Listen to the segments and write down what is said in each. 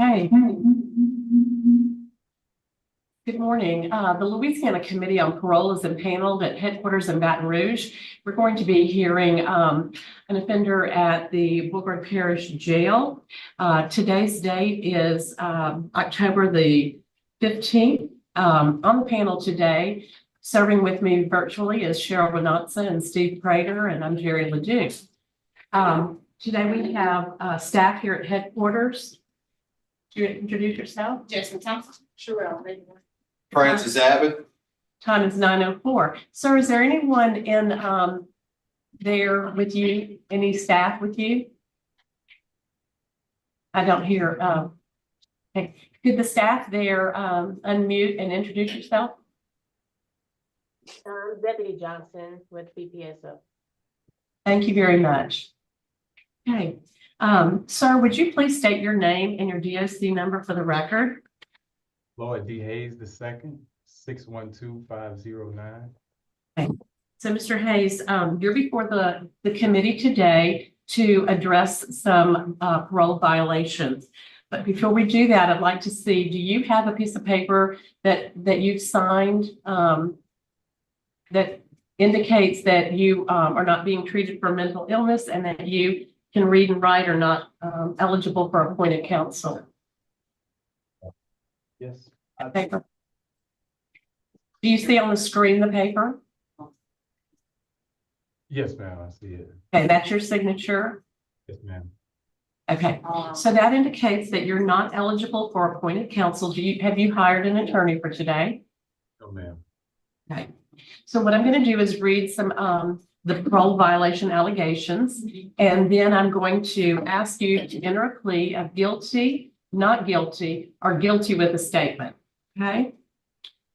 Hey, good morning. The Louisiana Committee on Parole is impaneled at headquarters in Baton Rouge. We're going to be hearing an offender at the BEAUREGARD Parish Jail. Today's date is October the 15th. On the panel today, serving with me virtually is Cheryl Renatza and Steve Prater, and I'm Jerry Ledoux. Today we have staff here at headquarters. Do you introduce yourself? Jason Thompson. Sherelle. Francis Abbott. Time is 9:04. Sir, is there anyone in there with you? Any staff with you? I don't hear. Okay. Could the staff there unmute and introduce yourself? Deputy Johnson with BPSO. Thank you very much. Okay. Sir, would you please state your name and your DOC number for the record? Floyd Hayes II, 612509. Okay. So, Mr. Hayes, you're before the committee today to address some parole violations. But before we do that, I'd like to see, do you have a piece of paper that you've signed that indicates that you are not being treated for mental illness and that you can read and write or not eligible for appointed counsel? Yes. Paper. Do you see on the screen the paper? Yes, ma'am, I see it. Okay, that's your signature. Yes, ma'am. Okay, so that indicates that you're not eligible for appointed counsel. Have you hired an attorney for today? No, ma'am. Okay, so what I'm going to do is read some the parole violation allegations, and then I'm going to ask you to enter a plea of guilty, not guilty, or guilty with a statement. Okay,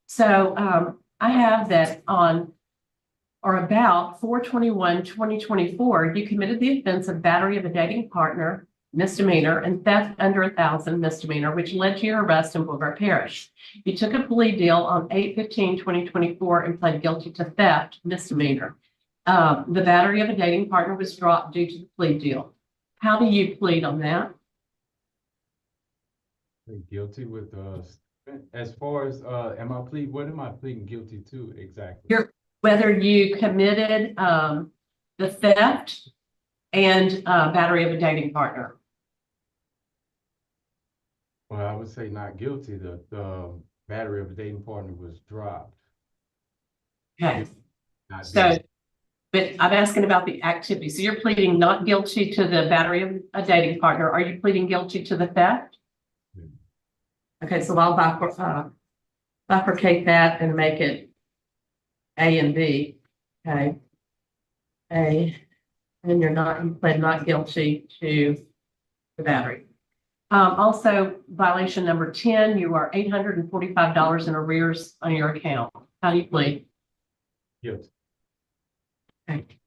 so I have that on or about 4/21/2024, you committed the offense of battery of a dating partner, misdemeanor, and theft under 1,000 misdemeanor, which led to your arrest in BEAUREGARD Parish. You took a plea deal on 8/15/2024 and pled guilty to theft misdemeanor. The battery of a dating partner was dropped due to the plea deal. How do you plead on that? Guilty with as far as what am I pleading guilty to exactly? Whether you committed the theft and battery of a dating partner. Well, I would say not guilty. The battery of a dating partner was dropped. Okay. Not So, guilty. but I'm asking about the activity. So you're pleading not guilty to the battery of a dating partner. Are you pleading guilty to the theft? Okay, so I'll bifurcate that and make it A and B. Okay. A, and you pled not guilty to the battery. Also, violation number 10, you are $845 in arrears on your account. How do you plead? Guilty. Okay.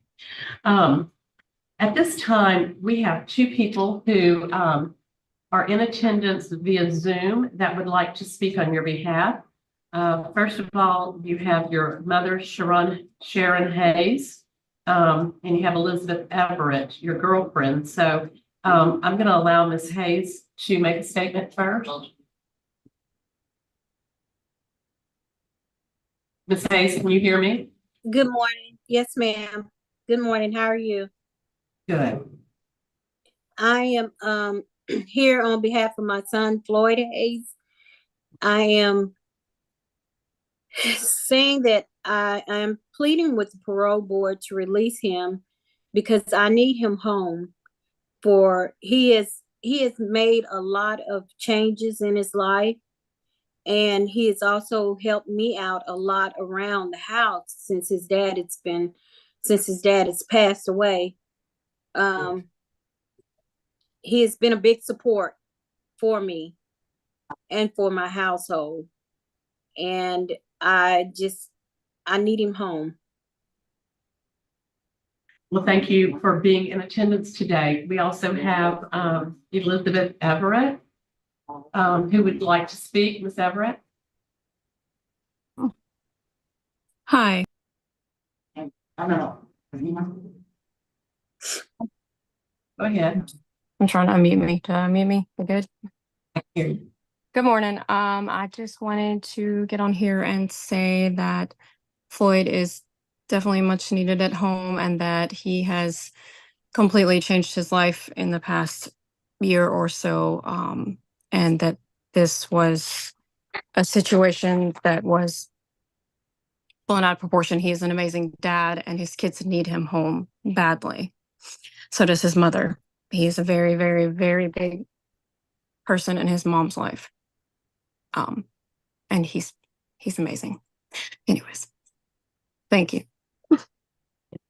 At this time, we have two people who are in attendance via Zoom that would like to speak on your behalf. First of all, you have your mother, Sharon Hayes, and you have Elizabeth Everett, your girlfriend. So I'm going to allow Ms. Hayes to make a statement first. Ms. Hayes, can you hear me? Good morning. Yes, ma'am. Good morning. How are you? Good. I am here on behalf of my son, Floyd Hayes. I am saying that I am pleading with the parole board to release him because I need him home. He has made a lot of changes in his life, and he has also helped me out a lot around the house since his dad has passed away. He has been a big support for me and for my household. And I need him home. Well, thank you for being in attendance today. We also have Elizabeth Everett, who would like to speak. Ms. Everett. Hi. I don't know. Go ahead. I'm trying to unmute me. To unmute me? We're good? Good morning. I just wanted to get on here and say that Floyd is definitely much needed at home and that he has completely changed his life in the past year or so. And that this was a situation that was blown out of proportion. He is an amazing dad and his kids need him home badly. So does his mother. He is a very, very, very big person in his mom's life. And he's amazing. Anyways, thank you.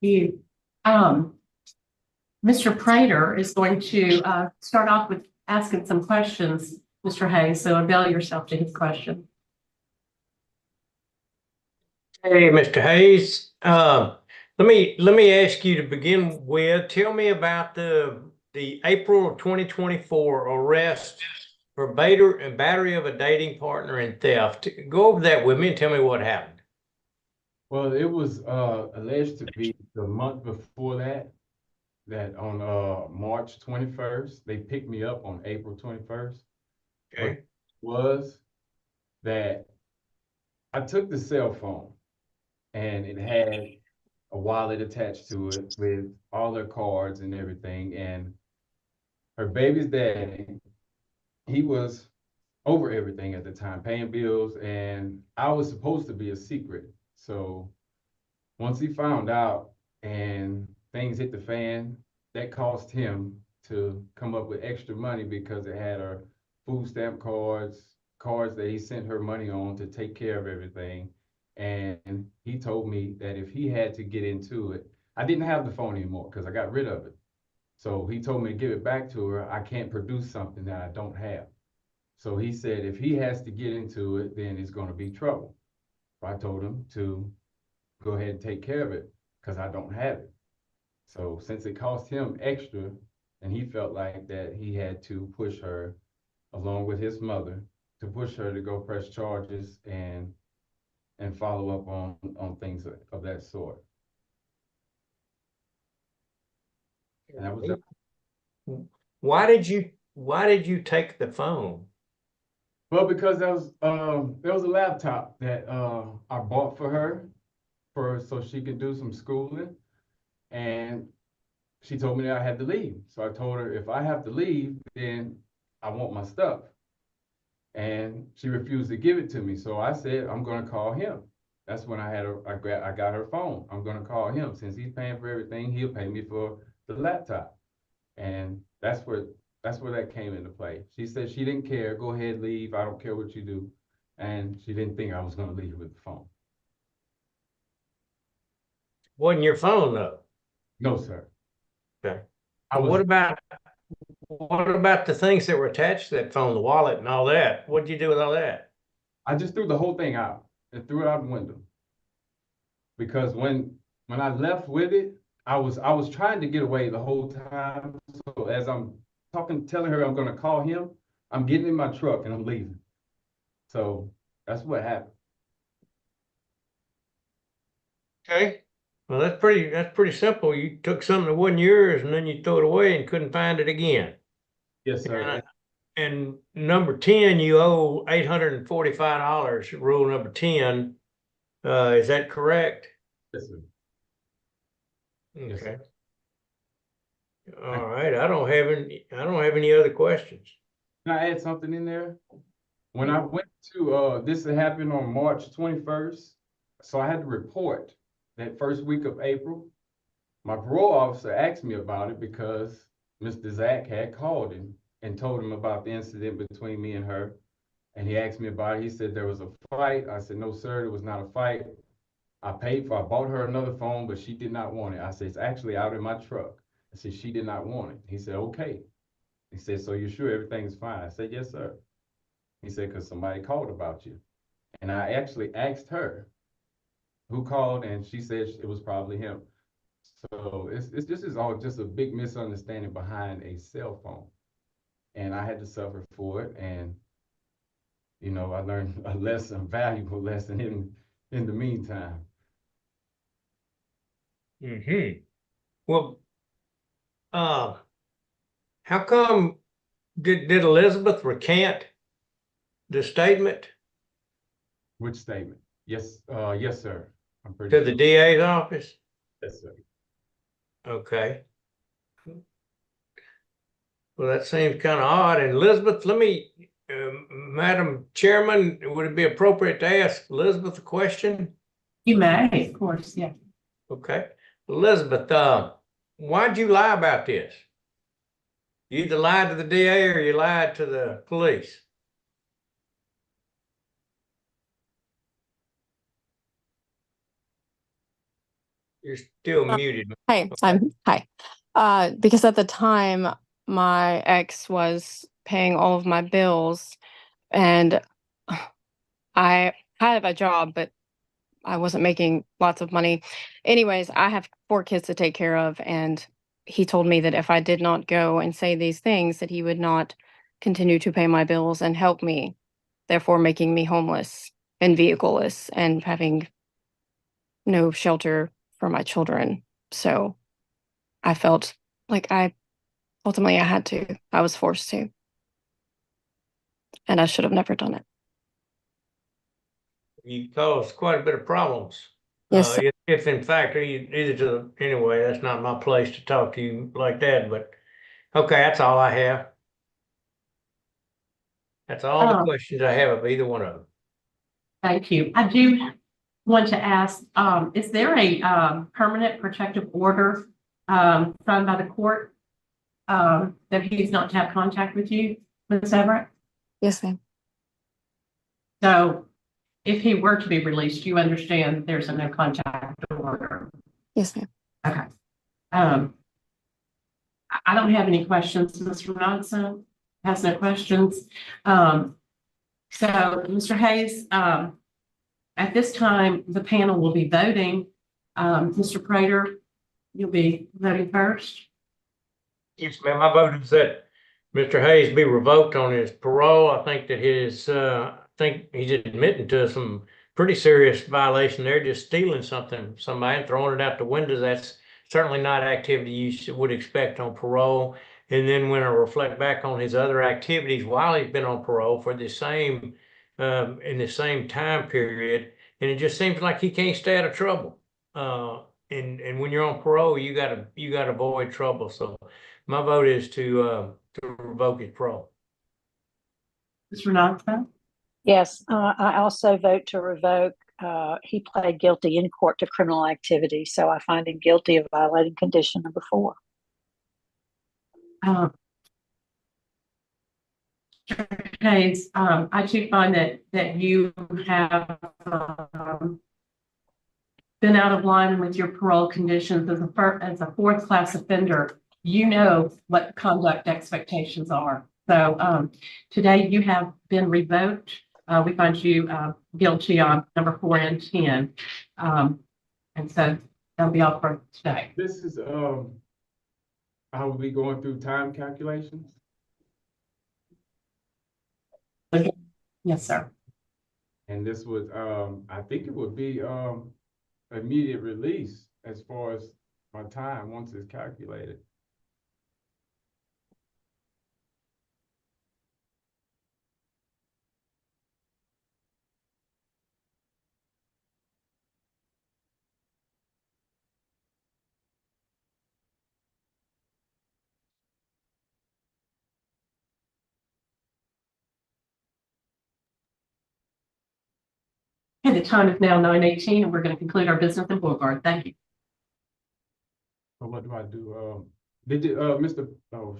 You, Mr. Prater is going to start off with asking some questions, Mr. Hayes, so avail yourself to his question. Hey, Mr. Hayes. Let me ask you to begin with. Tell me about the April of 2024 arrest for battery of a dating partner and theft. Go over that with me and tell me what happened. Well, it was alleged to be the month before that on March 21st, they picked me up on April 21st. Okay. Was that I took the cell phone and it had a wallet attached to it with all her cards and everything. And her baby's daddy, he was over everything at the time, paying bills, and I was supposed to be a secret. So once he found out and things hit the fan, that caused him to come up with extra money because it had her food stamp cards that he sent her money on to take care of everything. And he told me that if he had to get into it, I didn't have the phone anymore because I got rid of it. So he told me to give it back to her. I can't produce something that I don't have. So he said, if he has to get into it, then it's going to be trouble. So I told him to go ahead and take care of it because I don't have it. So since it cost him extra and he felt like that he had to push her along with his mother to push her to go press charges and follow up on things of that sort. And that was Why did you take the phone? well, because there was a laptop that I bought for her so she could do some schooling, and she told me that I had to leave. So I told her if I have to leave, then I want my stuff. And she refused to give it to me. So I said, I'm going to call him. That's when I got her phone. I'm going to call him. Since he's paying for everything, he'll pay me for the laptop. And that's where that came into play. She said she didn't care. Go ahead, leave. I don't care what you do. And she didn't think I was going to leave with the phone. Wasn't your phone though? No, sir. Okay. What What about the things that were attached to that phone, the wallet and all that? What did you do with all that? I just threw the whole thing out and threw it out the window. Because when I left with it, I was trying to get away the whole time. So as I'm telling her I'm going to call him, I'm getting in my truck and I'm leaving. So that's what happened. Okay. Well, that's pretty simple. You took something that wasn't yours and then you threw it away and couldn't find it again. Yes, sir. And number 10, you owe $845, rule number 10. Is that correct? Yes, sir. Yes, Okay. sir. All right. I don't have any other questions. Can I add something in there? When I went to, this had happened on March 21st. So I had to report that first week of April. My parole officer asked me about it because Mr. Zach had called him and told him about the incident between me and her. And he asked me about it. He said there was a fight. I said, no, sir, it was not a fight. I bought her another phone, but she did not want it. I said, it's actually out in my truck. I said, she did not want it. He said, okay. He said, so you're sure everything's fine? I said, yes, sir. He said, because somebody called about you. And I actually asked her who called, and she said it was probably him. So this is all just a big misunderstanding behind a cell phone. And I had to suffer for it. And, you know, I learned a valuable lesson in the meantime. Well, how come did Elizabeth recant the statement Which statement? Yes, yes, sir. I'm pretty to the sure. DA's office? Yes, sir. Okay. Well, that seems kind of odd. And Elizabeth, let me, Madam Chairman, would it be appropriate to ask Elizabeth a question? You may, of course, yeah. Okay. Elizabeth, why'd you lie about this? You either lied to the DA or you lied to the police. You're still muted. Hi, hi. Because at the time, my ex was paying all of my bills, and I had a job, but I wasn't making lots of money. Anyways, I have 4 kids to take care of, and he told me that if I did not go and say these things, that he would not continue to pay my bills and help me, therefore making me homeless and vehicleless and having no shelter for my children. So I felt like ultimately I had to. I was forced to. And I should have never done it. You caused quite a bit of problems. Yes, sir. If in fact, anyway, that's not my place to talk to you like that, but okay, that's all I have. That's all the questions I have of either one of them. Thank you. I do want to ask, is there a permanent protective order signed by the court that he's not to have contact with you, Ms. Everett? Yes, ma'am. So if he were to be released, you understand there's a no contact order. Yes, ma'am. Okay. I don't have any questions. Mr. Ronaldson has no questions. So Mr. Hayes, at this time, the panel will be voting. Mr. Prater, you'll be voting first. Yes, ma'am. My vote is that Mr. Hayes be revoked on his parole. I think that I think he's admitting to some pretty serious violation there, just stealing something from somebody and throwing it out the window. That's certainly not activity you would expect on parole. And then when I reflect back on his other activities while he's been on parole for the same, in the same time period, and it just seems like he can't stay out of trouble. And when you're on parole, you gotta avoid trouble. So my vote is to revoke his parole. Mr. Ronaldson? Yes, I also vote to revoke. He pled guilty in court to criminal activity, so I find him guilty of violating condition number 4. Hayes, I do find that you have been out of line with your parole conditions as a 4th class offender. You know what conduct expectations are. So today you have been revoked. We find you guilty on number 4 and 10. And so that'll be all for today. This is, I will be going through time calculations. Yes, sir. And this would, I think it would be, immediate release as far as my time once it's calculated. And the time is now 9:18, and we're going to conclude our business in BEAUREGARD. Thank you. So what do I do? Mr. Oh,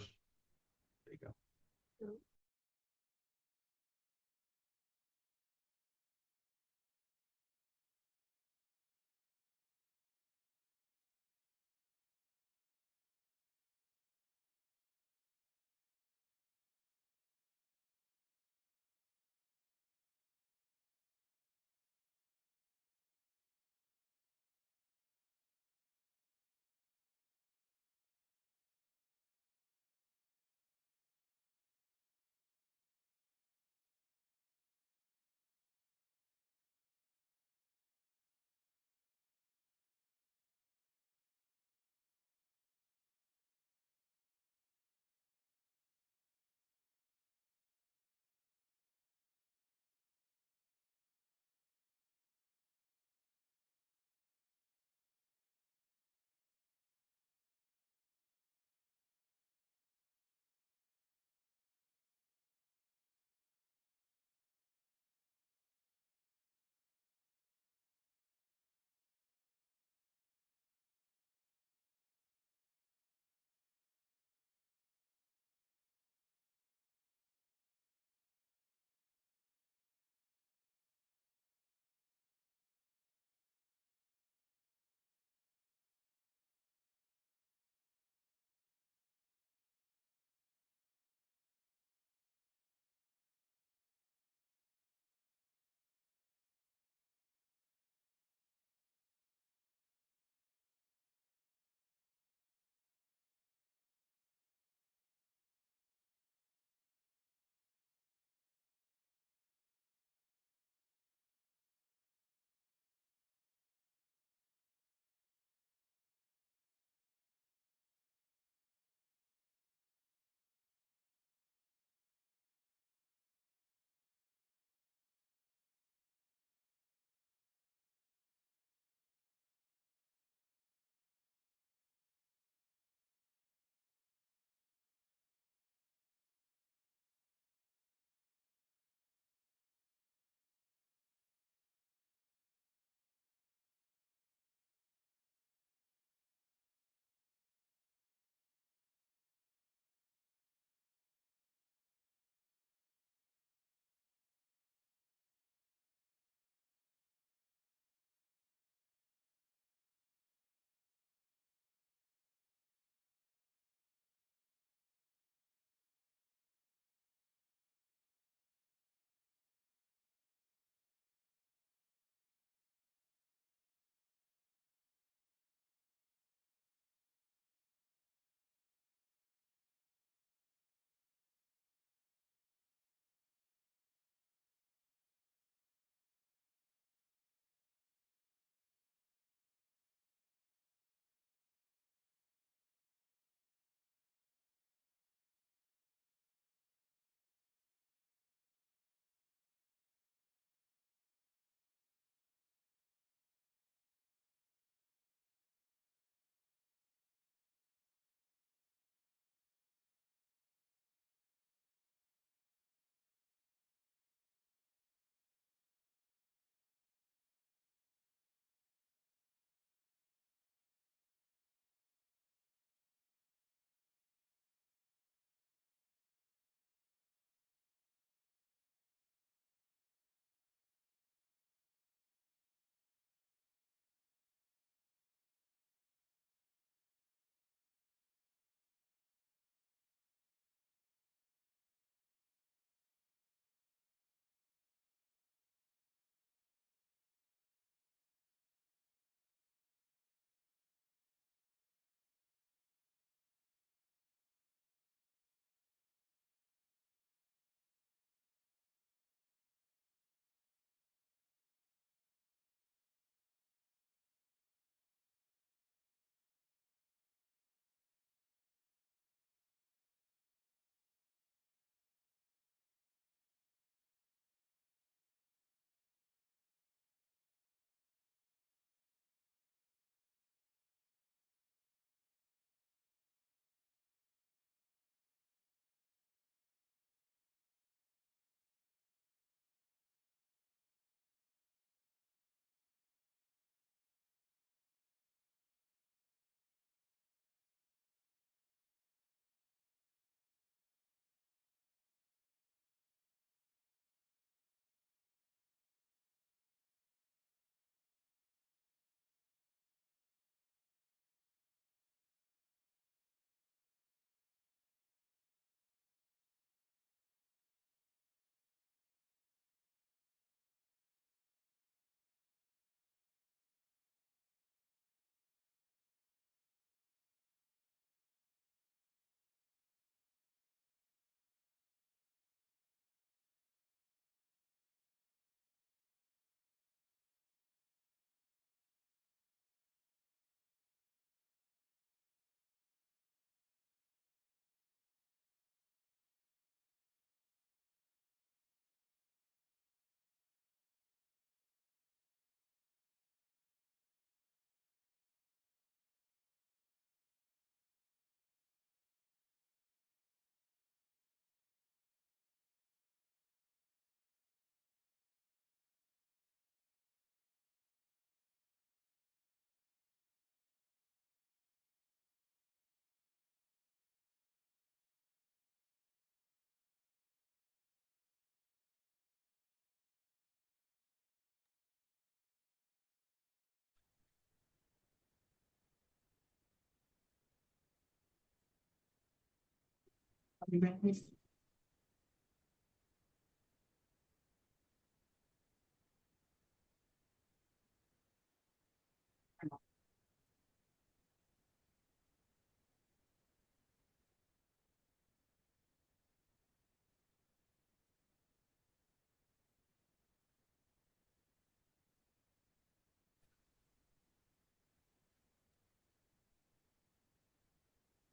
You ready, please?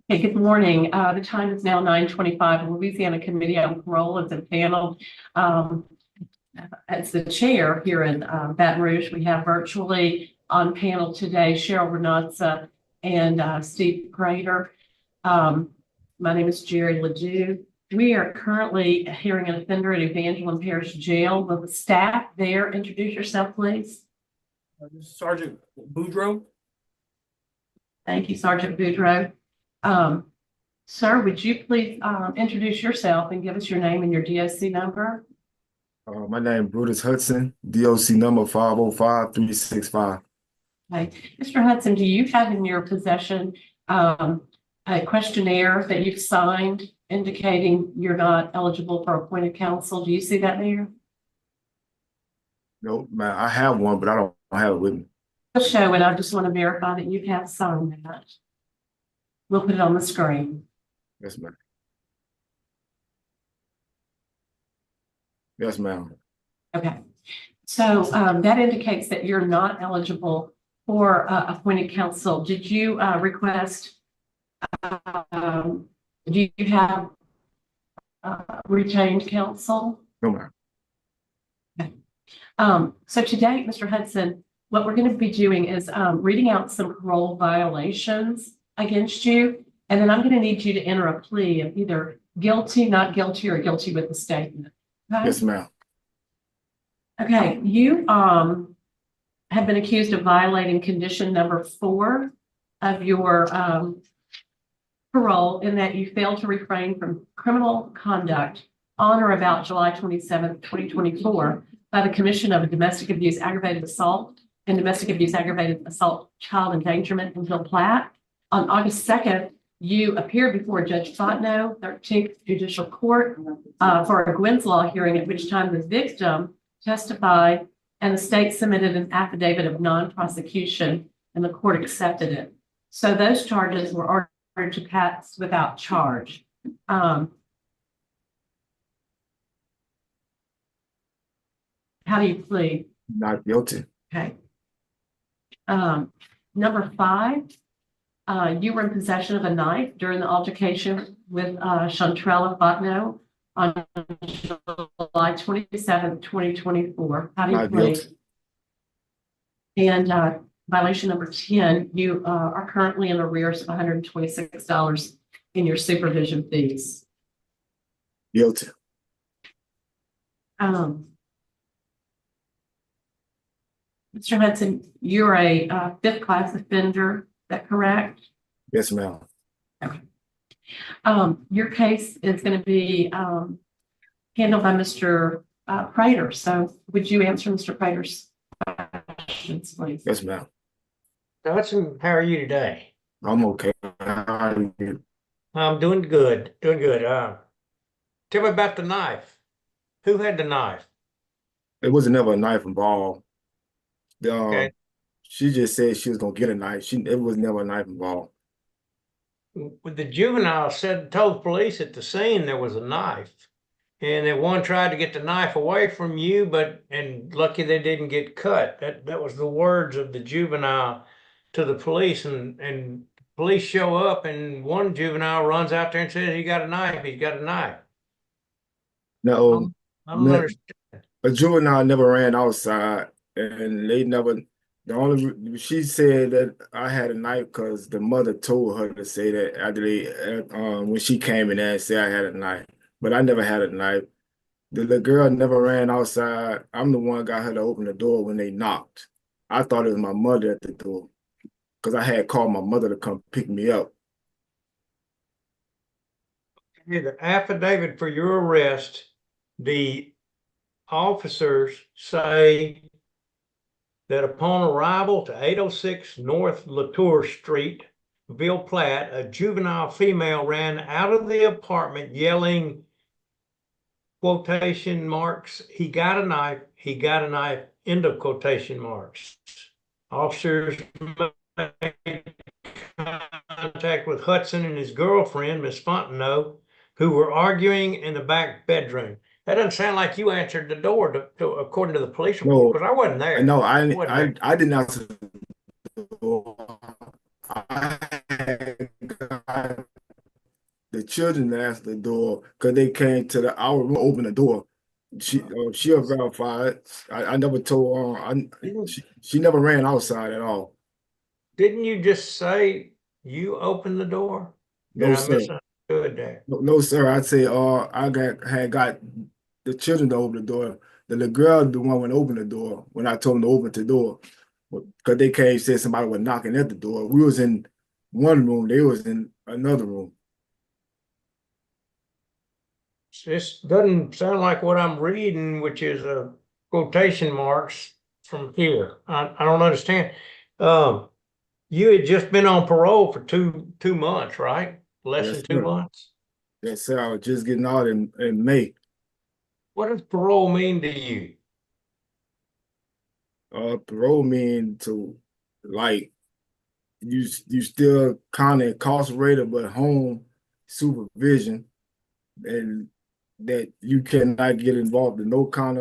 Okay, good morning. The time is now 9:25. Louisiana Committee on Parole is impaneled. As the chair here in Baton Rouge, we have virtually on panel today Cheryl Renatza and Steve Grader. My name is Jerry Ledoux. We are currently hearing an offender at Evangeline Parish Jail. Will the staff there introduce yourself, please? Sergeant Boudreaux. Thank you, Sergeant Boudreaux. Sir, would you please introduce yourself and give us your name and your DOC number? My name Brutus Hudson, DOC number 505-365. Okay. Mr. Hudson, do you have in your possession a questionnaire that you've signed indicating you're not eligible for appointed counsel? Do you see that there? No, man, I have one, but I don't have it with me. I'll show it. I just want to verify that you have signed that. We'll put it on the screen. Yes, ma'am. Yes, ma'am. Okay. So that indicates that you're not eligible for appointed counsel. Did you request, do you have retained counsel? No, ma'am. So today, Mr. Hudson, what we're going to be doing is reading out some parole violations against you, and then I'm going to need you to enter a plea of either guilty, not guilty, or guilty with a statement. Okay? Yes, ma'am. Okay, you have been accused of violating condition number 4 of your parole, in that you failed to refrain from criminal conduct on or about July 27th, 2024, by the commission of a domestic abuse aggravated assault and domestic abuse aggravated assault child endangerment in Ville Platte. On August 2nd, you appeared before Judge Fontenot, 13th Judicial Court, for a Gwynn's Law hearing, at which time the victim testified and the state submitted an affidavit of non-prosecution, and the court accepted it. So those charges were ordered to pass without charge. How do you plead? Not guilty. Okay. Number 5, you were in possession of a knife during the altercation with Chantrella Fontenot on July 27th, 2024. How do you Not plead? guilty. And violation number 10, you are currently in arrears of $126 in your supervision fees. Guilty. Mr. Hudson, you're a 5th class offender, is that correct? Yes, ma'am. Your case is going to be handled by Mr. Prater. So would you answer Mr. Prater's questions, please? Yes, ma'am. Hudson, how are you today? I'm okay. How are you? I'm doing good, doing good. Tell me about the knife. Who had the knife? It was never a knife involved. Okay. She just said she was gonna get a knife. It was never a knife involved. With the juvenile told police at the scene there was a knife, and that one tried to get the knife away from you, and lucky they didn't get cut. That was the words of the juvenile to the police, and police show up, and one juvenile runs out there and says he got a knife. He's got a knife. No, I don't understand. a juvenile never ran outside, and they never. She said that I had a knife because the mother told her to say that after when she came in there and said I had a knife, but I never had a knife. The little girl never ran outside. I'm the one got her to open the door when they knocked. I thought it was my mother at the door because I had called my mother to come pick me up. The affidavit for your arrest, the officers say that upon arrival to 806 North Latour Street, Platte, a juvenile female ran out of the apartment yelling, quotation marks, he got a knife, end of quotation marks. Officers made contact with Hudson and his girlfriend, Miss Fontenot, who were arguing in the back bedroom. That doesn't sound like you answered the door according to the police report, because I wasn't there. No, Wasn't I did not answer the door. I had got the children to answer the door because they came to our room, open the door. She'll verify it. I never told her. She never ran outside at all. Didn't you just say you opened the door? No, Did I sir. misunderstood that? No, sir. I'd say had got the children to open the door. The little girl, the one went open the door when I told them to open the door. Because they came, said somebody was knocking at the door. We was in one room, they was in another room. This doesn't sound like what I'm reading, which is quotation marks from here. I don't understand. You had just been on parole for two months, right? Less Yes, than 2 sir. months. Yes, sir. I was just getting out in May. What does parole mean to you? Parole mean to, like, you still kind of incarcerated but home supervision, and that you cannot get involved in no kind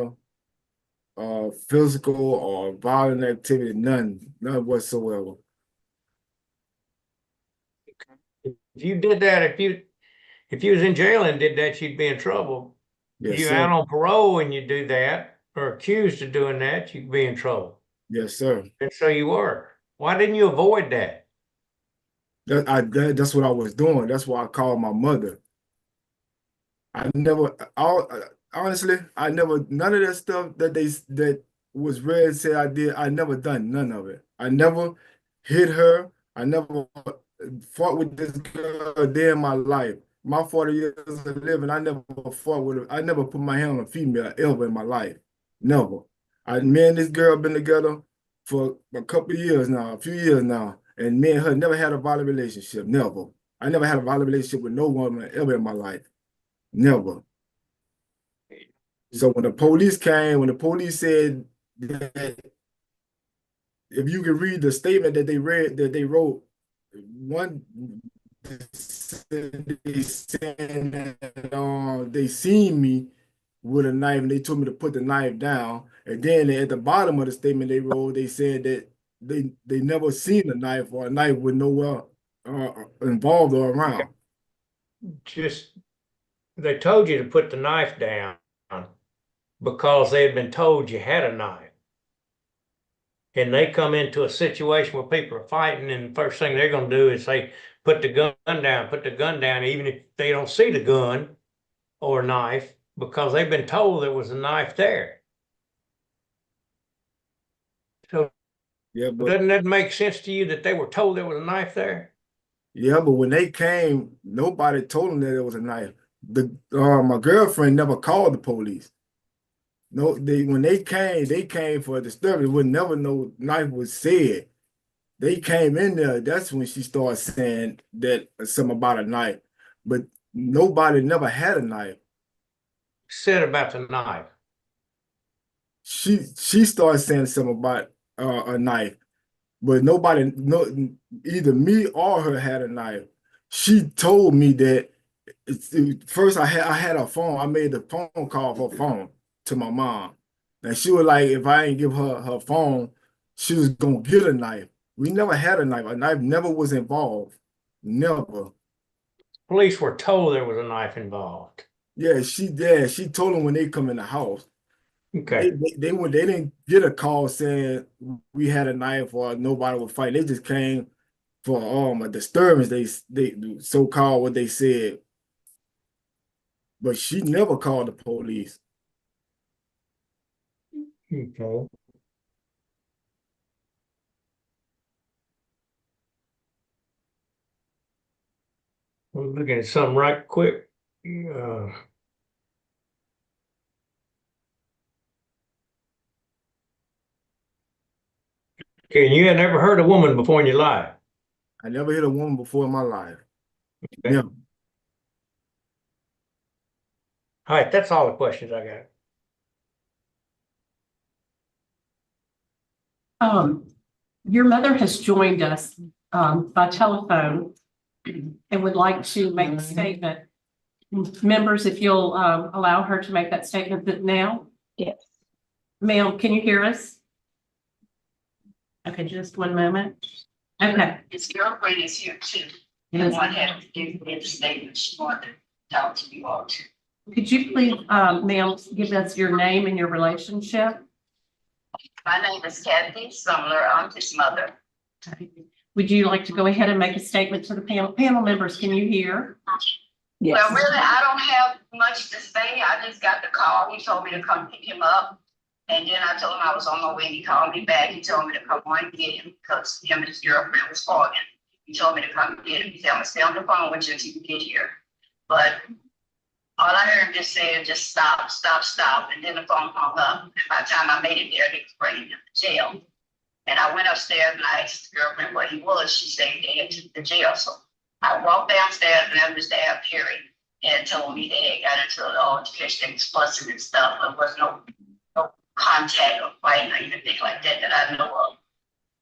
of physical or violent activity, none whatsoever. If you did that, if you was in jail and did that, you'd be in trouble. Yes, You sir. out on parole and you do that, or accused of doing that, you'd be in trouble. Yes, sir. And so you were. Why didn't you avoid that? That's what I was doing. That's why I called my mother. Honestly, I never, none of that stuff that was read said I did. I never done none of it. I never hit her. I never fought with this girl a day in my life. My 40 years of living, I never fought with her. I never put my hand on a female ever in my life. Never. Me and this girl been together for a couple of years now, a few years now, and me and her never had a violent relationship. Never. I never had a violent relationship with no woman ever in my life. Never. So when the police came, when the police said that, if you can read the statement that they wrote, one, they said that they seen me with a knife and they told me to put the knife down. And then at the bottom of the statement they wrote, they said that they never seen a knife or a knife with nowhere involved or around. Just, they told you to put the knife down because they had been told you had a knife. And they come into a situation where people are fighting, and the first thing they're going to do is say, put the gun down, even if they don't see the gun or knife, because they've been told there was a knife there. So yeah, but doesn't that make sense to you that they were told there was a knife there? Yeah, but when they came, nobody told them that there was a knife. My girlfriend never called the police. No, when they came for a disturbance. Would never no knife was said. They came in there. That's when she started saying that something about a knife. But nobody never had a knife. Said about the knife. She started saying something about a knife, but nobody, either me or her had a knife. She told me that first I had her phone. I made the phone call for her phone to my mom. And she was like, if I ain't give her phone, she was gonna get a knife. We never had a knife. A knife never was involved. Never. Police were told there was a knife involved. Yeah, she did. She told them when they come in the house. Okay. They didn't get a call saying we had a knife or nobody was fighting. They just came for a disturbance. They so-called what they said. But she never called the police. Okay. I'm looking at something right quick. Okay, and you had never heard a woman before in your life? I never hit a woman before in my life. Okay. Yeah. All right, that's all the questions I got. Your mother has joined us by telephone and would like to make a statement. Members, if you'll allow her to make that statement now. Yes. Ma'am, can you hear us? Okay, just one moment. Okay. His girlfriend is here too. And one had to give me the statement she wanted to talk to you all too. Could you please, ma'am, give us your name and your relationship? My name is Kathy Sumler. I'm his mother. Okay. Would you like to go ahead and make a statement to the panel? Panel members, can you hear? Yes. Well, really, I don't have much to say. I just got the call. He told me to come pick him up. And then I told him I was on my way. He called me back. He told me to come on and get him because him and his girlfriend was falling. He told me to come get him. He said, I'm gonna stay on the phone with you until you get here. But all I heard him just say, just stop, stop, stop. And then the phone hung up. And by the time I made it there, they was bringing him to jail. And I went upstairs and I asked the girlfriend what he was. She said they had to the jail. So I walked downstairs and there was the Kerry and told me they had got into an altercation. They was fussing and stuff. There was no contact or fighting or anything like that I know of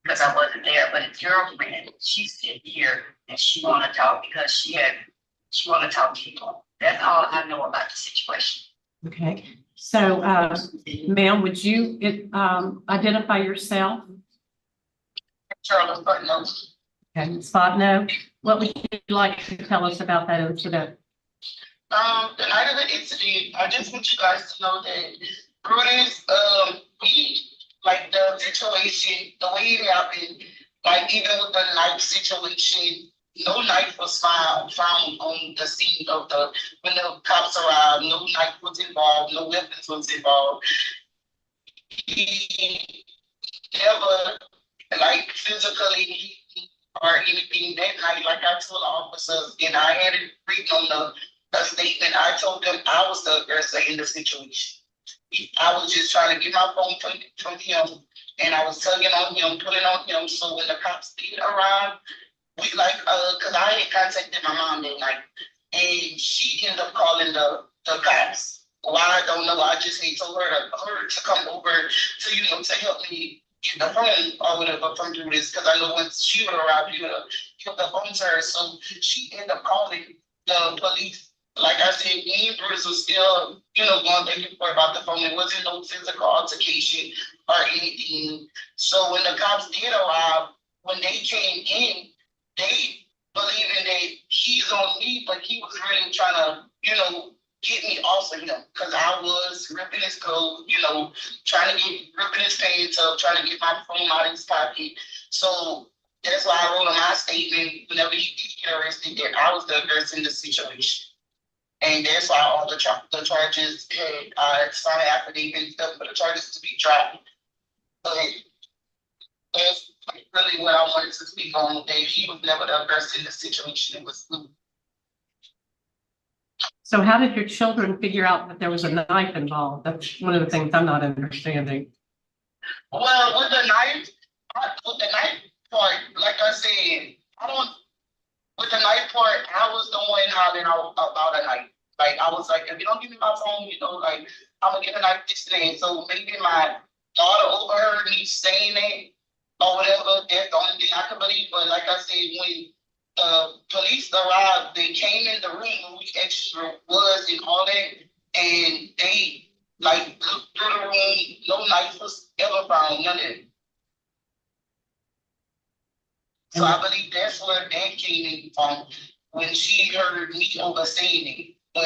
because I wasn't there. But his girlfriend, she's sitting here and she want to talk because she want to talk to people. That's all I know about the situation. Okay. So, ma'am, would you identify yourself? Charles Button. Okay, Spot no. What would you like to tell us about that incident? The night of the incident, I just want you guys to know that Brutus, like the situation, the way it happened, like even with the knife situation, no knife was found on the scene of when the cops arrived. No knife was involved. No weapons was involved. He never, like physically or anything that night. Like I told the officers, and I had it written on the statement. I told them I was the aggressor in the situation. I was just trying to get my phone from him, and I was tugging on him, pulling on him. So when the cops did arrive, we because I had contacted my mom that night, and she ended up calling the cops. Why, I don't know. I just had told her to come over to, to help me get the phone or whatever from Brutus, because I know once she would arrive, you would have give the phone to her. So she ended up calling the police. Like I said, me and Brutus was still, going back and forth about the phone. It wasn't no physical altercation or anything. So when the cops did arrive, when they came in, they believing that he's on me, but he was really trying to, get me off of him because I was ripping his clothes, trying to ripping his pants up, trying to get my phone out of his pocket. So that's why I wrote in my statement whenever he did get arrested that I was the aggressor in the situation. And that's why all the charges had signed affidavit and stuff for the charges to be dropped. But that's really what I wanted to speak on, that he was never the aggressor in the situation. It was me. So how did your children figure out that there was a knife involved? That's one of the things I'm not understanding. Well, with the knife part, like I said, with the knife part, I was the one hollering out about a knife. Like, I was like, if you don't give me my phone, I'm gonna get a knife this day. So maybe my daughter overheard me saying that or whatever. That's the only thing I can believe. But like I said, when police arrived, they came in the room where we extra was and all that, and they looked through the room. No knife was ever found, none of it. So I believe that's where that came in from when she heard me oversaying it. But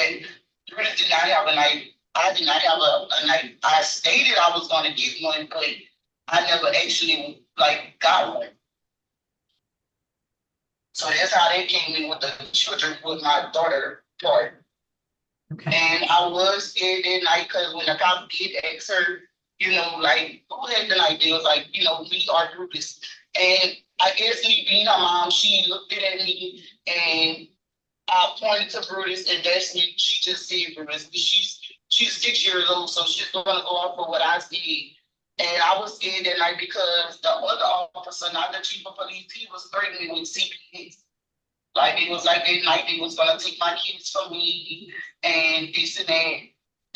Brutus did not have a knife. I did not have a knife. I stated I was going to get one, but I never actually got one. So that's how they came in with the children, with my daughter part. Okay. And I was scared that night because when the cop did ask her, who had the knife? They was like, me or Brutus. And I guess me being her mom, she looked at me and I pointed to Brutus, and that's when she just said Brutus. She's 6 years old, so she's gonna go off of what I see. And I was scared that night because the other officer, not the chief of police, he was threatening with CPS. Like it was like that night they was gonna take my kids from me and this and that,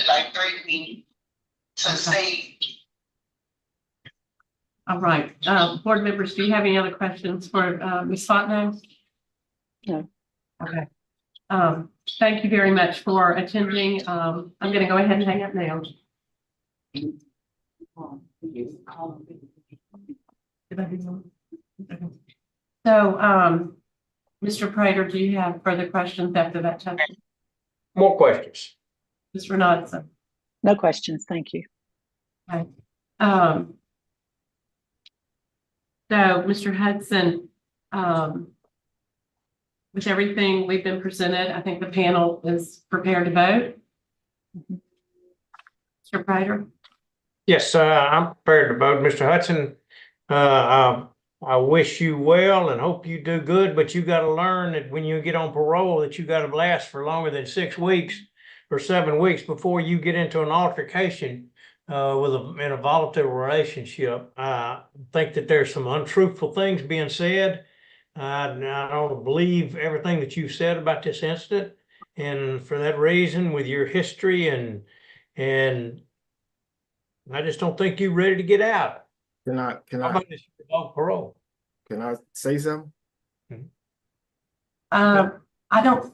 like threatening me to say. All right, board members, do you have any other questions for Ms. Fontenot? No. Okay. Thank you very much for attending. I'm going to go ahead and hang up now. So, Mr. Prater, do you have further questions after that time? More questions? Ms. Renatza? No questions, thank you. Okay. So, Mr. Hudson, with everything we've been presented, I think the panel is prepared to vote. Mr. Prater? Yes, I'm prepared to vote. Mr. Hudson, I wish you well and hope you do good, but you got to learn that when you get on parole that you got to last for longer than 6 weeks or 7 weeks before you get into an altercation in a volatile relationship. I think that there's some untruthful things being said. I don't believe everything that you said about this incident, and for that reason, with your history and I just don't think you're ready to get out. Can How I about this parole? can I say something? I don't.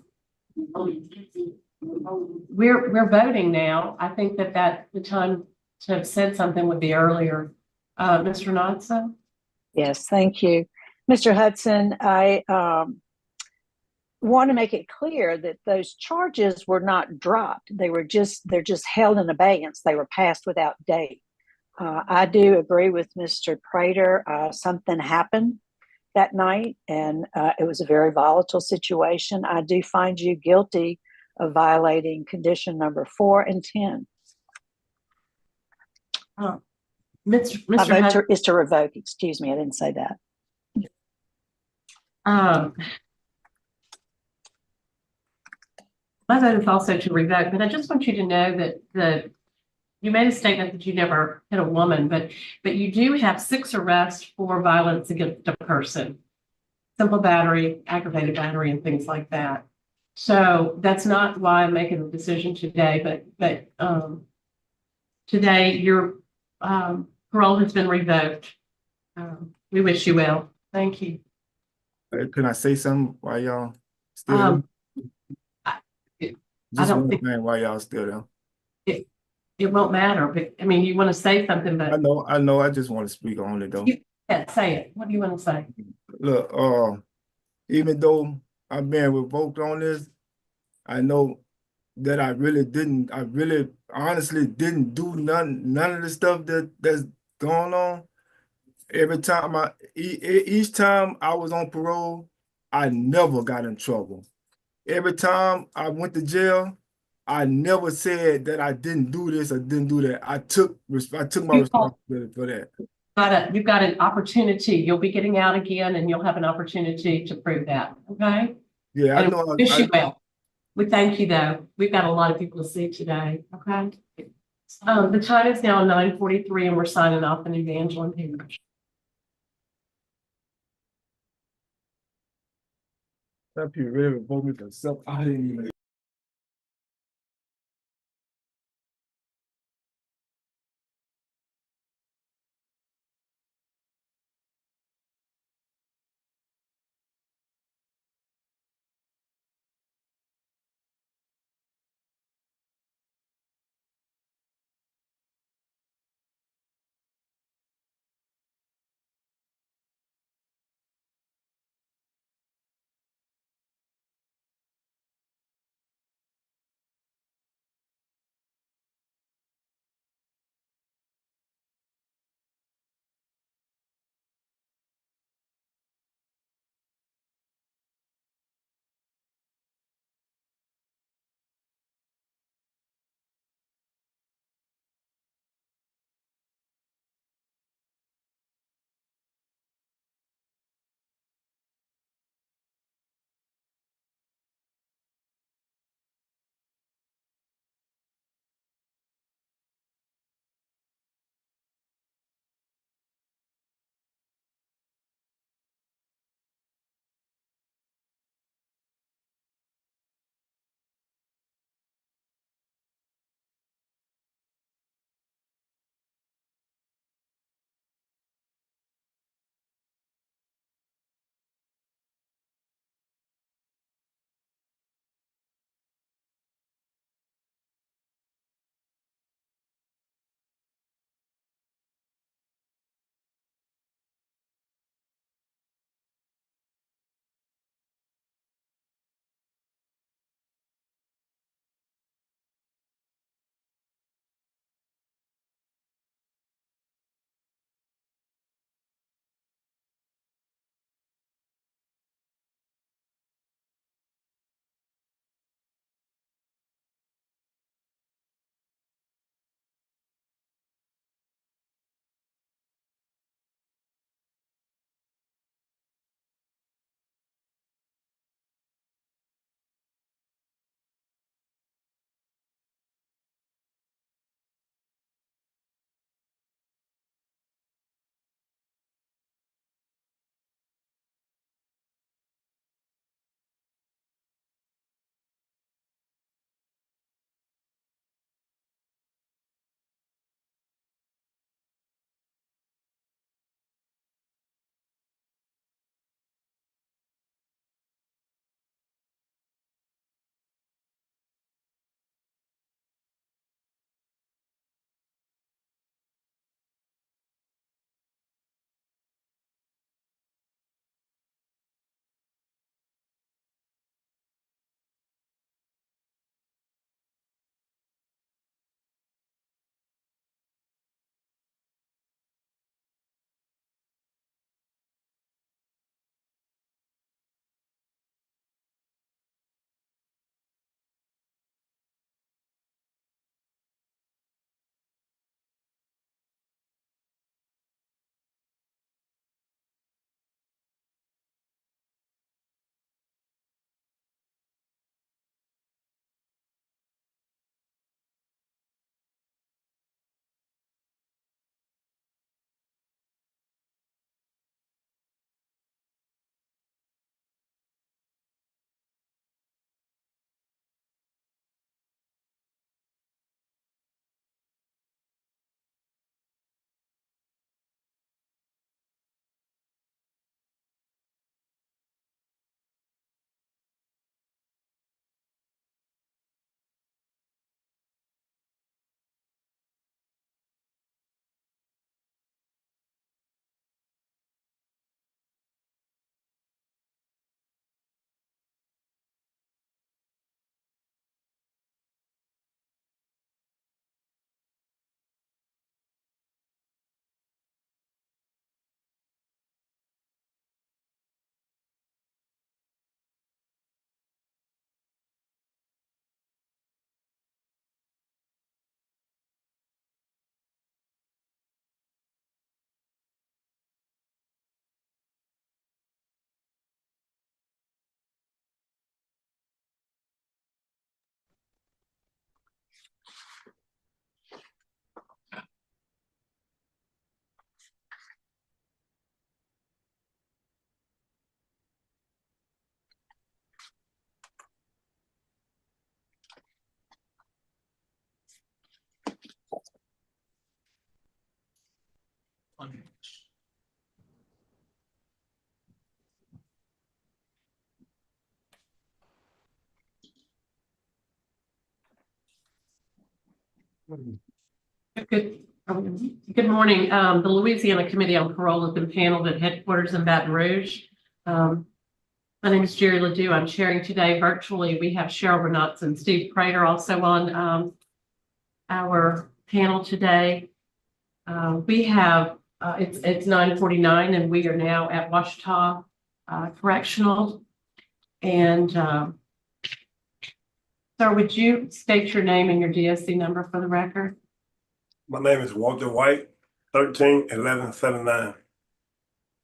We're voting now. I think that the time to have said something would be earlier. Mr. Nodson? Yes, thank you. Mr. Hudson, I want to make it clear that those charges were not dropped. They're just held in abeyance. They were passed without date. I do agree with Mr. Prater. Something happened that night, and it was a very volatile situation. I do find you guilty of violating condition number 4 and 10. My vote is to revoke. Excuse me, I didn't say that. My vote is also to revoke, but I just want you to know that you made a statement that you never hit a woman, but you do have 6 arrests for violence against a person, simple battery, aggravated battery, and things like that. So that's not why I'm making the decision today, but today your parole has been revoked. We wish you well. Thank you. Can I say something while y'all still there? Just one thing while y'all still there. It won't matter, but I mean, you want to say something, but I know. I just want to speak on it though. Yeah, say it. What do you want to say? Look, even though I've been revoked on this, I know that I really honestly didn't do none of the stuff that's going on. Every time each time I was on parole, I never got in trouble. Every time I went to jail, I never said that I didn't do this or didn't do that. I took my responsibility for that. You've got an opportunity. You'll be getting out again, and you'll have an opportunity to prove that. Okay. Yeah, and I know. Wish you well. We thank you, though. We've got a lot of people to see today. Okay. The time is now 9:43, and we're signing off in Evangeline Parish. Some people really revoked me for stuff I didn't even. Good morning. The Louisiana Committee on Parole has been paneled at headquarters in Baton Rouge. My name is Jerry Ledoux. I'm chairing today virtually. We have Cheryl Renatz and Steve Prater also on our panel today. We have, it's 9:49 and we are now at Ouachita Correctional. And sir, would you state your name and your DSC number for the record? My name is Walter White, 131179.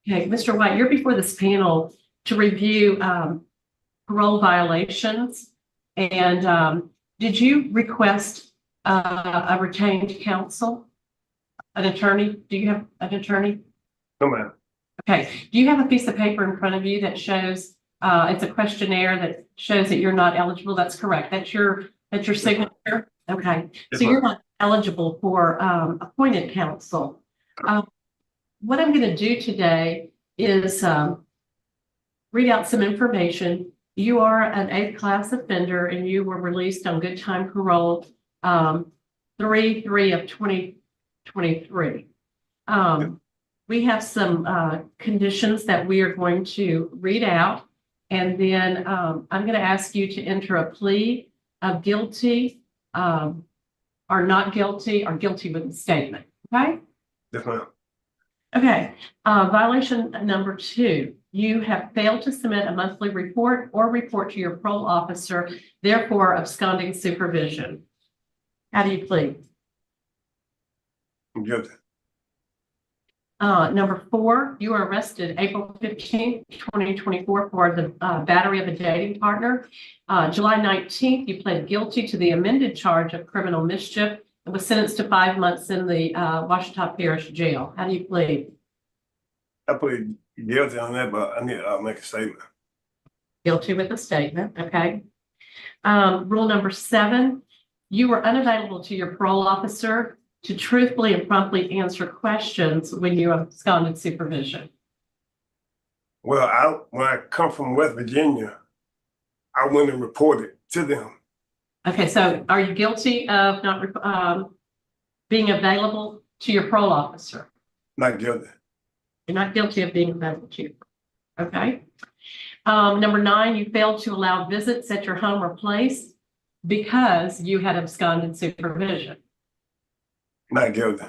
Okay, Mr. White, you're before this panel to review parole violations. And did you request a retained counsel, an attorney? Do you have an attorney? No, ma'am. Okay. Do you have a piece of paper in front of you that shows it's a questionnaire that shows that you're not eligible? That's correct. That's your signature. Okay. Yes, So you're ma'am. not eligible for appointed counsel. What I'm going to do today is read out some information. You are an 8th class offender and you were released on good time parole 3/3 of 2023. We have some conditions that we are going to read out, and then I'm going to ask you to enter a plea of guilty or not guilty or guilty with a statement. Okay? Yes, ma'am. Okay. Violation number 2. You have failed to submit a monthly report or report to your parole officer, therefore absconding supervision. How do you plead? I'm guilty. Number 4, you were arrested April 15th, 2024 for the battery of a dating partner. July 19th, you pled guilty to the amended charge of criminal mischief and was sentenced to 5 months in the Ouachita Parish Jail. How do you plead? I plead guilty on that, but I need to make a statement. Guilty with a statement. Okay. Rule number 7, you were unavailable to your parole officer to truthfully and promptly answer questions when you absconded supervision. Well, when I come from West Virginia, I went and reported to them. Okay, so are you guilty of not being available to your parole officer? Not guilty. You're not guilty of being available to you. Okay. Number 9, you failed to allow visits at your home or place because you had absconded supervision. Not guilty.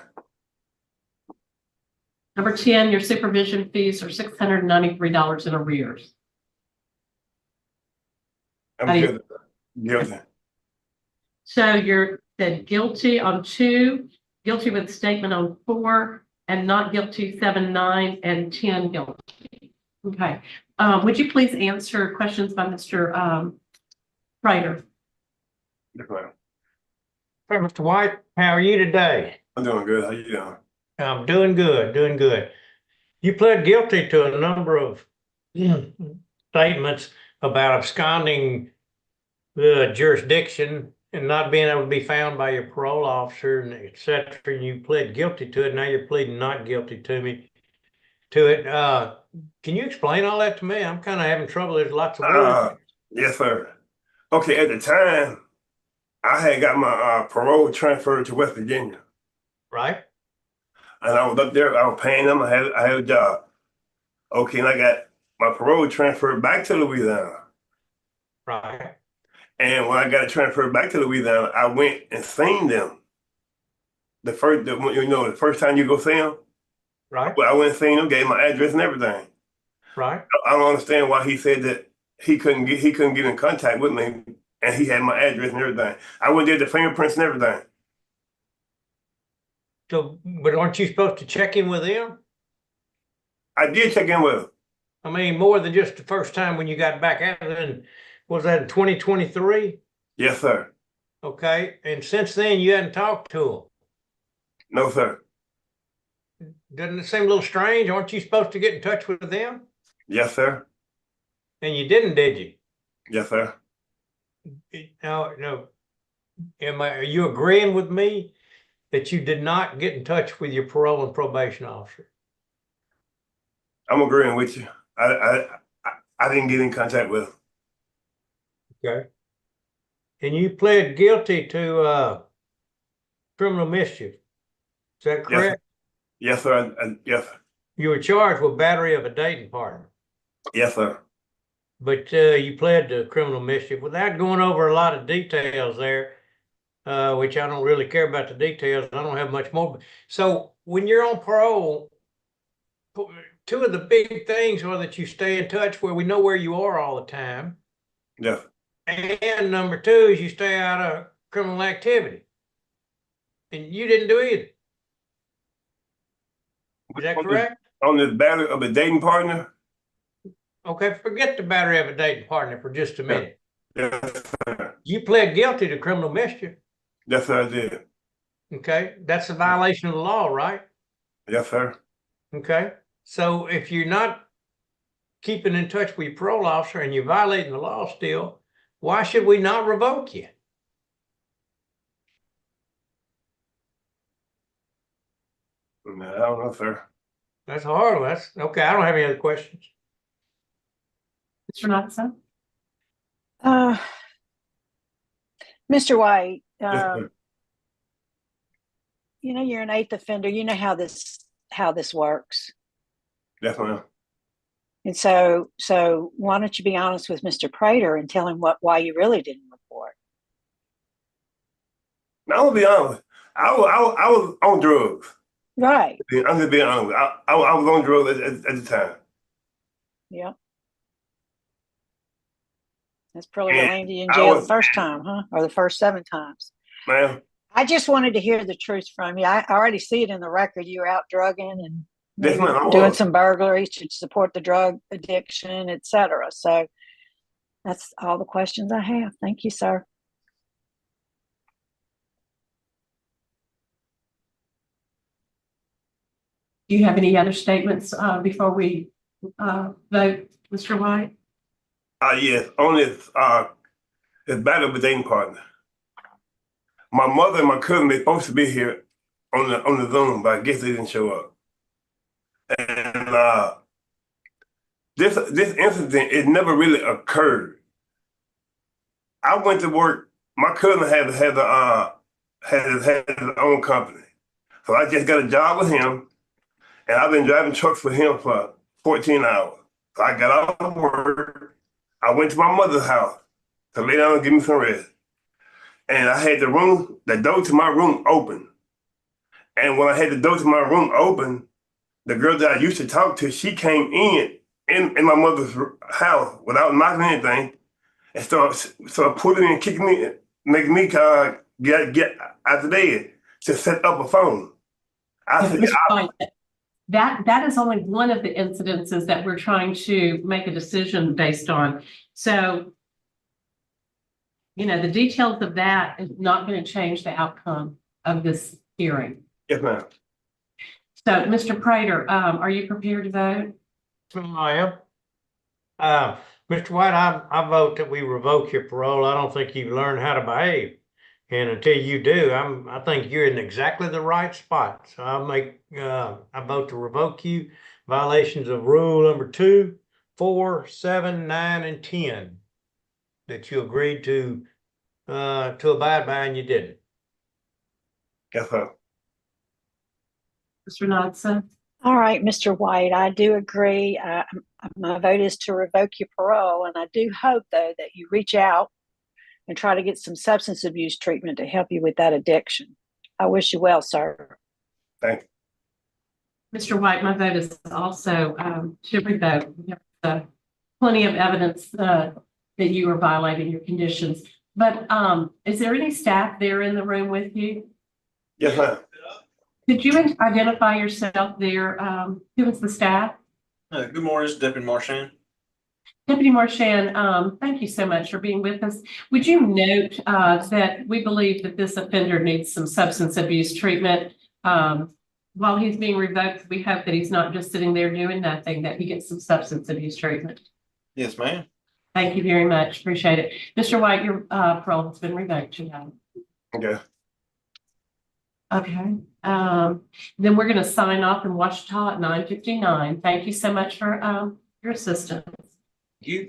Number 10, your supervision fees are $693 in arrears. I'm guilty. Guilty. So you're said guilty on 2, guilty with statement on 4, and not guilty 7, 9, and 10 guilty. Okay. Would you please answer questions by Mr. Prater? Yes, ma'am. Hey, Mr. White, how are you today? I'm doing good. How you doing? I'm doing good, doing good. You pled guilty to a number of statements about absconding the jurisdiction and not being able to be found by your parole officer and et cetera. You pled guilty to it. Now you're pleading not guilty to it. Can you explain all that to me? I'm kind of having trouble. There's lots of words. Yes, sir. Okay, at the time, I had got my parole transferred to West Virginia. Right. And I was up there, I was paying them, I had a job. Okay, and I got my parole transferred back to Louisiana. Right. And when I got it transferred back to Louisiana, I went and seen them. The first time you go see them. Right. Well, I went and seen them, gave my address and everything. Right. I don't understand why he said that he couldn't get in contact with me, and he had my address and everything. I went there, the fingerprints and everything. So, but aren't you supposed to check in with them? I did check in with him. I mean, more than just the first time when you got back out. Then was that in 2023? Yes, sir. Okay. And since then, you hadn't talked to them? No, sir. Doesn't it seem a little strange? Aren't you supposed to get in touch with them? Yes, sir. And you didn't, did you? Yes, sir. No. Are you agreeing with me that you did not get in touch with your parole and probation officer? I'm agreeing with you. I didn't get in contact with him. Okay. And you pled guilty to criminal mischief. Is that Yes, correct? Yes, sir. Yes, sir. You were charged with battery of a dating partner, Yes, sir. but you pled to criminal mischief without going over a lot of details there, which I don't really care about the details. I don't have much more. So when you're on parole, two of the big things are that you stay in touch where we know where you are all the time. Yes. And number two is you stay out of criminal activity. And you didn't do either. Is that correct? On the battery of a dating partner? Okay, forget the battery of a dating partner for just a minute. Yes, sir. You pled guilty to criminal mischief. Yes, sir, I did. Okay, that's a violation of the law, right? Yes, sir. Okay, so if you're not keeping in touch with your parole officer and you're violating the law still, why should we not revoke you? No, I don't know, sir. That's hard. That's okay. I don't have any other questions. Mr. Knudsen? Mr. White, Yes, sir. you know, you're an eighth offender. You know how this works. Yes, ma'am. And so why don't you be honest with Mr. Prater and tell him why you really didn't report? Now, I'm gonna be honest. I was on drugs. Right. I'm just being honest. I was on drugs at the time. Yeah. That's probably what And landed you in I jail was- the first time, huh? Or the first 7 times. Ma'am. I just wanted to hear the truth from you. I already see it in the record. You were out drugging and Yes, maybe ma'am, I doing was. some burglaries to support the drug addiction, etc. So that's all the questions I have. Thank you, sir. Do you have any other statements before we vote, Mr. White? Yes, on this battle with dating partner. My mother and my cousin, they supposed to be here on the Zoom, but I guess they didn't show up. And this incident, it never really occurred. I went to work. My cousin had his own company, so I just got a job with him, and I've been driving trucks for him for 14 hours. So I got off of work. I went to my mother's house to lay down and give me some rest. And I had the door to my room open. And when I had the door to my room open, the girl that I used to talk to, she came in my mother's house without knocking anything, and started pulling and kicking me, making me get out the bed to set up a phone. I said, Mr. White, that is only one of the incidences that we're trying to make a decision based on. So, you know, the details of that is not going to change the outcome of this hearing. yes, ma'am. So, Mr. Prater, are you prepared to vote? I am. Mr. White, I vote that we revoke your parole. I don't think you've learned how to behave. And until you do, I think you're in exactly the right spot. So I vote to revoke you. Violations of rule number 2, 4, 7, 9, and 10 that you agreed to abide by and you didn't. Yes, sir. Mr. Knudsen? All right, Mr. White, I do agree. My vote is to revoke your parole, and I do hope, though, that you reach out and try to get some substance abuse treatment to help you with that addiction. I wish you well, sir. Thank you. Mr. White, my vote is also to revoke. We have plenty of evidence that you are violating your conditions. But is there any staff there in the room with you? Yes, ma'am. Could you identify yourself there? Who is the staff? Good morning, it's Deputy Marchand. Deputy Marchand, thank you so much for being with us. Would you note that we believe that this offender needs some substance abuse treatment? While he's being revoked, we hope that he's not just sitting there doing nothing, that he gets some substance abuse treatment. Yes, ma'am. Thank you very much. Appreciate it. Mr. White, your parole has been revoked tonight. Okay. Okay. Then we're going to sign off in Ouachita at 9:59. Thank you so much for your assistance. You.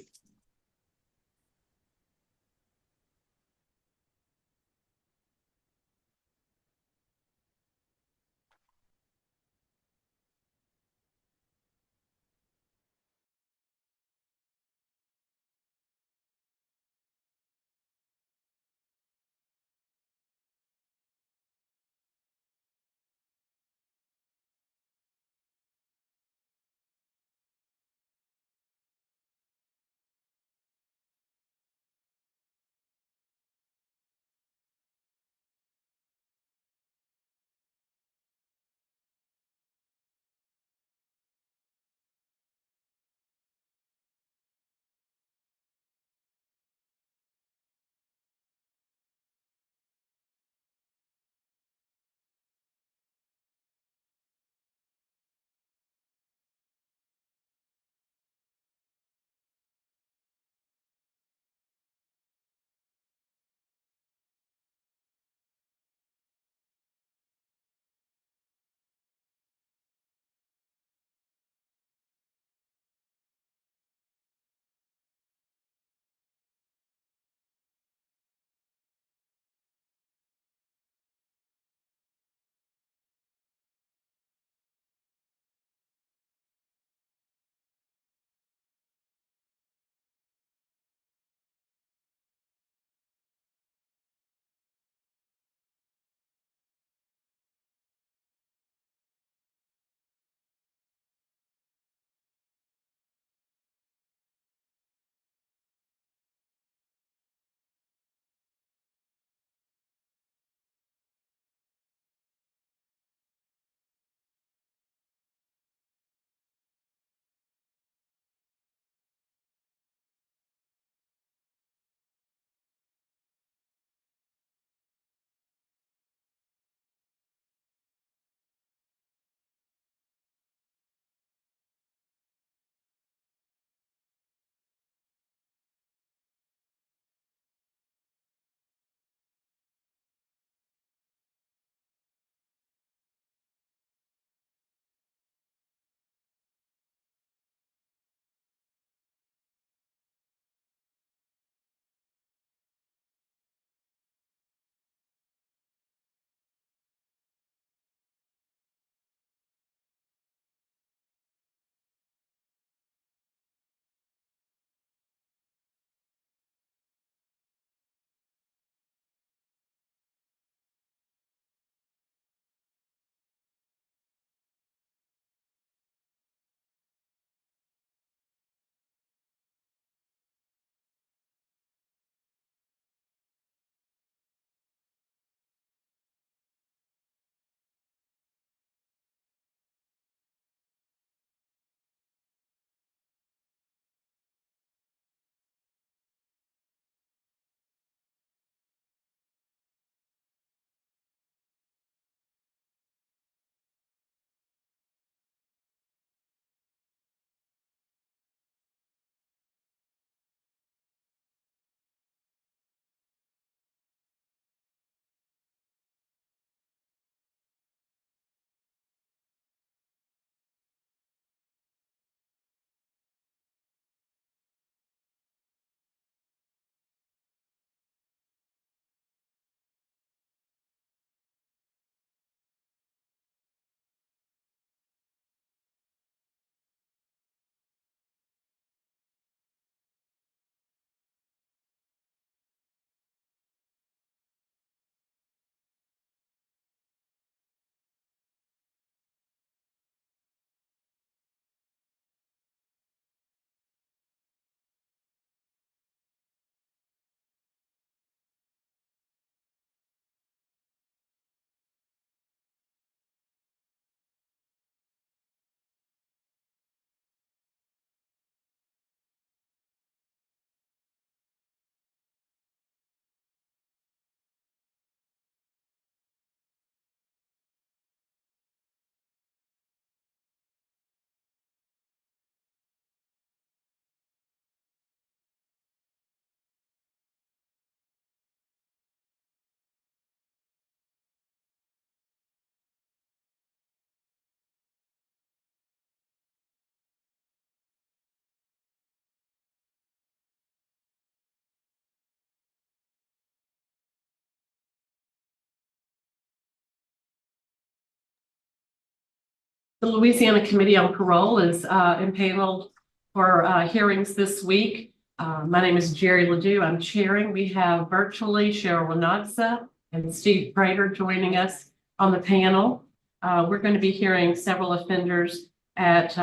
The Louisiana Committee on Parole is impaneled for hearings this week. My name is Jerry Ledoux. I'm chairing. We have virtually Cheryl Lanatza and Steve Prater joining us on the panel. We're going to be hearing several offenders at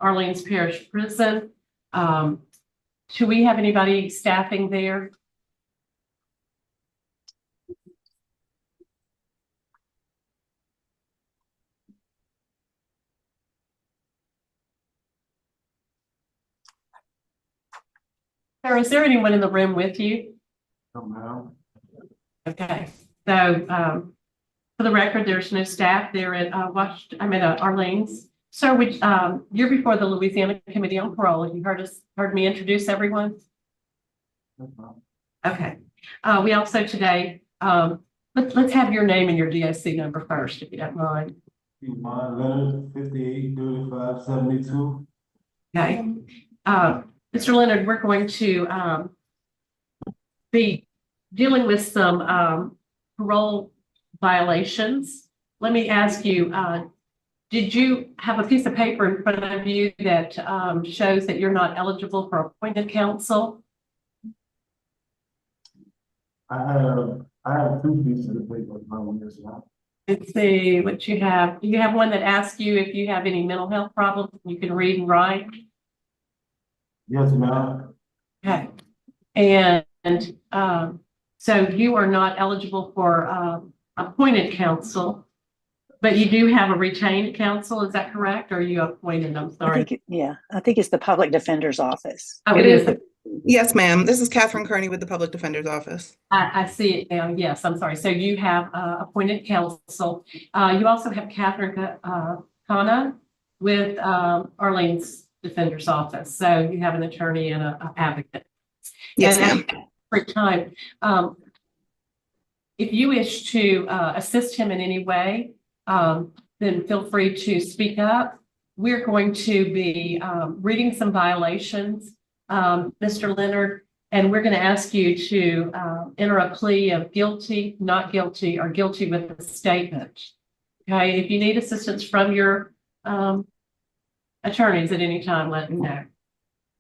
Orleans Parish Prison. Do we have anybody staffing there? Or is there anyone in the room with you? No. Okay, so for the record, there's no staff there at Orleans. Sir, you're before the Louisiana Committee on Parole. Have you heard me introduce everyone? Okay. We also today, let's have your name and your DOC number first, if you don't mind. Tewan Leonard, 583572. Okay. Mr. Leonard, we're going to be dealing with some parole violations. Let me ask you, did you have a piece of paper in front of you that shows that you're not eligible for appointed counsel? I have two pieces of paper in front of me as well. Let's see what you have. Do you have one that asks you if you have any mental health problems you can read and write? Yes, ma'am. Okay. And so you are not eligible for appointed counsel, but you do have a retained counsel. Is that correct? Or are you appointed? I'm sorry. I think it's the public defender's office. Oh, it is. Yes, ma'am. This is Catherine Kearney with the Public Defender's Office. I see it now. Yes, I'm sorry. So you have appointed counsel. You also have Catherine Kana with Orleans Defender's Office. So you have an attorney and an advocate. Yes, ma'am. For time, if you wish to assist him in any way, then feel free to speak up. We're going to be reading some violations, Mr. Leonard, and we're going to ask you to enter a plea of guilty, not guilty, or guilty with a statement. Okay, if you need assistance from your attorneys at any time, let me know.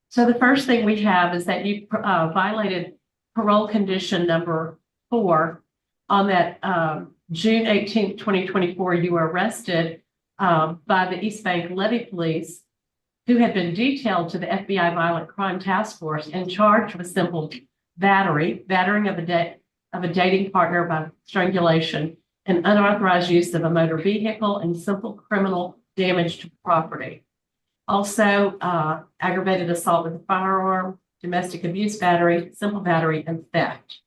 So the first thing we have is that you violated parole condition number 4 on that June 18th, 2024. You were arrested by the East Bank Levee Police, who had been detailed to the FBI Violent Crime Task Force and charged with simple battering of a dating partner by strangulation, and unauthorized use of a motor vehicle, and simple criminal damage to property. Also, aggravated assault with a firearm, domestic abuse battery, simple battery, and theft.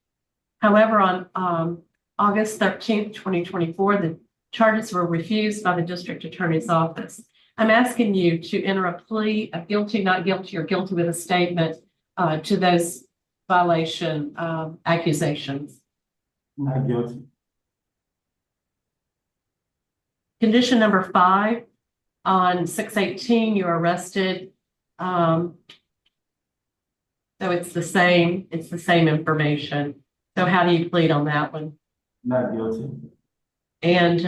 However, on August 13th, 2024, the charges were refused by the district attorney's office. I'm asking you to enter a plea of guilty, not guilty, or guilty with a statement to those violation accusations. Not guilty. Condition number 5, on 6/18, you were arrested. So it's the same information. So how do you plead on that one? Not guilty. And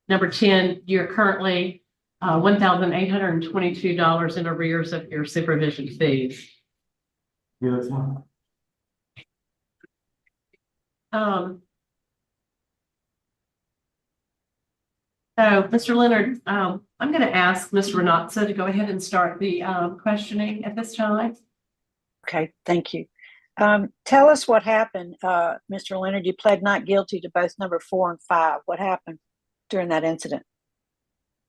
number 10, you're currently $1,822 in arrears of your supervision fees. Guilty. So, Mr. Leonard, I'm going to ask Ms. Renatza to go ahead and start the questioning at this time. Okay, thank you. Tell us what happened, Mr. Leonard. You pled not guilty to both number 4 and 5. What happened during that incident?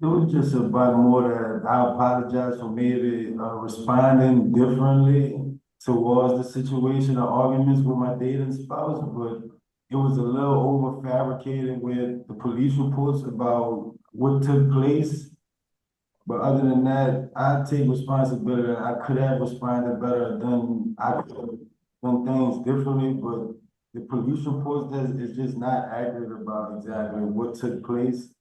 It was just about more that I apologize for maybe responding differently towards the situation or arguments with my dating spouse, but it was a little over fabricated with the police reports about what took place. But other than that, I take responsibility. I could have responded better, I could have done things differently, but the police reports is just not accurate about exactly what took place.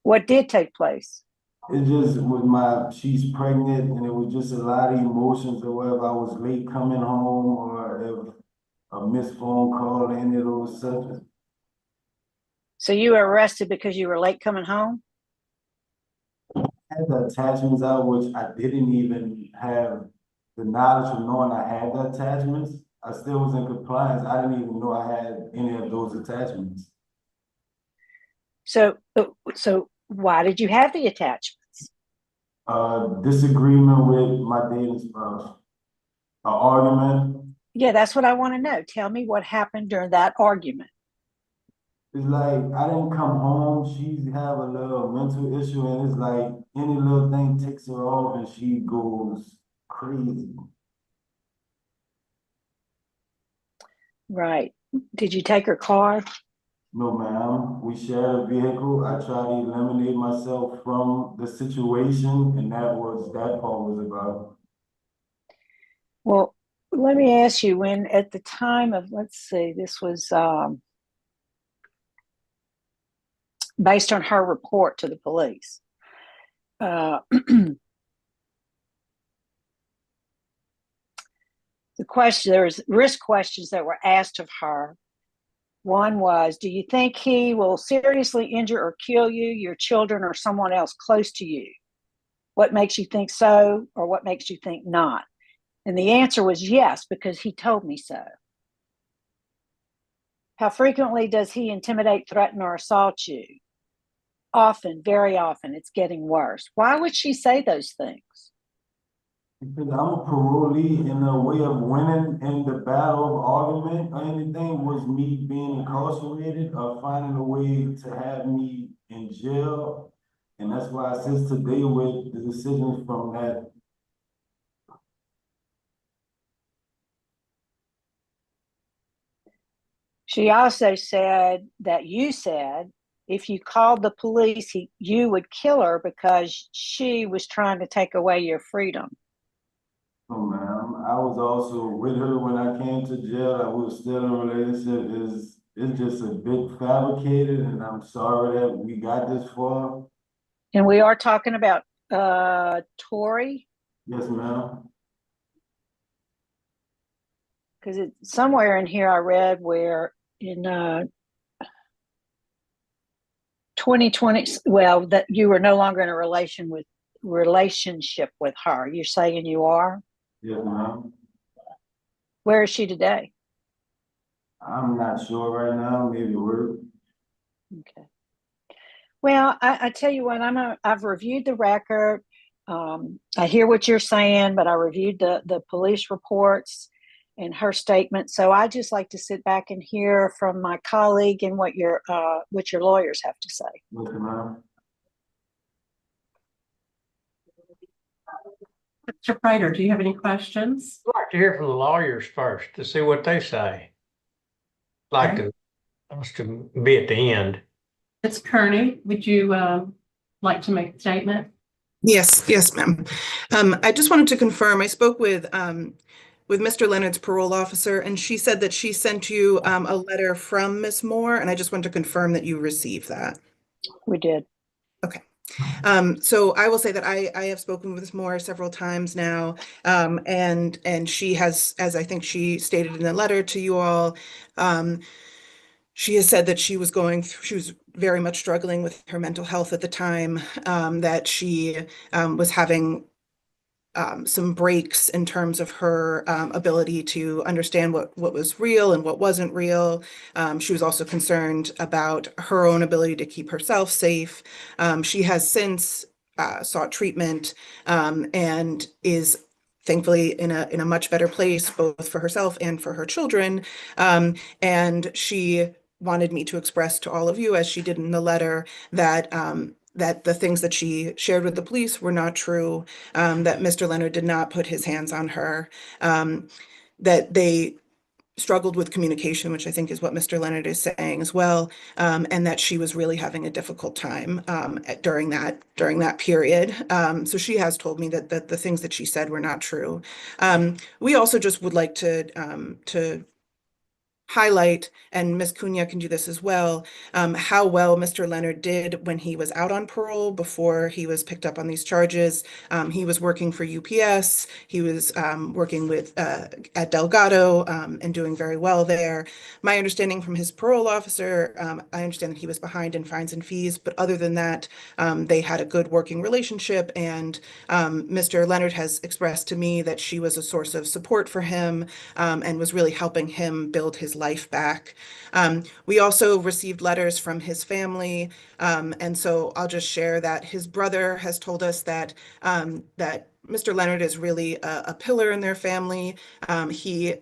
What did take place? It just was she's pregnant, and it was just a lot of emotions, or whether I was late coming home, or if a missed phone call, any of those subjects. So you were arrested because you were late coming home? I had the attachments out, which I didn't even have the knowledge of knowing I had the attachments. I still was in compliance. I didn't even know I had any of those attachments. So why did you have the attachments? Disagreement with my dating spouse. An argument. Yeah, that's what I want to know. Tell me what happened during that argument. It's like I didn't come home. She have a little mental issue, and it's like any little thing takes her off, and she goes crazy. Right. Did you take her car? No, ma'am. We shared a vehicle. I tried to eliminate myself from the situation, and that part was about. Well, let me ask you, when at the time of, let's see, this was based on her report to the police. The question, there's risk questions that were asked of her. One was, do you think he will seriously injure or kill you, your children, or someone else close to you? What makes you think so, or what makes you think not? And the answer was yes, because he told me so. How frequently does he intimidate, threaten, or assault you? Often, very often. It's getting worse. Why would she say those things? Because I'm a parolee, and the way of winning in the battle of argument or anything was me being incarcerated or finding a way to have me in jail. And that's why I sit today with the decisions from that. She also said that you said if you called the police, you would kill her because she was trying to take away your freedom. Oh, ma'am, I was also with her when I came to jail. I was still in a relationship. It's just a bit fabricated, and I'm sorry that we got this far. And we are talking about Tori? Yes, ma'am. Because it's somewhere in here I read where in 2020, well, that you were no longer in a relationship with her. You're saying you are? Yes, ma'am. Where is she today? I'm not sure right now. Maybe we're. Okay. Well, I tell you what, I've reviewed the record. I hear what you're saying, but I reviewed the police reports and her statement. So I just like to sit back and hear from my colleague and what your lawyers have to say. Yes, ma'am. Mr. Prater, do you have any questions? I'd like to hear from the lawyers first to see what they say. Like us to be at the end. Ms. Kearney, would you like to make a statement? Yes, ma'am. I just wanted to confirm, I spoke with Mr. Leonard's parole officer, and she said that she sent you a letter from Ms. Moore, and I just want to confirm that you received that. We did. Okay. So I will say that I have spoken with Ms. Moore several times now, and she has, as I think she stated in the letter to you all, she has said that she was very much struggling with her mental health at the time, that she was having some breaks in terms of her ability to understand what was real and what wasn't real. She was also concerned about her own ability to keep herself safe. She has since sought treatment and is thankfully in a much better place, both for herself and for her children. And she wanted me to express to all of you, as she did in the letter, that that the things that she shared with the police were not true, that Mr. Leonard did not put his hands on her, that they struggled with communication, which I think is what Mr. Leonard is saying as well, and that she was really having a difficult time during that period. So she has told me that the things that she said were not true. We also just would like to highlight, and Ms. Cunha can do this as well, how well Mr. Leonard did when he was out on parole before he was picked up on these charges. He was working for UPS. He was working with at Delgado and doing very well there. My understanding from his parole officer, I understand that he was behind in fines and fees, but other than that, they had a good working relationship, and Mr. Leonard has expressed to me that she was a source of support for him and was really helping him build his life back. We also received letters from his family, and so I'll just share that his brother has told us that that Mr. Leonard is really a pillar in their family. He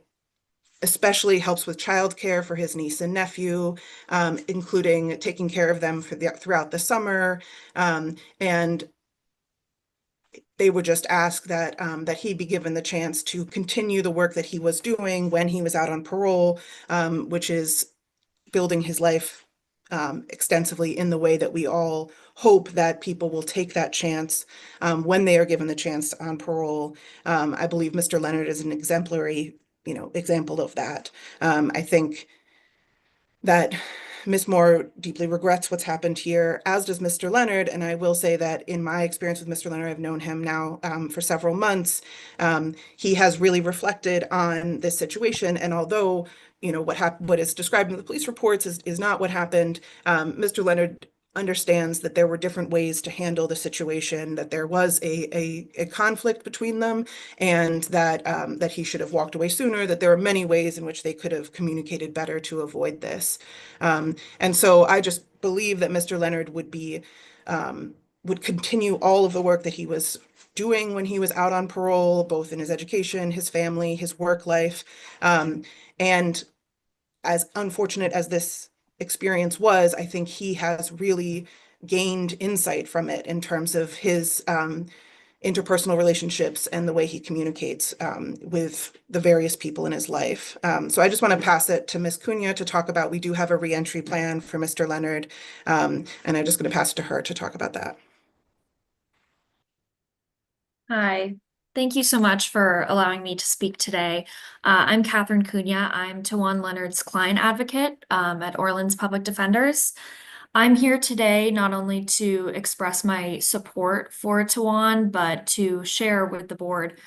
especially helps with childcare for his niece and nephew, including taking care of them throughout the summer, and they would just ask that that he be given the chance to continue the work that he was doing when he was out on parole, which is building his life extensively in the way that we all hope that people will take that chance when they are given the chance on parole. I believe Mr. Leonard is an exemplary, example of that. I think that Ms. Moore deeply regrets what's happened here, as does Mr. Leonard. And I will say that in my experience with Mr. Leonard, I've known him now for several months. He has really reflected on this situation. And although, what is described in the police reports is not what happened, Mr. Leonard understands that there were different ways to handle the situation, that there was a conflict between them, and that that he should have walked away sooner, that there are many ways in which they could have communicated better to avoid this. And so I just believe that Mr. Leonard would continue all of the work that he was doing when he was out on parole, both in his education, his family, his work life. And as unfortunate as this experience was, I think he has really gained insight from it in terms of his interpersonal relationships and the way he communicates with the various people in his life. So I just want to pass it to Ms. Cunha to talk about, we do have a reentry plan for Mr. Leonard, and I'm just going to pass it to her to talk about that. Hi, thank you so much for allowing me to speak today. I'm Catherine Cunha. I'm Tewan Leonard's client advocate at Orleans Public Defenders. I'm here today not only to express my support for Tewan, but to share with the board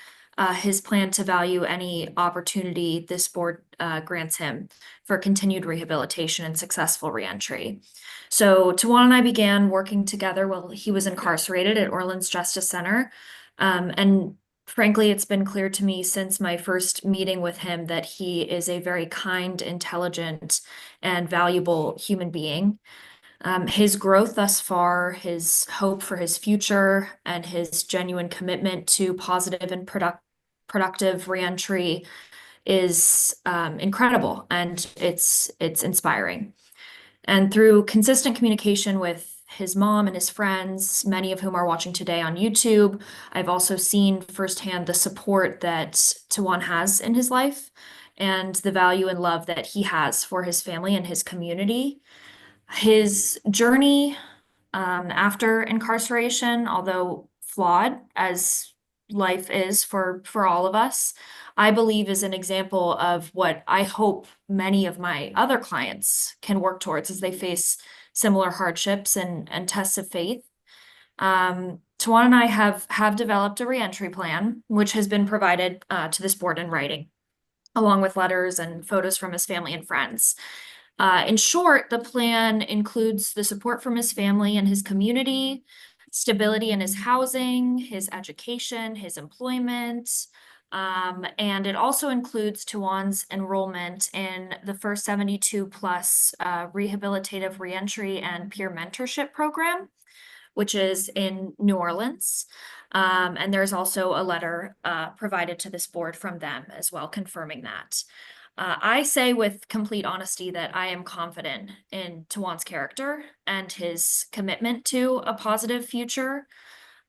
his plan to value any opportunity this board grants him for continued rehabilitation and successful reentry. So Tewan and I began working together while he was incarcerated at Orleans Justice Center. And frankly, it's been clear to me since my first meeting with him that he is a very kind, intelligent, and valuable human being. His growth thus far, his hope for his future, and his genuine commitment to positive and productive reentry is incredible, and it's inspiring. And through consistent communication with his mom and his friends, many of whom are watching today on YouTube, I've also seen firsthand the support that Tewan has in his life and the value and love that he has for his family and his community. His journey after incarceration, although flawed as life is for all of us, I believe is an example of what I hope many of my other clients can work towards as they face similar hardships and tests of faith. Tewan and I have developed a reentry plan, which has been provided to this board in writing, along with letters and photos from his family and friends. In short, the plan includes the support from his family and his community, stability in his housing, his education, his employment, and it also includes Tewan's enrollment in the first 72 plus rehabilitative reentry and peer mentorship program, which is in New Orleans. And there's also a letter provided to this board from them as well, confirming that. I say with complete honesty that I am confident in Tewan's character and his commitment to a positive future.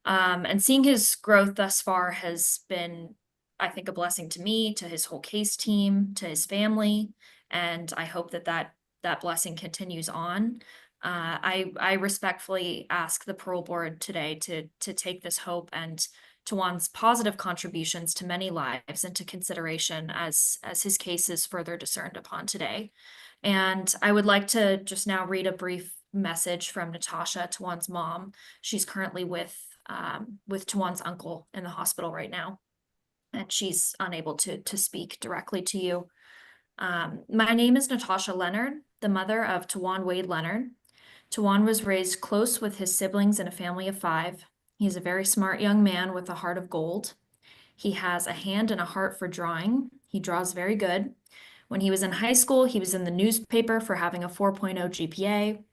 And seeing his growth thus far has been, I think, a blessing to me, to his whole case team, to his family, and I hope that blessing continues on. I respectfully ask the parole board today to take this hope and Tewan's positive contributions to many lives into consideration as his case is further discerned upon today. And I would like to just now read a brief message from Natasha, Tewan's mom. She's currently with Tewan's uncle in the hospital right now, and she's unable to speak directly to you. My name is Natasha Leonard, the mother of Tewan Wade Leonard. Tewan was raised close with his siblings in a family of 5. He's a very smart young man with a heart of gold. He has a hand and a heart for drawing. He draws very good. When he was in high school, he was in the newspaper for having a 4.0 GPA.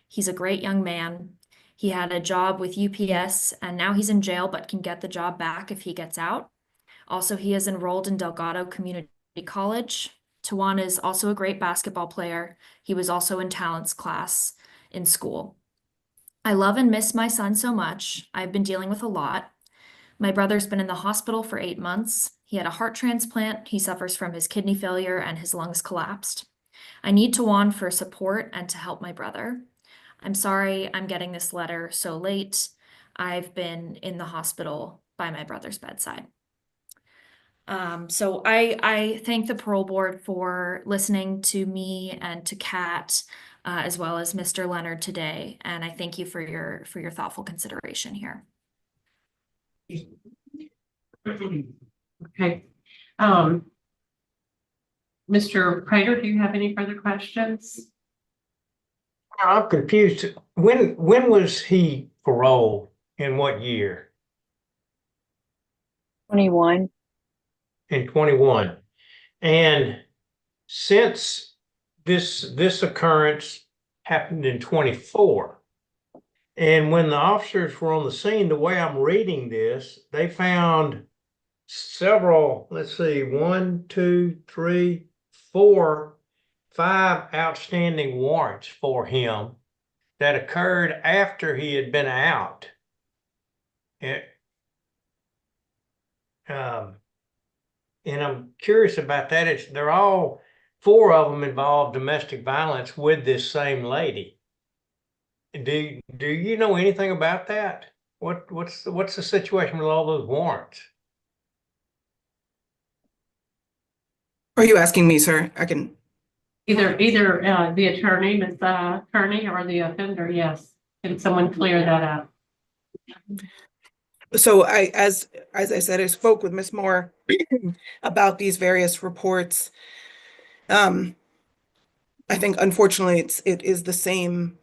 He's a great young man. He had a job with UPS, and now he's in jail but can get the job back if he gets out. Also, he is enrolled in Delgado Community College. Tewan is also a great basketball player. He was also in talents class in school. I love and miss my son so much. I've been dealing with a lot. My brother's been in the hospital for 8 months. He had a heart transplant. He suffers from his kidney failure and his lungs collapsed. I need Tewan for support and to help my brother. I'm sorry I'm getting this letter so late. I've been in the hospital by my brother's bedside. So I thank the parole board for listening to me and to Kat, as well as Mr. Leonard today. And I thank you for your thoughtful consideration here. Okay. Mr. Prater, do you have any further questions? I'm confused. When was he paroled? In what year? 21. In 21. And since this occurrence happened in 24, and when the officers were on the scene, the way I'm reading this, they found several, let's see, 1, 2, 3, 4, 5 outstanding warrants for him that occurred after he had been out. And I'm curious about that. They're all 4 of them involved domestic violence with this same lady. Do you know anything about that? What's the situation with all those warrants? Are you asking me, sir? I can. Either the attorney, Ms. Attorney, or the offender. Yes. Can someone clear that up? So as I said, I spoke with Ms. Moore about these various reports. I think unfortunately it is the same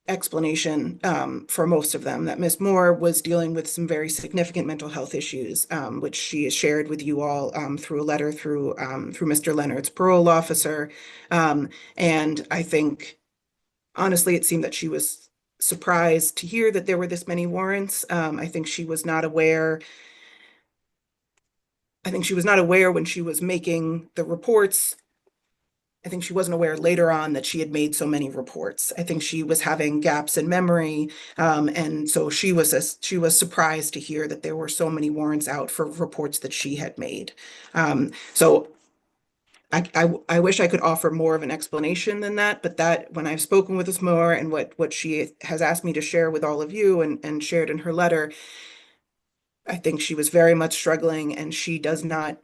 explanation for most of them, that Ms. Moore was dealing with some very significant mental health issues, which she has shared with you all through a letter through Mr. Leonard's parole officer. And I think honestly, it seemed that she was surprised to hear that there were this many warrants. I think she was not aware. I think she was not aware when she was making the reports. I think she wasn't aware later on that she had made so many reports. I think she was having gaps in memory. And so she was surprised to hear that there were so many warrants out for reports that she had made. So I wish I could offer more of an explanation than that, but that when I've spoken with Ms. Moore and what she has asked me to share with all of you and shared in her letter, I think she was very much struggling, and she does not,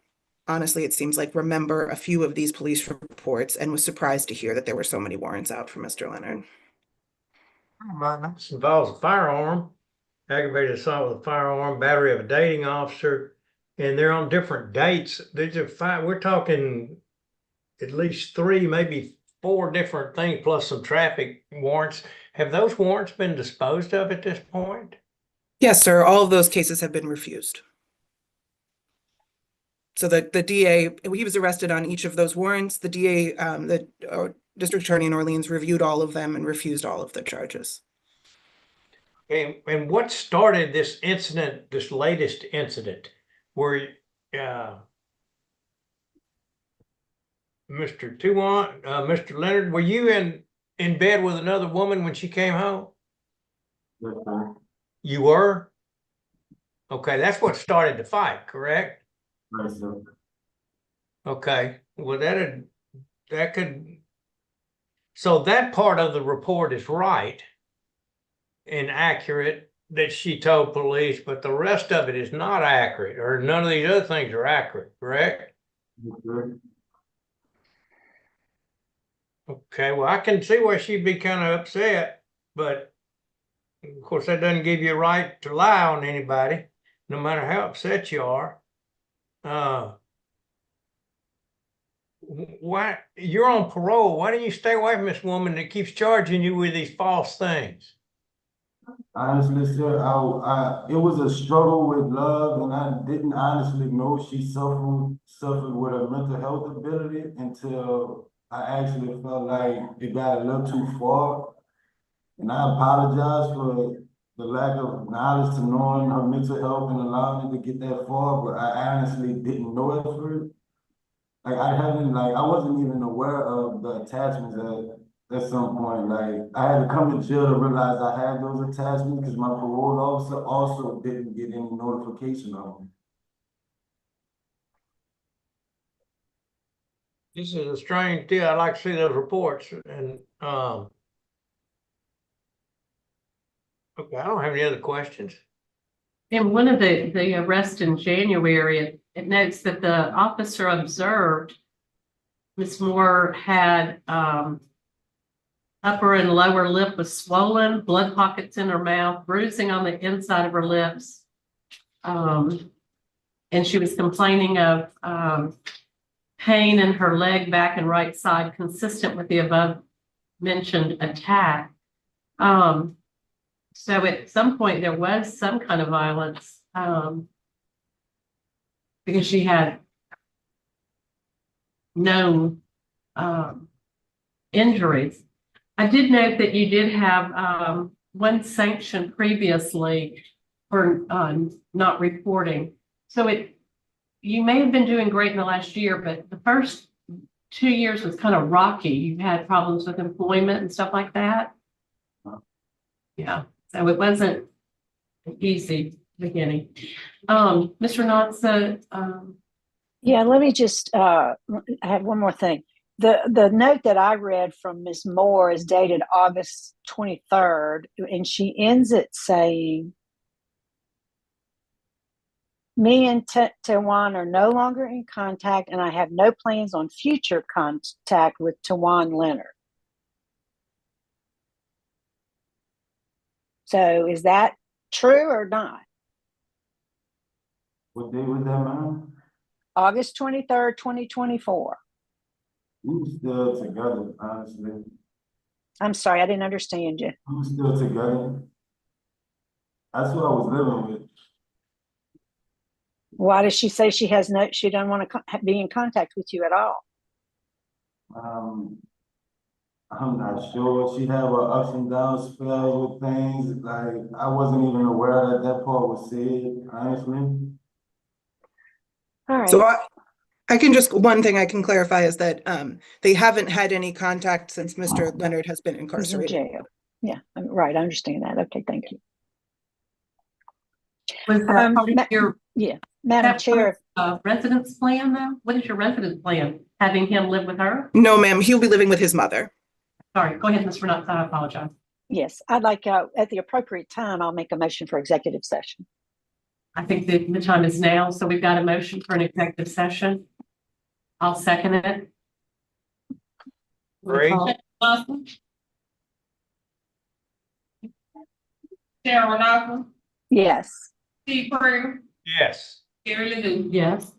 honestly, it seems like, remember a few of these police reports, and was surprised to hear that there were so many warrants out for Mr. Leonard. This involves a firearm, aggravated assault with a firearm, battery of a dating officer, and they're on different dates. These are 5. We're talking at least 3, maybe 4 different things, plus some traffic warrants. Have those warrants been disposed of at this point? Yes, sir. All of those cases have been refused. So the DA, he was arrested on each of those warrants. The DA, the district attorney in Orleans, reviewed all of them and refused all of the charges. And what started this incident, this latest incident, where Mr. Tewan, Mr. Leonard, were you in bed with another woman when she came home? You were? Okay, that's what started the fight, correct? Right, sir. Okay, well, that could, so that part of the report is right and accurate, that she told police, but the rest of it is not accurate, or none of these other things are accurate, correct? Okay, well, I can see why she'd be kind of upset, but of course, that doesn't give you a right to lie on anybody, no matter how upset you are. Why you're on parole? Why don't you stay away from this woman that keeps charging you with these false things? Honestly, sir, it was a struggle with love, and I didn't honestly know she suffered with a mental health ability until I actually felt like it got a little too far. And I apologize for the lack of knowledge to knowing her mental health and allowing it to get that far, but I honestly didn't know at first. Like I wasn't even aware of the attachments at some point. Like I had to come to jail to realize I had those attachments because my parole officer also didn't get any notification of them. This is a strange deal. I'd like to see those reports. And okay, I don't have any other questions. In one of the arrests in January, it notes that the officer observed Ms. Moore had upper and lower lip was swollen, blood pockets in her mouth, bruising on the inside of her lips. And she was complaining of pain in her leg, back, and right side, consistent with the above mentioned attack. So at some point there was some kind of violence because she had known injuries. I did note that you did have one sanction previously for not reporting. So you may have been doing great in the last year, but the first 2 years was kind of rocky. You had problems with employment and stuff like that. Yeah, so it wasn't an easy beginning. Mr. Notsa, Yeah, let me just, I have one more thing. The note that I read from Ms. Moore is dated August 23rd, and she ends it saying, me and Tewan are no longer in contact, and I have no plans on future contact with Tewan Leonard. So is that true or not? What day was that, ma'am? August 23rd, 2024. We were still together, honestly. I'm sorry, I didn't understand you. We were still together. That's who I was living with. Why does she say she doesn't want to be in contact with you at all? I'm not sure. She had her ups and downs spells with things. Like I wasn't even aware that part was said, honestly. All right. So I can just, one thing I can clarify is that they haven't had any contact since Mr. Leonard has been He's in incarcerated. jail. Yeah, right. I understand that. Okay, thank you. was that part of your Madam Chair. residence plan though? What is your residence plan? Having him live with her? No, ma'am. He'll be living with his mother. Sorry, go ahead, Mr. Nutt. I apologize. Yes, I'd like, at the appropriate time, I'll make a motion for executive session. I think the time is now, so we've got a motion for an executive session. I'll second it. Great. Sharon Rodolfo, Yes. Steve Prater, Yes. Gary Ledoux. Yes.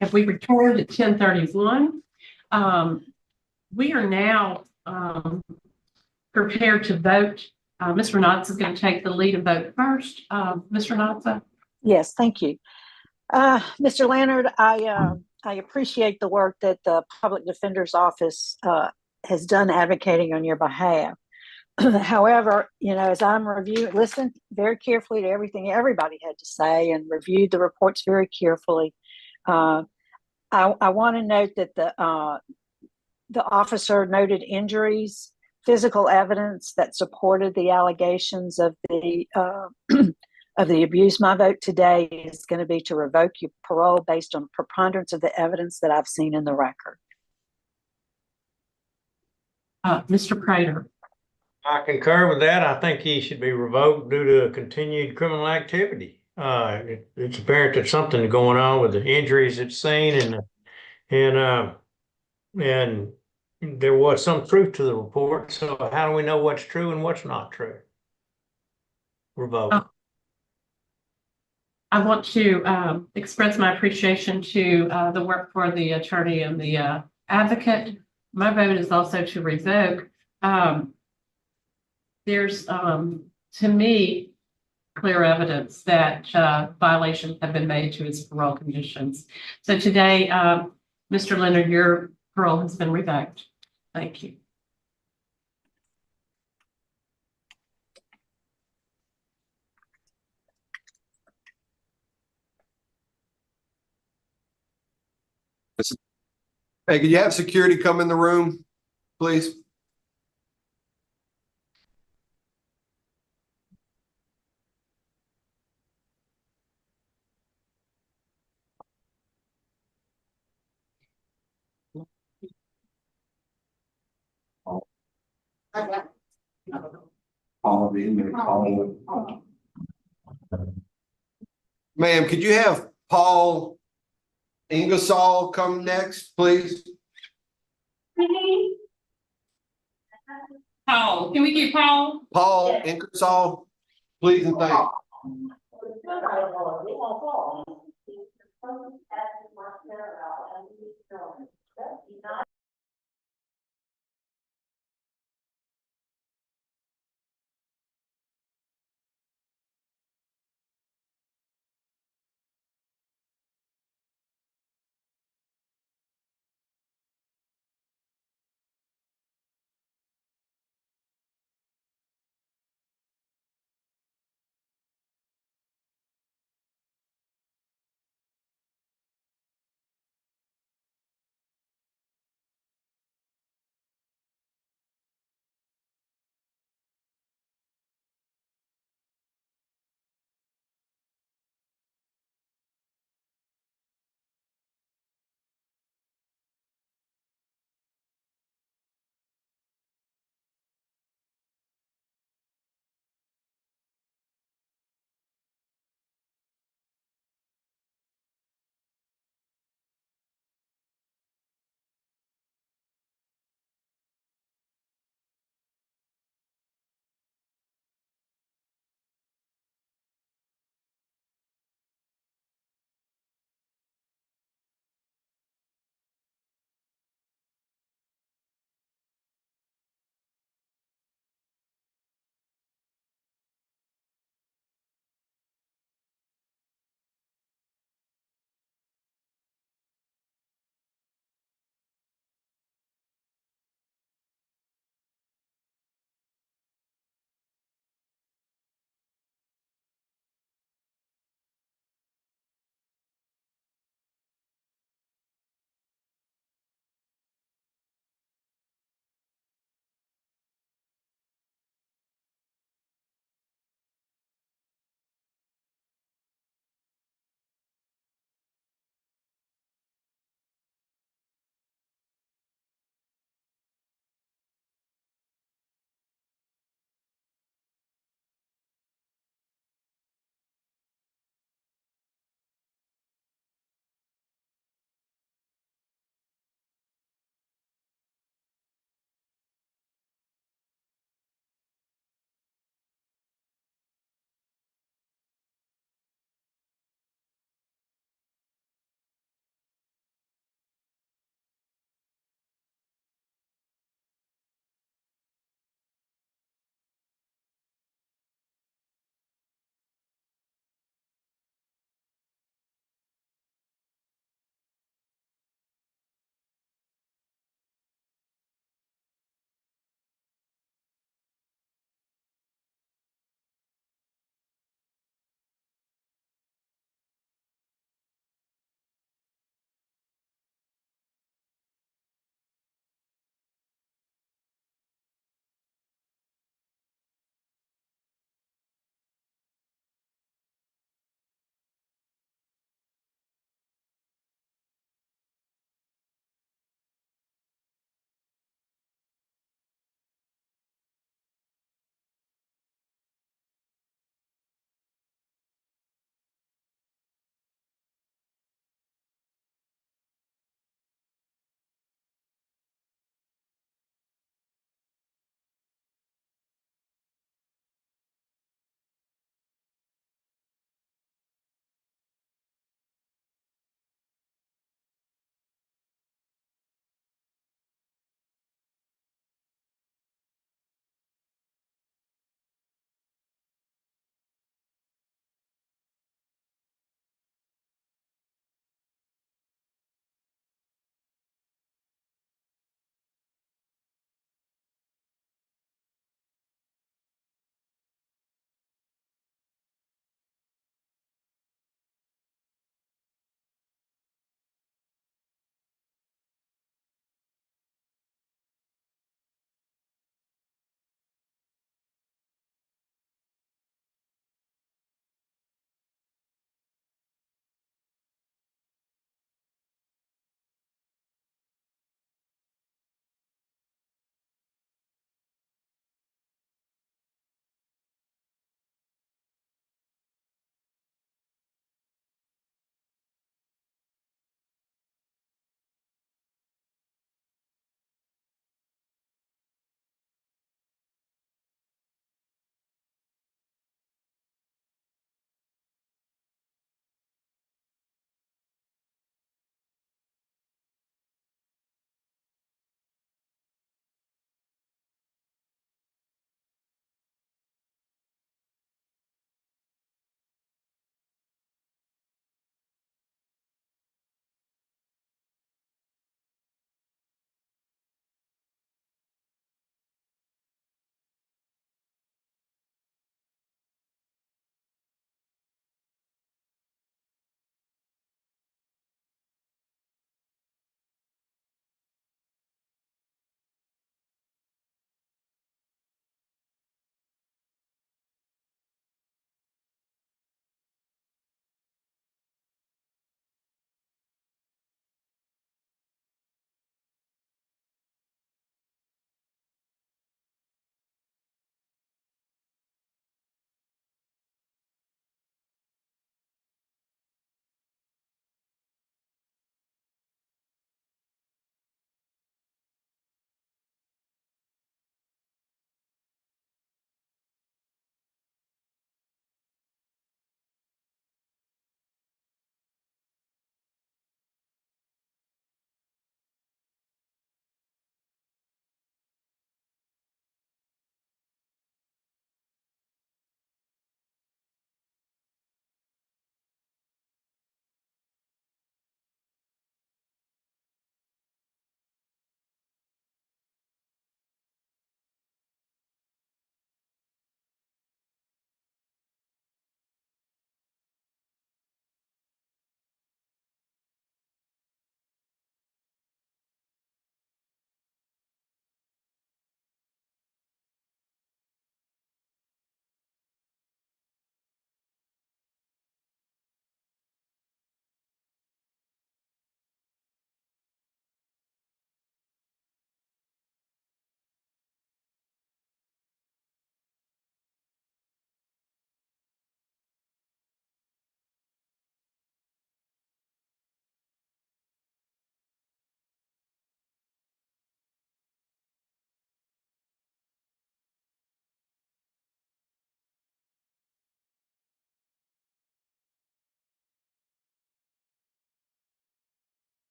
If we returned at 10:31, we are now prepared to vote. Ms. Renata is going to take the lead and vote first. Ms. Renata? Yes, thank you. Mr. Leonard, I appreciate the work that the Public Defender's Office has done advocating on your behalf. However, you know, as I'm listened very carefully to everything everybody had to say and reviewed the reports very carefully. I want to note that the officer noted injuries, physical evidence that supported the allegations of the of the abuse. My vote today is going to be to revoke your parole based on preponderance of the evidence that I've seen in the record. Mr. Prater? I concur with that. I think he should be revoked due to continued criminal activity. It's apparent that something's going on with the injuries it's seen, and there was some truth to the report. So how do we know what's true and what's not true? Revoke. I want to express my appreciation to the work for the attorney and the advocate. My vote is also to revoke. There's, to me, clear evidence that violations have been made to his parole conditions. So today, Mr. Leonard, your parole has been revoked. Thank you. Hey, can you have security come in the room, please? Ma'am, could you have Paul Ingersoll come next, please? Paul, can we get Paul? Paul Ingersoll, please and thank you.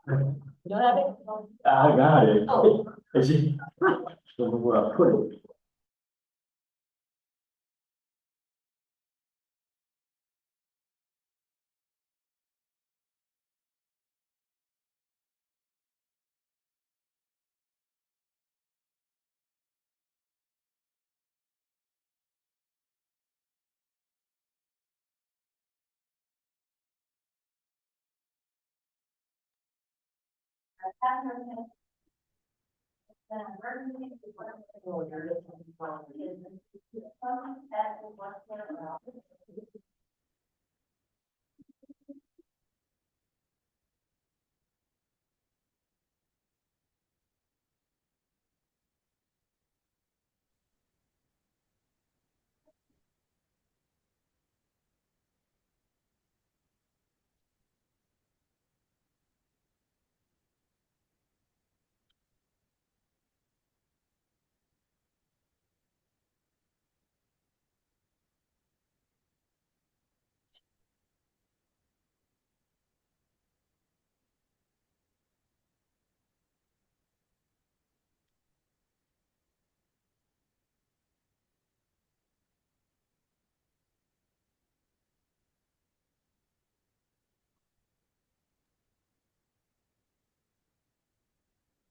You don't have it? I got it. Oh. Is it? Where I put it.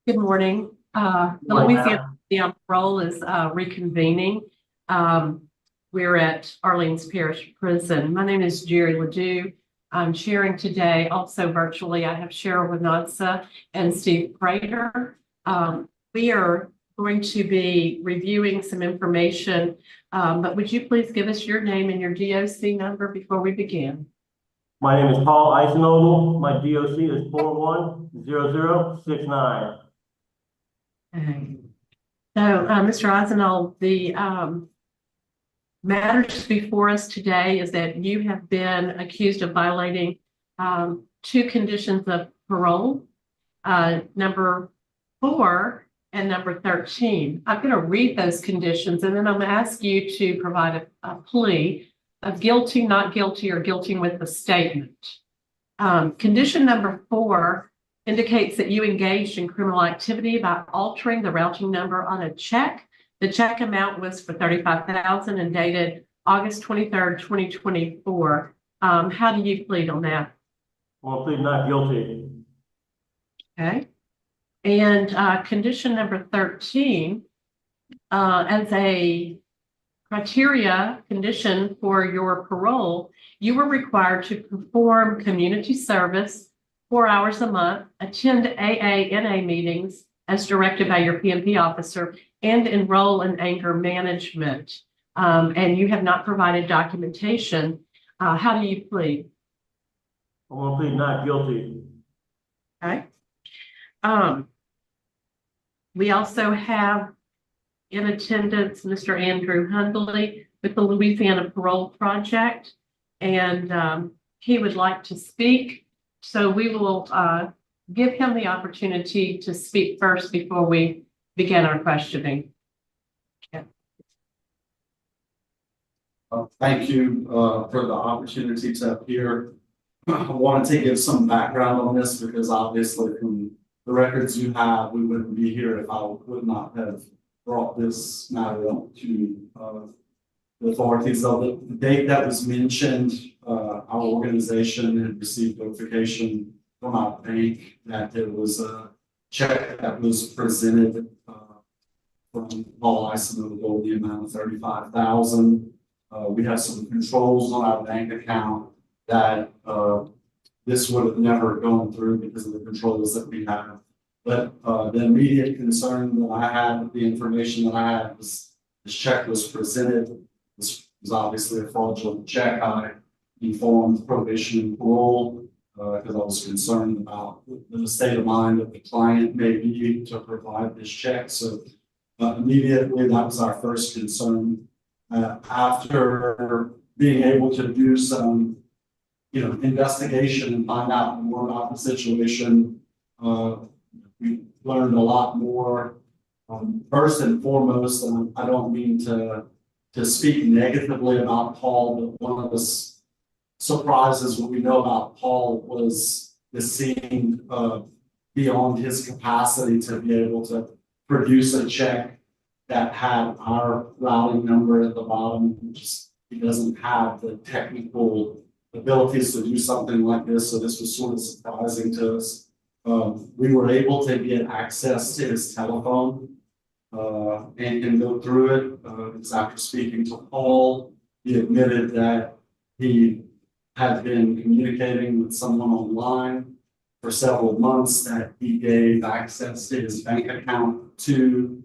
Good morning. The Louisiana Committee on Parole is reconvening. We're at Orleans Parish Prison. My name is Jerry Ledoux. I'm chairing today. Also virtually, I have Cheryl Winotza and Steve Prater. We are going to be reviewing some information, but would you please give us your name and your DOC number before we begin? My name is Paul Isenogle. My DOC is 410069. Okay. So, Mr. Isenogle, the matters before us today is that you have been accused of violating two conditions of parole, number 4 and number 13. I'm going to read those conditions and then I'm going to ask you to provide a plea of guilty, not guilty, or guilty with a statement. Condition number 4 indicates that you engaged in criminal activity by altering the routing number on a check. The check amount was for $35,000 and dated August 23rd, 2024. How do you plead on that? I'll plead not guilty. Okay. And condition number 13, as a condition for your parole, you were required to perform community service 4 hours a month, attend AA/NA meetings as directed by your PNP officer, and enroll in anger management. And you have not provided documentation. How do you plead? I'm gonna plead not guilty. Okay. We also have in attendance Mr. Andrew Hundley with the Louisiana Parole Project, and he would like to speak. So we will give him the opportunity to speak first before we begin our questioning. Yeah. Thank you for the opportunity to appear. I wanted to give some background on this because obviously from the records you have, we wouldn't be here if I would not have brought this matter up to the authorities. Of the date that was mentioned, our organization had received notification from our bank that there was a check that was presented from Paul Isenogle, the amount of $35,000. We have some controls on our bank account that this would have never gone through because of the controls that we have. But the immediate concern that I had with the information that I had was this check was presented. This was obviously a fraudulent check. I informed probation and parole because I was concerned about the state of mind of the client may be to provide this check. So immediately that was our first concern. After being able to do some, investigation and find out more about the situation, we learned a lot more. First and foremost, and I don't mean to speak negatively about Paul, but one of the surprises what we know about Paul was the seeing beyond his capacity to be able to produce a check that had our routing number at the bottom. Just, he doesn't have the technical abilities to do something like this, so this was sort of surprising to us. We were able to get access to his telephone and go through it. Because after speaking to Paul, he admitted that he had been communicating with someone online for several months, that he gave access to his bank account to,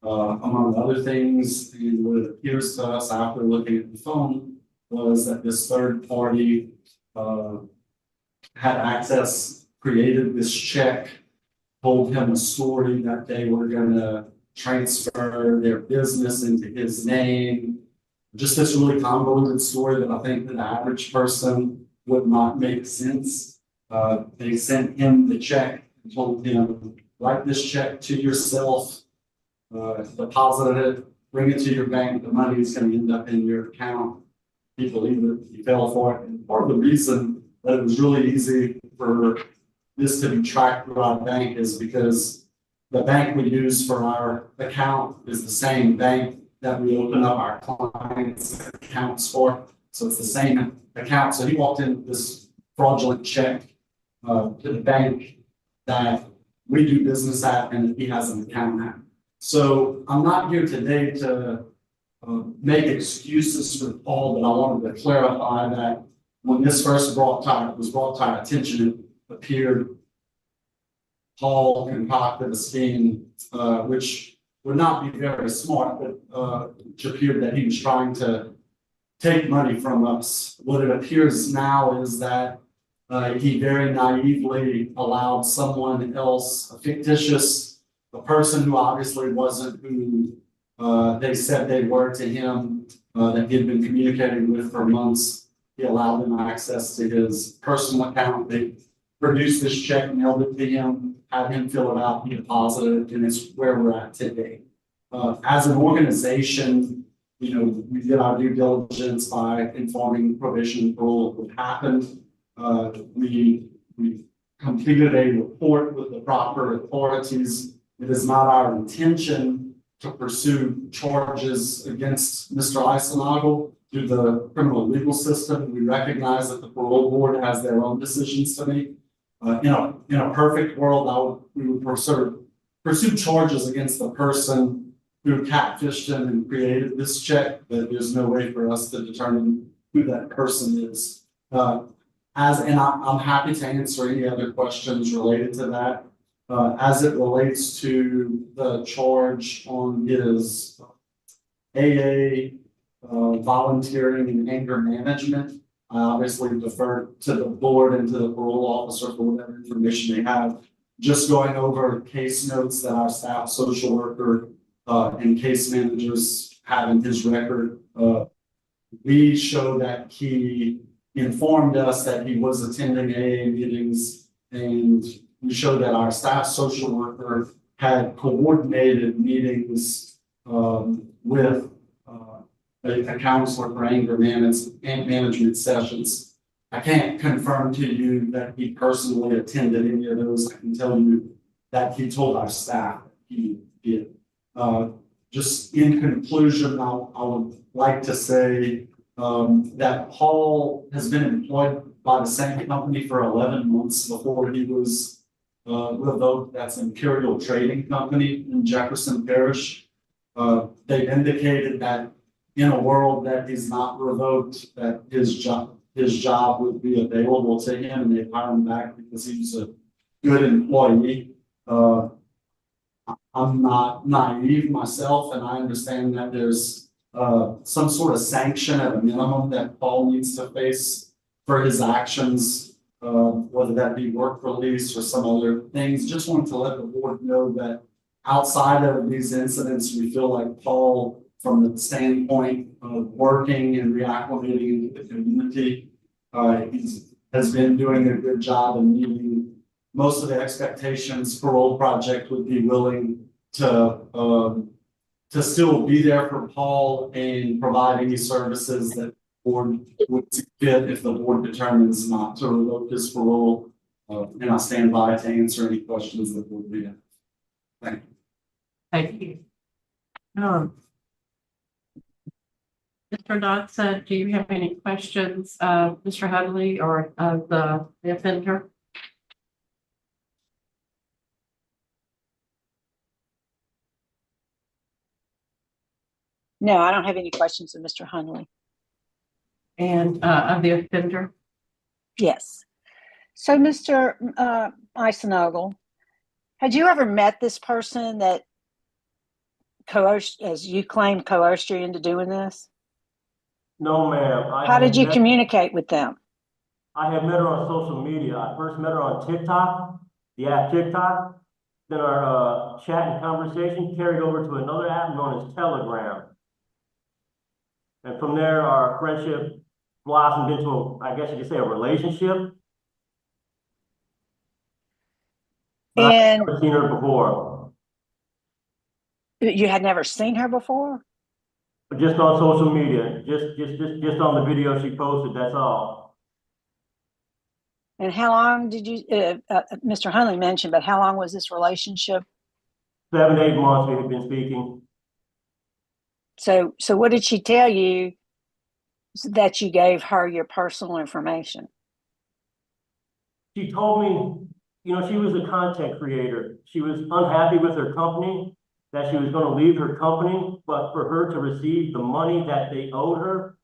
among other things. And what it appears to us after looking at the phone was that this third party had access, created this check, told him a story that they were going to transfer their business into his name. Just this really convoluted story that I think that the average person would not make sense. They sent him the check and told him, write this check to yourself, deposit it, bring it to your bank, the money is going to end up in your account. He believed it, he fell for it. And part of the reason that it was really easy for this to be tracked through our bank is because the bank we use for our account is the same bank that we open up our clients' accounts for. So it's the same account. So he walked in with this fraudulent check to the bank that we do business at and that he has an account at. So I'm not here today to make excuses for Paul, but I wanted to clarify that when this first was brought to our attention, it appeared Paul concocted a scheme, which would not be very smart, but it appeared that he was trying to take money from us. What it appears now is that he very naively allowed someone else, a person who obviously wasn't who they said they were to him, that he had been communicating with for months. He allowed them access to his personal account. They produced this check, mailed it to him, had him fill it out, he deposited it, and it's where we're at today. As an organization, you know, we did our due diligence by informing probation and parole of what happened. We completed a report with the proper authorities. It is not our intention to pursue charges against Mr. Isenogle through the criminal legal system. We recognize that the parole board has their own decisions to make. In a perfect world, we would pursue charges against the person who catfished him and created this check, but there's no way for us to determine who that person is. I'm happy to answer any other questions related to that. As it relates to the charge on his AA volunteering and anger management, I obviously defer to the board and to the parole officer for whatever information they have. Just going over case notes that our staff social worker and case managers have in his record, we show that he informed us that he was attending AA meetings, and we show that our staff social worker had coordinated meetings with a counselor for anger management sessions. I can't confirm to you that he personally attended any of those. I can tell you that he told our staff he did. Just in conclusion, I would like to say that Paul has been employed by the same company for 11 months before he was revoked. That's Imperial Trading Company in Jefferson Parish. They've indicated that in a world that he's not revoked, that his job would be available to him, and they hired him back because he was a good employee. I'm not naive myself, and I understand that there's some sort of sanction at a minimum that Paul needs to face for his actions, whether that be work release or some other things. Just wanted to let the board know that outside of these incidents, we feel like Paul, from the standpoint of working and reacclimating into the community, has been doing a good job in meeting most of the expectations. Parole Project would be willing to still be there for Paul and provide any services that the board would see fit if the board determines not to revoke his parole. And I stand by to answer any questions that will be. Thank you. Thank you. Mr. Dodson, do you have any questions, Mr. Hadley, or of the offender? No, I don't have any questions of Mr. Hunley. And of the offender? Yes. So, Mr. Isenogle, had you ever met this person that coerced, as you claim, coerced you into doing this? No, ma'am. How did you communicate with them? I have met her on social media. I first met her on TikTok, the app TikTok. Then our chat and conversation carried over to another app known as Telegram. And from there, our friendship blossomed into, I guess you could say, a relationship. But I've never seen her before. You had never seen her before? Just on social media, just on the video she posted, that's all. And how long did you, Mr. Hunley mentioned, but how long was this relationship? 7 to 8 months we have been speaking. So what did she tell you that you gave her your personal information? She told me, you know, she was a content creator. She was unhappy with her company, that she was going to leave her company, but for her to receive the money that they owed her,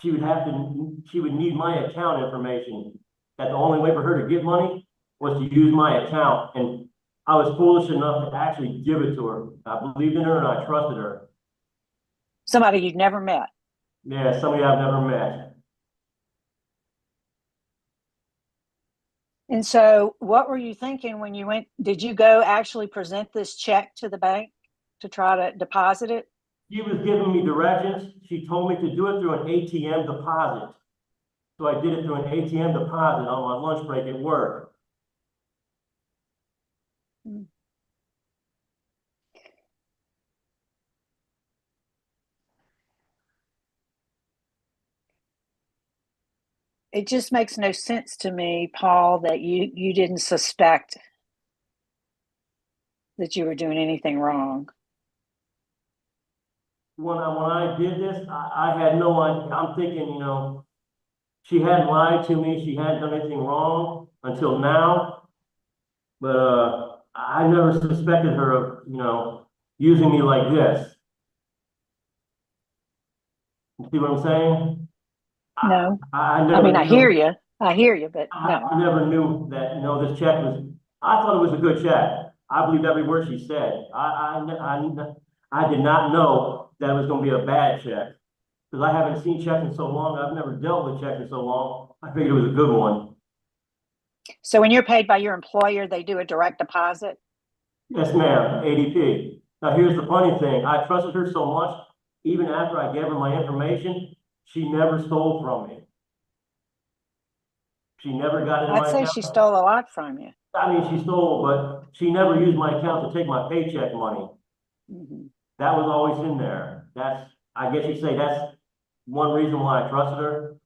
she would need my account information. That the only way for her to get money was to use my account. And I was foolish enough to actually give it to her. I believed in her and I trusted her. Somebody you'd never met? Yeah, somebody I've never met. And so what were you thinking when you went, did you go actually present this check to the bank to try to deposit it? She was giving me directions. She told me to do it through an ATM deposit. So I did it through an ATM deposit on my lunch break at work. It just makes no sense to me, Paul, that you didn't suspect that you were doing anything wrong. When I did this, I had no idea. I'm thinking, you know, she hadn't lied to me. She hadn't done anything wrong until now. But I never suspected her of, you know, using me like this. You see what I'm saying? No. I never I mean, I hear knew. you. I hear you, but no. I never knew that, you know, this check was, I thought it was a good check. I believed every word she said. I did not know that it was going to be a bad check. Because I haven't seen checks in so long. I've never dealt with checks in so long. I figured it was a good one. So when you're paid by your employer, they do a direct deposit? Yes, ma'am, ADP. Now, here's the funny thing. I trusted her so much, even after I gave her my information, she never stole from me. She never got in my account. I'd say she stole a lot from you. I mean, she stole, but she never used my account to take my paycheck money. That was always in there. That's, I guess you'd say that's one reason why I trusted her.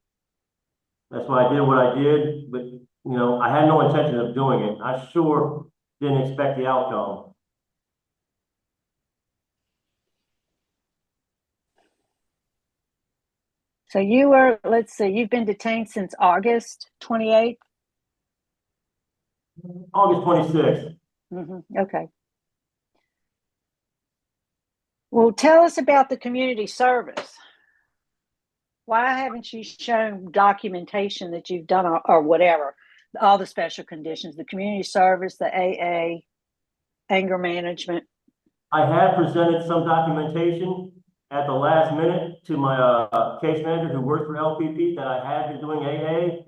That's why I did what I did, but, you know, I had no intention of doing it. I sure didn't expect the outcome. So you were, let's see, you've been detained since August 28th? August 26th. Okay. Well, tell us about the community service. Why haven't you shown documentation that you've done or whatever, all the special conditions, the community service, the AA, anger management? I have presented some documentation at the last minute to my case manager who works for LPP that I had been doing AA,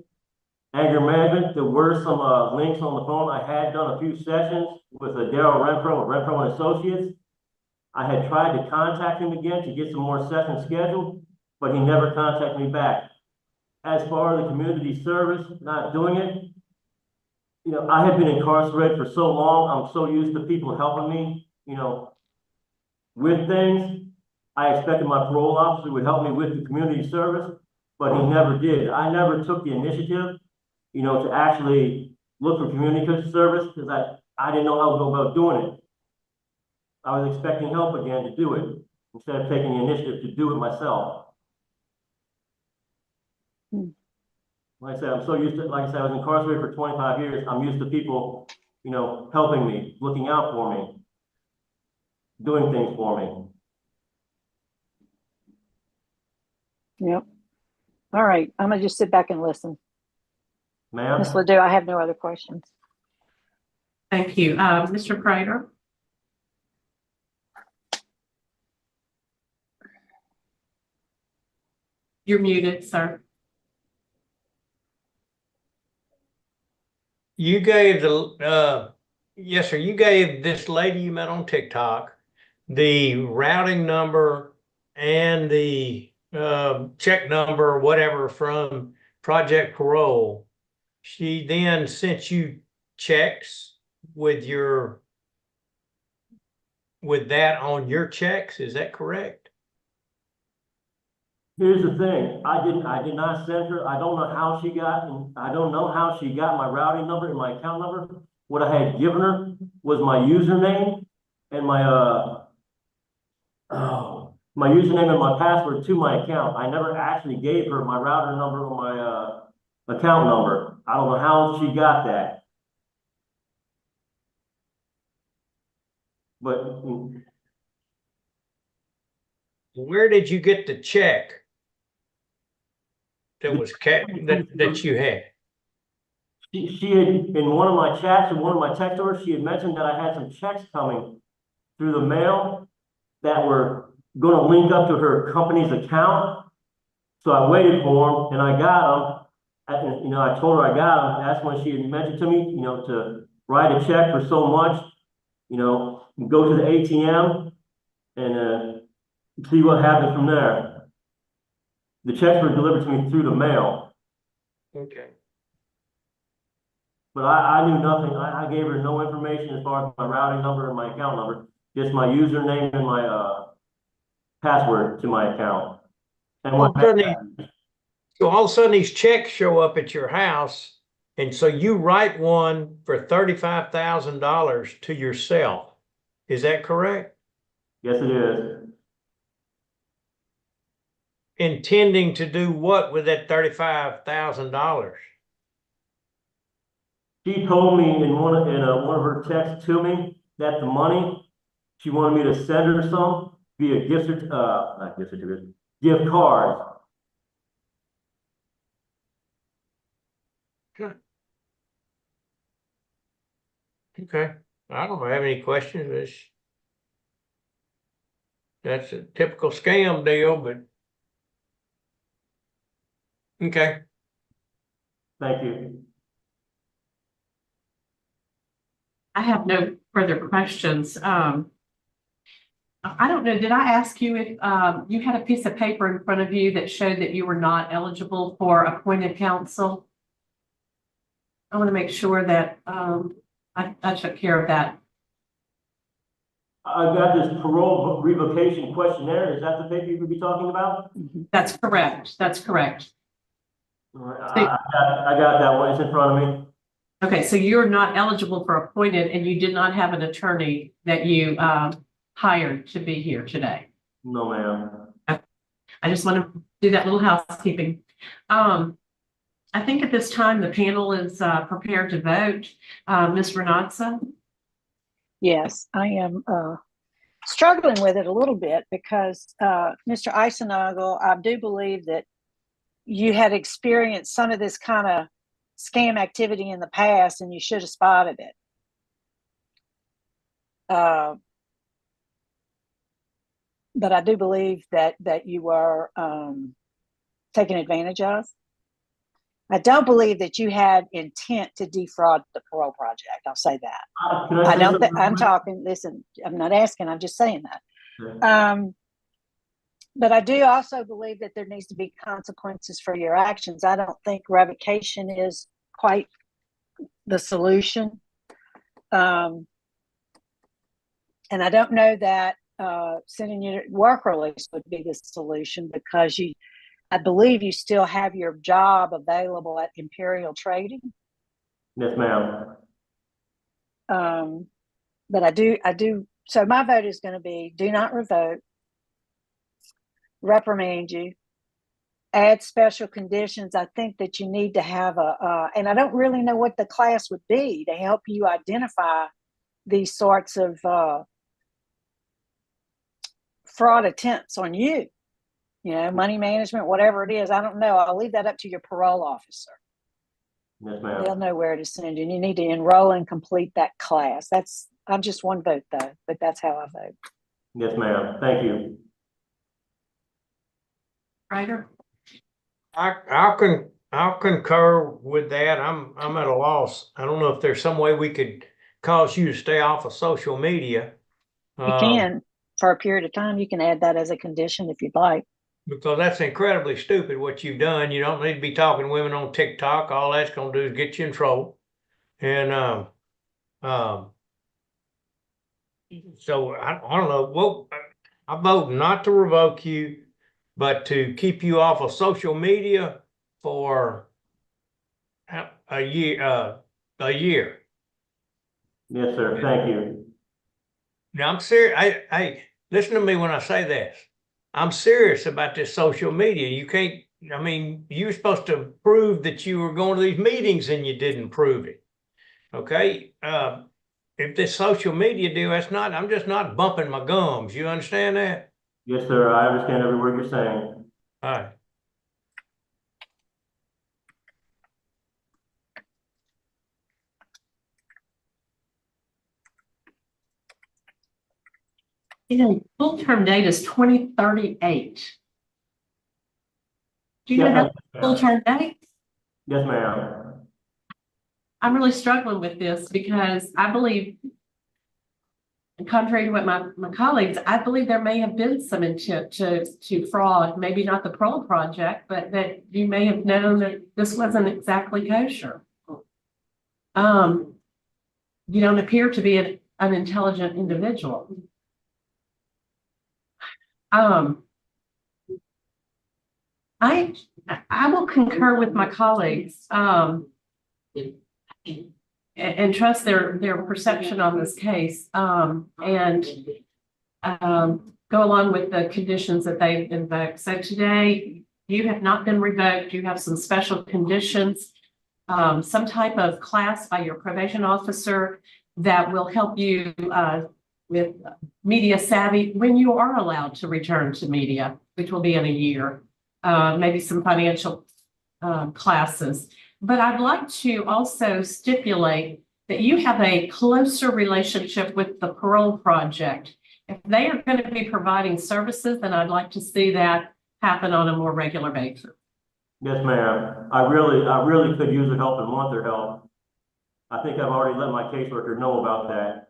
anger management. There were some links on the phone. I had done a few sessions with Daryl Renfro, Renfro and Associates. I had tried to contact him again to get some more sessions scheduled, but he never contacted me back. As far as the community service, not doing it, you know, I have been incarcerated for so long. I'm so used to people helping me, you know, with things. I expected my parole officer would help me with the community service, but he never did. I never took the initiative, you know, to actually look for community service because I didn't know how to go about doing it. I was expecting help again to do it instead of taking the initiative to do it myself. Like I said, I'm so used to, like I said, I was incarcerated for 25 years. I'm used to people, you know, helping me, looking out for me, doing things for me. Yep. All right, I'm gonna just sit back and listen. Ma'am? Ms. Ledoux, I have no other questions. Thank you. Mr. Prater? You're muted, sir. You gave yes, sir, you gave this lady you met on TikTok the routing number and the check number or whatever from Project Parole. She then sent you checks with that on your checks. Is that correct? Here's the thing, I did not send her, I don't know how she got, and I don't know how she got my routing number and my account number. What I had given her was my username and my username and my password to my account. I never actually gave her my router number or my account number. I don't know how she got that. But where did you get the check that was that you had? She had, in one of my chats and one of my text orders, she had mentioned that I had some checks coming through the mail that were going to link up to her company's account. So I waited for them and I got them. And, you know, I told her I got them. That's when she had mentioned to me, you know, to write a check for so much, you know, go to the ATM and see what happens from there. The checks were delivered to me through the mail. Okay. But I knew nothing. I gave her no information as far as my routing number and my account number, just my username and my password to my account. And So all of a sudden these checks show up at your house, and so you write one for $35,000 to yourself. Is that correct? Yes, it is. Intending to do what with that $35,000? She told me in one of her texts to me that the money, she wanted me to send her some via gift cards. Okay. I don't have any questions. That's a typical scam deal, but okay. Thank you. I have no further questions. I don't know, did I ask you if you had a piece of paper in front of you that showed that you were not eligible for appointed counsel? I want to make sure that I took care of that. I got this parole revocation questionnaire. Is that the paper you would be talking about? That's correct. That's correct. All right. I got that one. It's in front of me. Okay, so you're not eligible for appointed and you did not have an attorney that you hired to be here today. No, ma'am. I just want to do that little housekeeping. I think at this time the panel is prepared to vote. Ms. Renatza? Yes, I am struggling with it a little bit because Mr. Isenogle, I do believe that you had experienced some of this kind of scam activity in the past and you should have spotted it. But I do believe that you were taken advantage of. I don't believe that you had intent to defraud the parole project. I'll say that. I don't think I'm talking, listen, I'm not asking, I'm just saying that. Okay. But I do also believe that there needs to be consequences for your actions. I don't think revocation is quite the solution. And I don't know that sending you work release would be the solution because I believe you still have your job available at Imperial Trading. Yes, ma'am. But I do, so my vote is going to be do not revoke, reprimand you, add special conditions. I think that you need to have and I don't really know what the class would be to help you identify these sorts of fraud attempts on you. You know, money management, whatever it is, I don't know. I'll leave that up to your parole officer. Yes, ma'am. They'll know where to send you. And you need to enroll and complete that class. I'm just one vote though, but that's how I vote. Yes, ma'am. Thank you. Ryder? I'll concur with that. I'm at a loss. I don't know if there's some way we could cause you to stay off of social media. You can, for a period of time, you can add that as a condition if you'd like. Because that's incredibly stupid what you've done. You don't need to be talking to women on TikTok. All that's gonna do is get you in trouble. And so I don't know. Well, I vote not to revoke you, but to keep you off of social media for a year. Yes, sir. Thank you. Now I'm serious. I listen to me when I say this. I'm serious about this social media. You can't, I mean, you're supposed to prove that you were going to these meetings and you didn't prove it. Okay. If this social media deal, I'm just not bumping my gums. You understand that? Yes, sir. I understand every word you're saying. All right. Full term date is 2038. Do you know Yes, that full term date? Yes, ma'am. I'm really struggling with this because I believe, contrary to what my colleagues, I believe there may have been some intent to fraud, maybe not the Parole Project, but that you may have known that this wasn't exactly kosher. You don't appear to be an intelligent individual. I will concur with my colleagues and trust their perception on this case and go along with the conditions that they've invoked. So today you have not been revoked. You have some special conditions, some type of class by your probation officer that will help you with media savvy when you are allowed to return to media, which will be in a year. Maybe some financial classes. But I'd like to also stipulate that you have a closer relationship with the Parole Project. If they are going to be providing services, then I'd like to see that happen on a more regular basis. Yes, ma'am. I really could use their help and want their help. I think I've already let my caseworker know about that.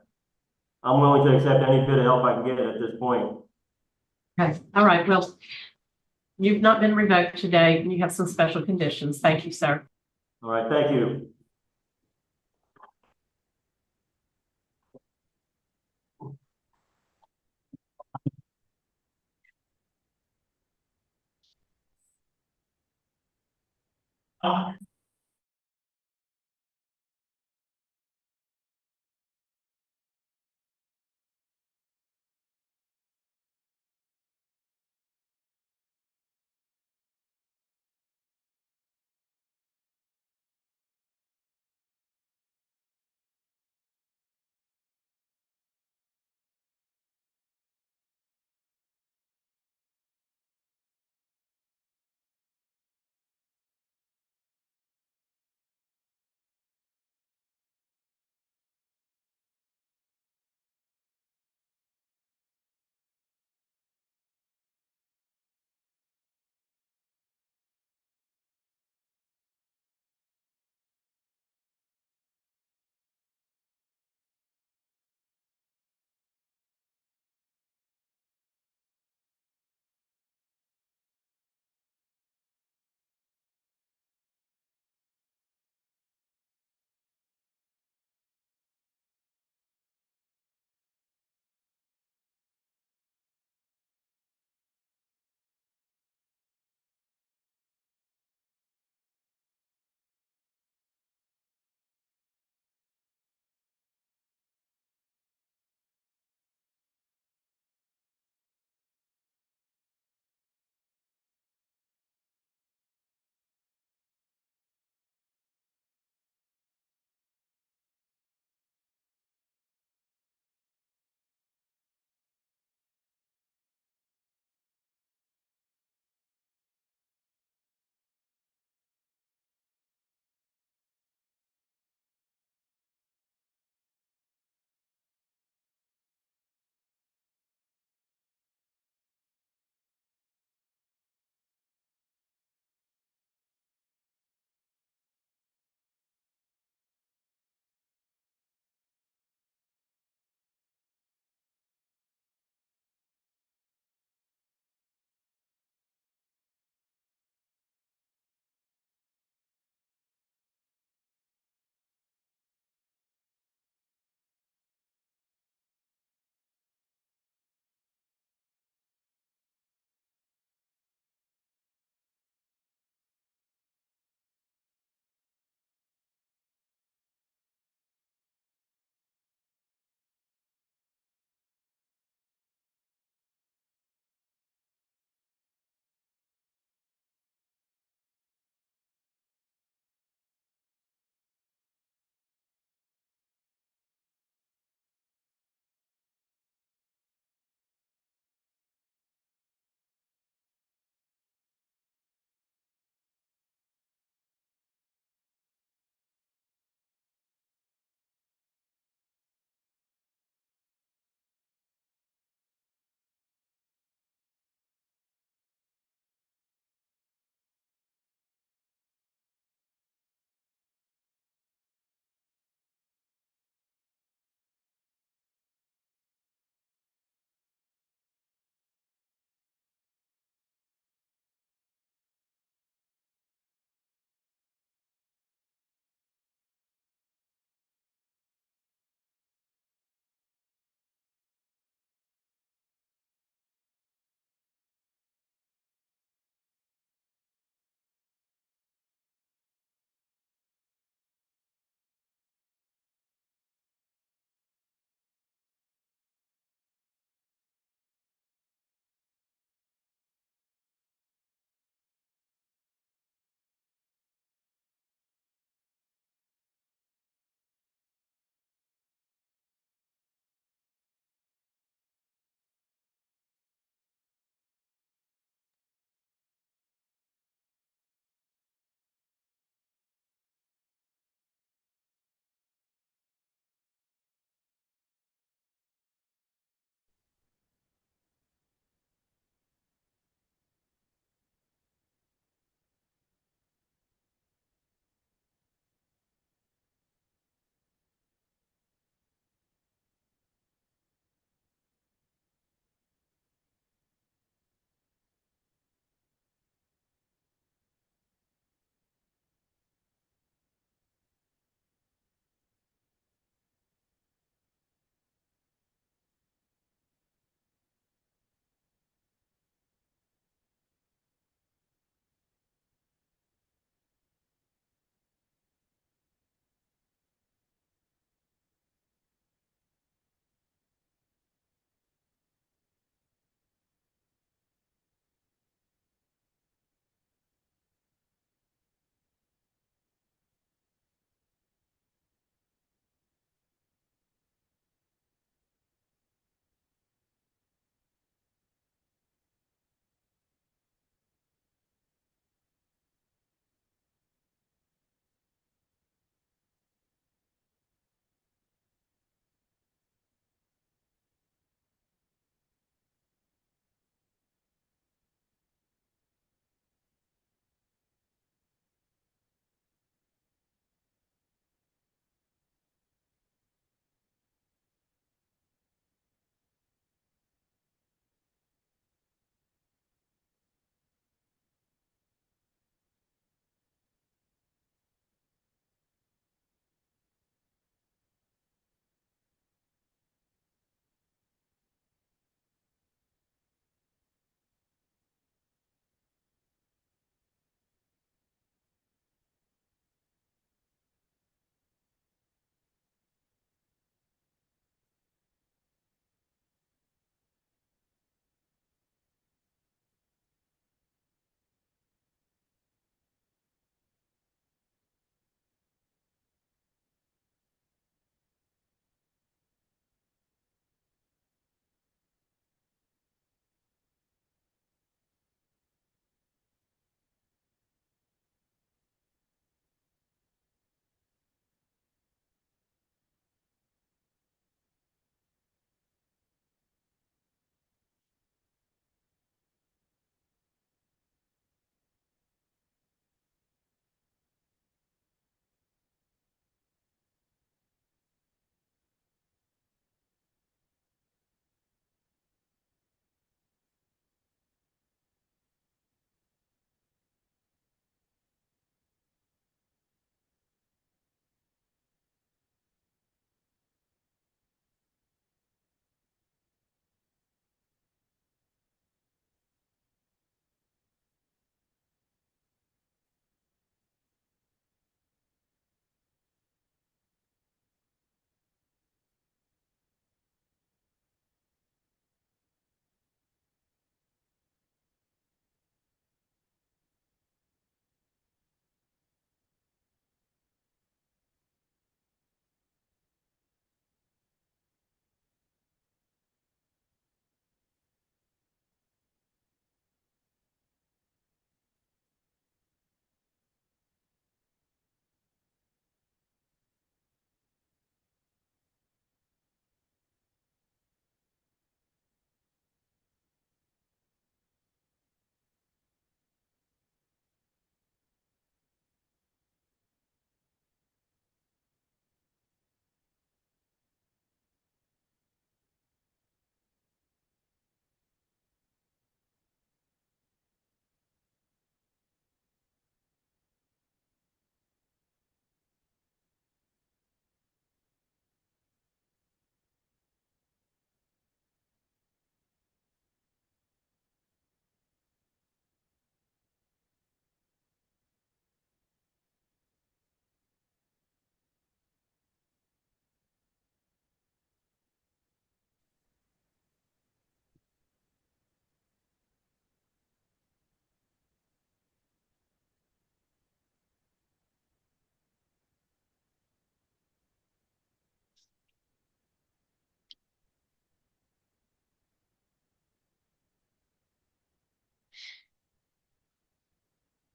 I'm willing to accept any bit of help I can get at this point. Okay. All right. Well, you've not been revoked today. You have some special conditions. Thank you, sir. All right. Thank you.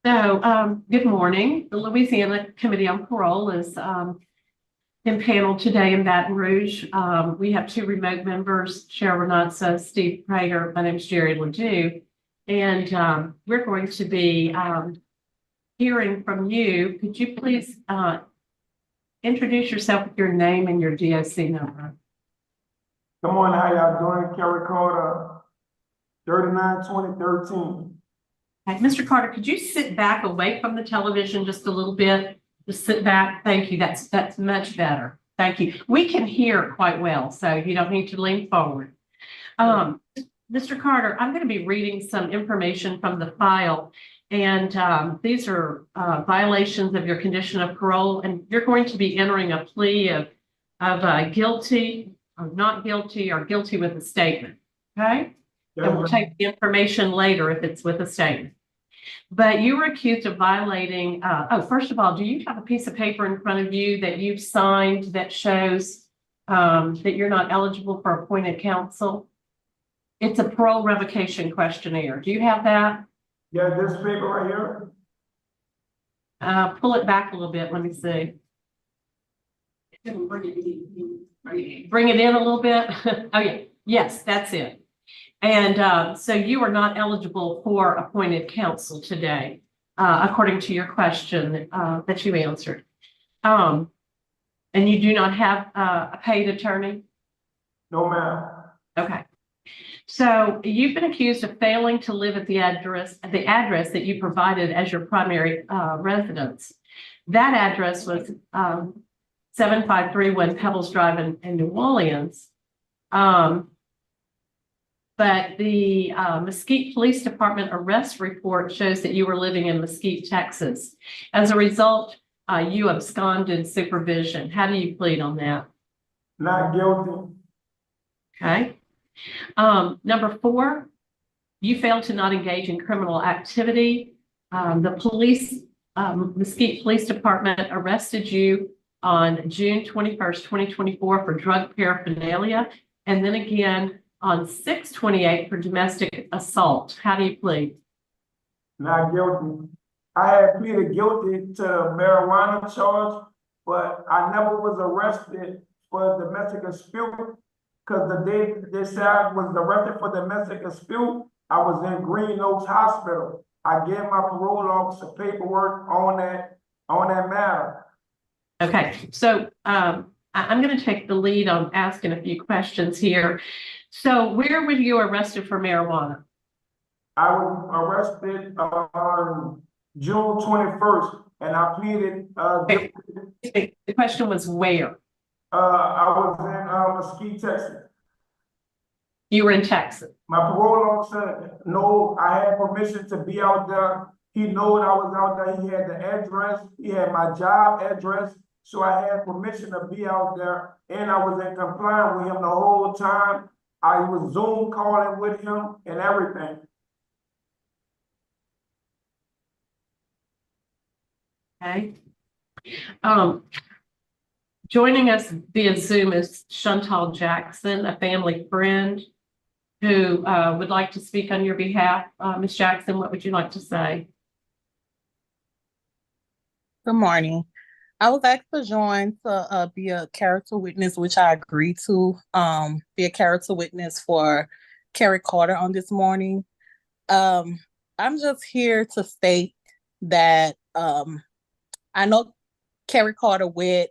So, good morning. The Louisiana Committee on Parole is impaneled today in Baton Rouge. We have two remote members, Cheryl Renatza, Steve Prager. My name is Jerry Ledoux. And we're going to be hearing from you. Could you please introduce yourself with your name and your DOC number? Good morning, how y'all doing? Kerry Carter, 39-2013. Okay, Mr. Carter, could you sit back away from the television just a little bit? Just sit back. Thank you. That's much better. Thank you. We can hear quite well, so you don't need to lean forward. Mr. Carter, I'm going to be reading some information from the file, and these are violations of your condition of parole, and you're going to be entering a plea of guilty or not guilty or guilty with a statement. Okay? And we'll take the information later if it's with a statement. But you were accused of violating, first of all, do you have a piece of paper in front of you that you've signed that shows that you're not eligible for appointed counsel? It's a parole revocation questionnaire. Do you have that? Yeah, this paper right here. Pull it back a little bit. Let me see. Bring it in a little bit. Oh, yeah. Yes, that's it. And so you are not eligible for appointed counsel today, according to your question that you answered. And you do not have a paid attorney? No, ma'am. Okay. So you've been accused of failing to live at the address that you provided as your primary residence. That address was 7531 Pebbles Drive in New Orleans. But the Mesquite Police Department arrest report shows that you were living in Mesquite, Texas. As a result, you absconded supervision. How do you plead on that? Not guilty. Okay. Number 4, you failed to not engage in criminal activity. The Mesquite Police Department arrested you on June 21st, 2024 for drug paraphernalia, and then again on 6/28 for domestic assault. How do you plead? Not guilty. I had pleaded guilty to the marijuana charge, but I never was arrested for domestic dispute because the day they said I was arrested for domestic dispute, I was in Green Oaks Hospital. I gave my parole officer paperwork on that matter. Okay, so I'm going to take the lead on asking a few questions here. So where were you arrested for marijuana? I was arrested on June 21st, and I pleaded. The question was where? I was in Mesquite, Texas. You were in Texas. My parole officer knew I had permission to be out there. He knew I was out there. He had the address. He had my job address. So I had permission to be out there, and I was in compliance with him the whole time. I was Zoom calling with him and everything. Okay. Joining us via Zoom is Chantal Jackson, a family friend who would like to speak on your behalf. Ms. Jackson, what would you like to say? Good morning. I was asked to join to be a character witness, which I agreed to be a character witness for Kerry Carter on this morning. I'm just here to state that I know Kerry Carter when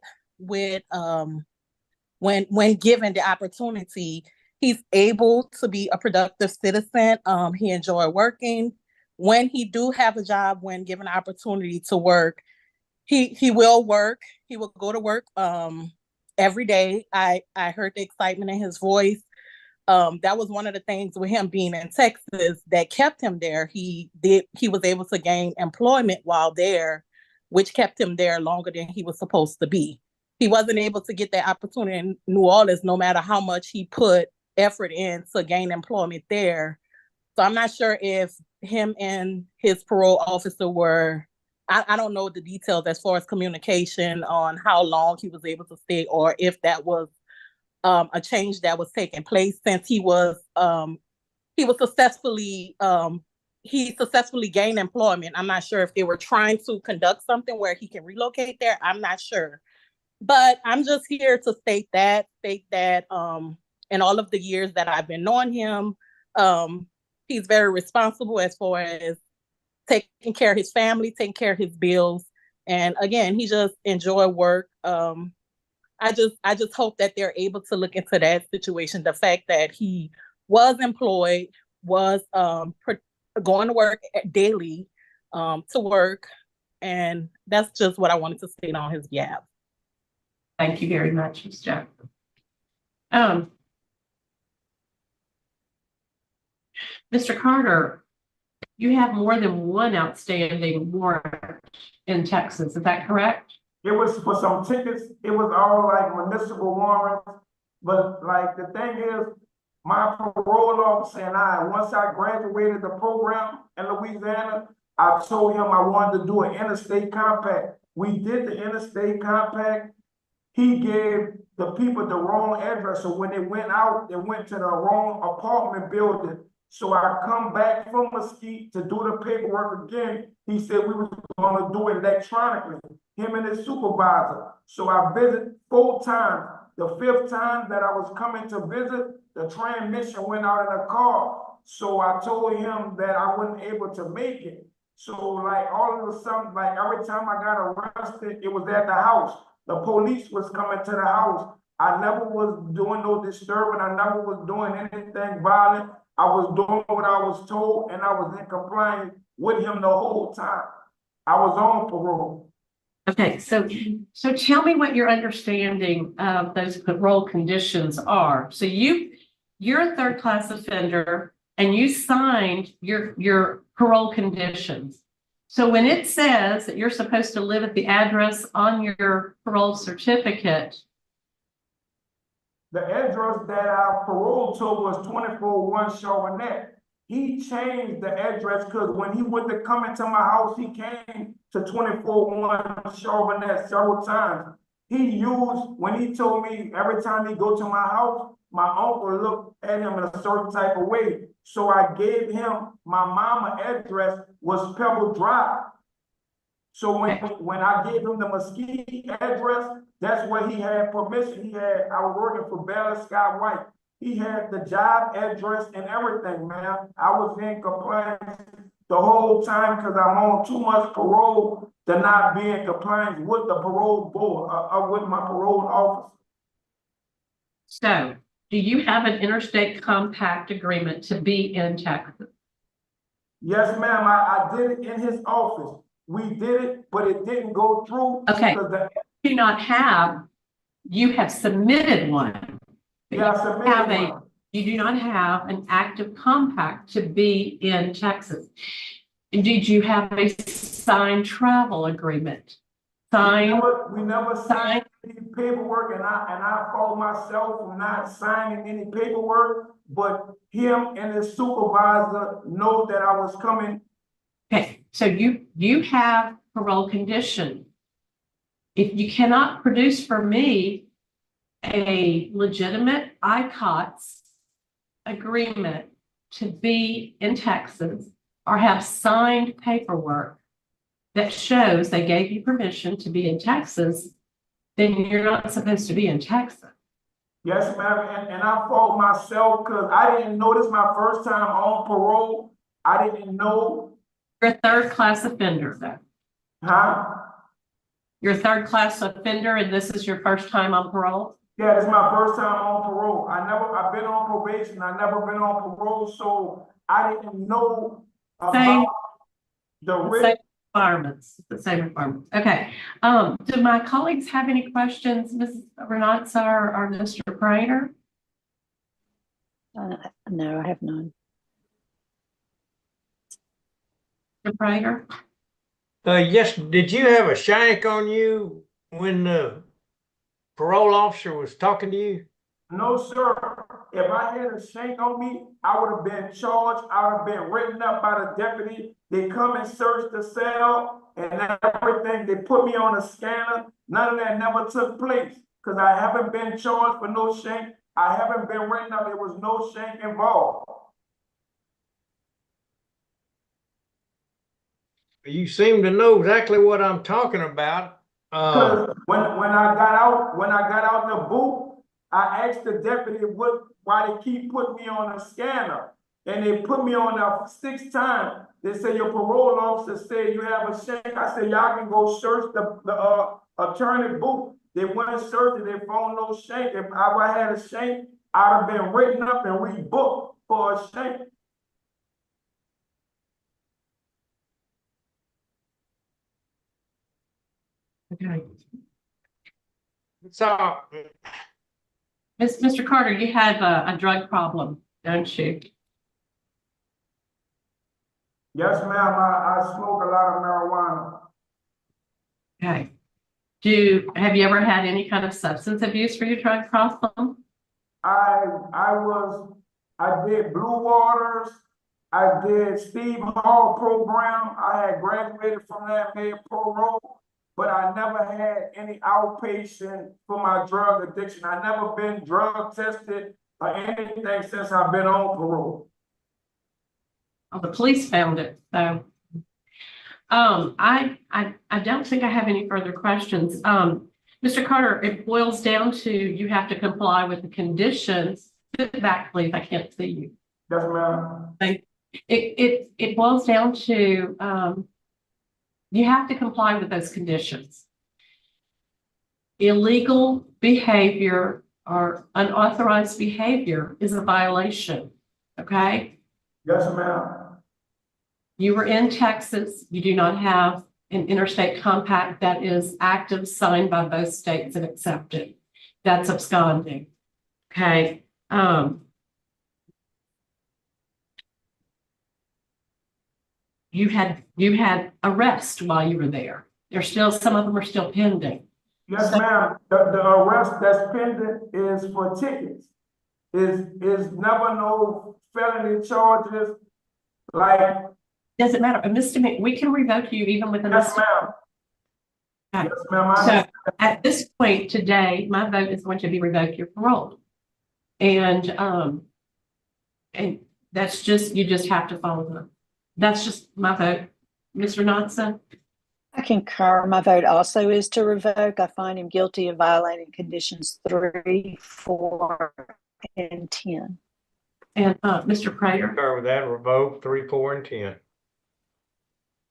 given the opportunity, he's able to be a productive citizen. He enjoys working. When he do have a job, when given the opportunity to work, he will work. He will go to work every day. I heard the excitement in his voice. That was one of the things with him being in Texas that kept him there. He was able to gain employment while there, which kept him there longer than he was supposed to be. He wasn't able to get that opportunity in New Orleans, no matter how much he put effort in to gain employment there. So I'm not sure if him and his parole officer were, I don't know the details as far as communication on how long he was able to stay, or if that was a change that was taking place since he was successfully he successfully gained employment. I'm not sure if they were trying to conduct something where he can relocate there. I'm not sure. But I'm just here to state that in all of the years that I've been knowing him, he's very responsible as far as taking care of his family, taking care of his bills. And again, he just enjoy work. I just hope that they're able to look into that situation. The fact that he was employed, was going to work daily to work. And that's just what I wanted to state on his behalf. Thank you very much, Ms. Jackson. Mr. Carter, you have more than one outstanding warrant in Texas. Is that correct? It was for some tickets. It was all like municipal warrants. But like the thing is, my parole officer and I, once I graduated the program in Louisiana, I told him I wanted to do an interstate compact. We did the interstate compact. He gave the people the wrong address. So when they went out, they went to the wrong apartment building. So I come back from Mesquite to do the paperwork again. He said we were going to do it electronically, him and his supervisor. So I visited 4 times. The 5th time that I was coming to visit, the transmission went out in the car. So I told him that I wasn't able to make it. So like all of a sudden, like every time I got arrested, it was at the house. The police was coming to the house. I never was doing no disturbing. I never was doing anything violent. I was doing what I was told, and I was in compliance with him the whole time. I was on parole. Okay, so tell me what your understanding of those parole conditions are. So you're a 3rd class offender, and you signed your parole conditions. So when it says that you're supposed to live at the address on your parole certificate, the address that I paroled to was 241 Chauvenet. He changed the address because when he went to come into my house, he came to 241 Chauvenet several times. He used, when he told me every time he go to my house, my uncle looked at him in a certain type of way. So I gave him my mama address was Pebble Drive. So when I gave him the Mesquite address, that's where he had permission. I was working for Bell Sky White. He had the job address and everything, man. I was in compliance the whole time because I'm on too much parole to not be in compliance with the parole board, with my parole officer. so do you have an interstate compact agreement to be in Texas? Yes, ma'am. I did it in his office. We did it, but it didn't go through. Okay. You have submitted one. Yeah, I submitted one. You do not have an active compact to be in Texas. Did you have a signed travel agreement? We never signed any paperwork, and I fault myself for not signing any paperwork, but him and his supervisor know that I was coming. Okay, so you have parole condition. If you cannot produce for me a legitimate ICOTS agreement to be in Texas or have signed paperwork that shows they gave you permission to be in Texas, then you're not supposed to be in Texas. Yes, ma'am, and I fault myself because I didn't know this my first time on parole. I didn't know. You're a 3rd class offender, though. Huh? You're a 3rd class offender, and this is your first time on parole? Yeah, this is my first time on parole. I've been on probation. I've never been on parole, so I didn't know about the risk. The same requirements. Okay. Do my colleagues have any questions, Mrs. Renatza or Mr. Prater? No, I have none. Mr. Prater? Yes, did you have a shank on you when the parole officer was talking to you? No, sir. If I had a shank on me, I would have been charged. I would have been written up by the deputy. They come and search the cell and everything. They put me on a scanner. None of that never took place because I haven't been charged for no shank. I haven't been written up. There was no shank involved. you seem to know exactly what I'm talking about. Cause when I got out the booth, I asked the deputy why they keep putting me on a scanner. And they put me on there 6 times. They say your parole officer said you have a shank. I said, y'all can go search the attorney booth. They went and searched it, they found no shank. If I had a shank, I'd have been written up and rebooked for a shank. Okay. So, Mr. Carter, you have a drug problem, don't you? Yes, ma'am, I smoke a lot of marijuana. Okay. Have you ever had any kind of substance abuse for your drug problem? I did Blue Waters, I did Steve Hall program, I had graduated from that, made parole, but I never had any outpatient for my drug addiction. I never been drug tested or anything since I've been on parole. Oh, the police found it, so. I don't think I have any further questions. Mr. Carter, it boils down to you have to comply with the conditions. Sit back, please. I can't see you. Yes, ma'am. It boils down to you have to comply with those conditions. Illegal behavior or unauthorized behavior is a violation. Okay? Yes, ma'am. You were in Texas. You do not have an interstate compact that is active, signed by both states and accepted. That's absconding. Okay. You had arrest while you were there. There's still, some of them are still pending. Yes, ma'am. The arrest that's pending is for tickets. Is never no felony charges. Like, doesn't matter. A misdemeanor, we can revoke you even with a misdemeanor. Yes, ma'am. So at this point today, my vote is going to be revoke your parole. And that's just, you just have to follow them. That's just my vote. Mr. Knotson? I concur. My vote also is to revoke. I find him guilty of violating conditions 3, 4, and 10. And Mr. Prater? Concur with that, revoke 3, 4, and 10.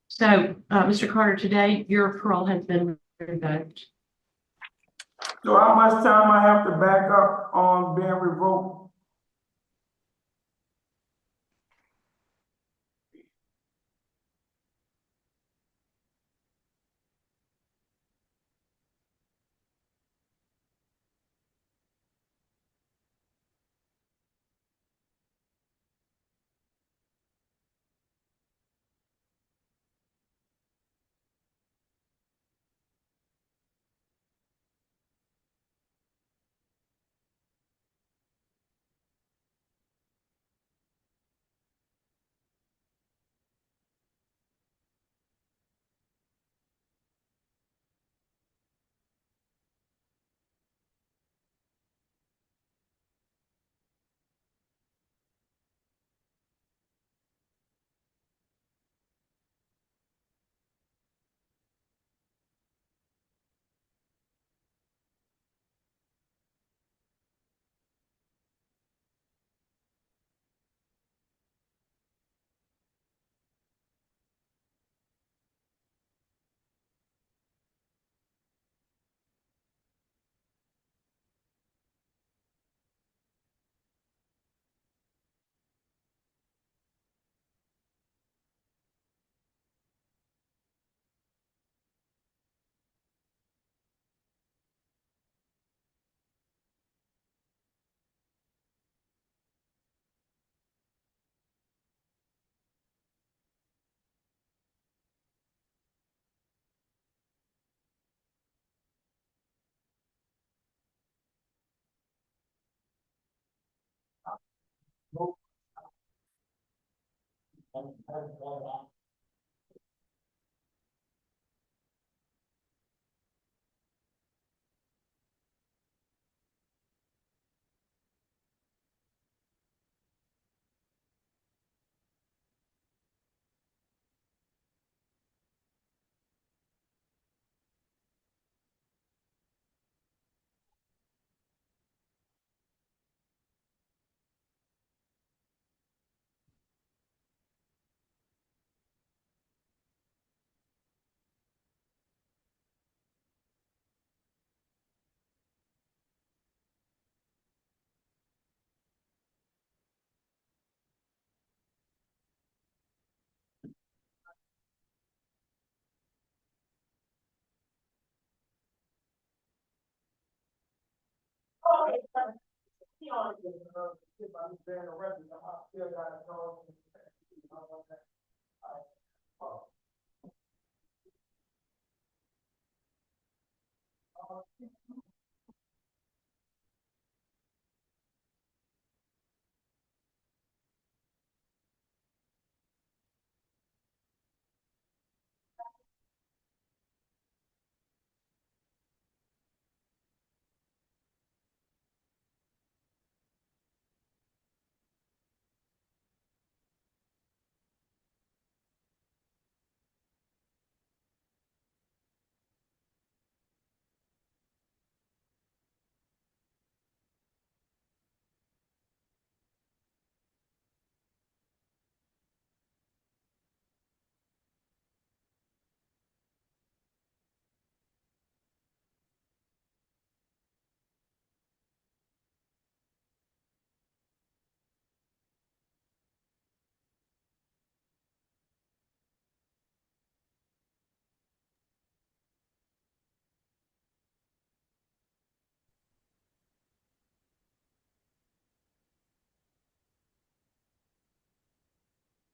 So, Mr. Carter, today your parole has been revoked. so how much time I have to back up on being revoked?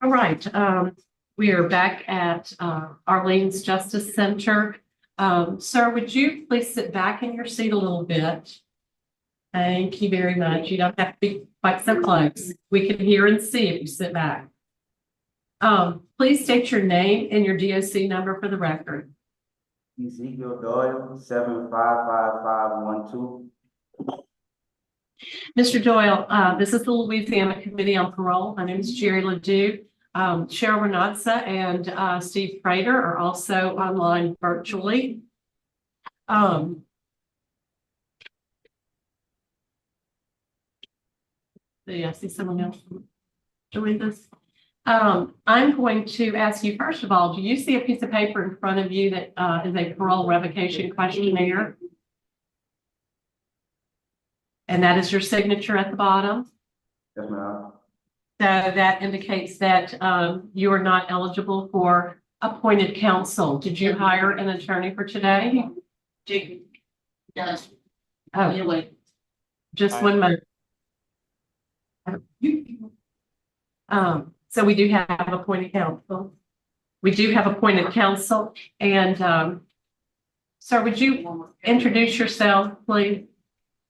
All right, we are back at Arlene's Justice Center. Sir, would you please sit back in your seat a little bit? Thank you very much. You don't have to be quite so close. We can hear and see if you sit back. Please state your name and your DOC number for the record. Ezekiel Doyle, 755512. Mr. Doyle, this is the Louisiana Committee on Parole. My name is Jerry Ledoux. Cheryl Renatza and Steve Prater are also online virtually. Yeah, I see someone else joined us. I'm going to ask you, first of all, do you see a piece of paper in front of you that is a parole revocation questionnaire? And that is your signature at the bottom? Yes, ma'am. So that indicates that you are not eligible for appointed counsel. Did you hire an attorney for today? Yes. Oh, just 1 moment. So we do have appointed counsel. We do have appointed counsel. And sir, would you introduce yourself, please?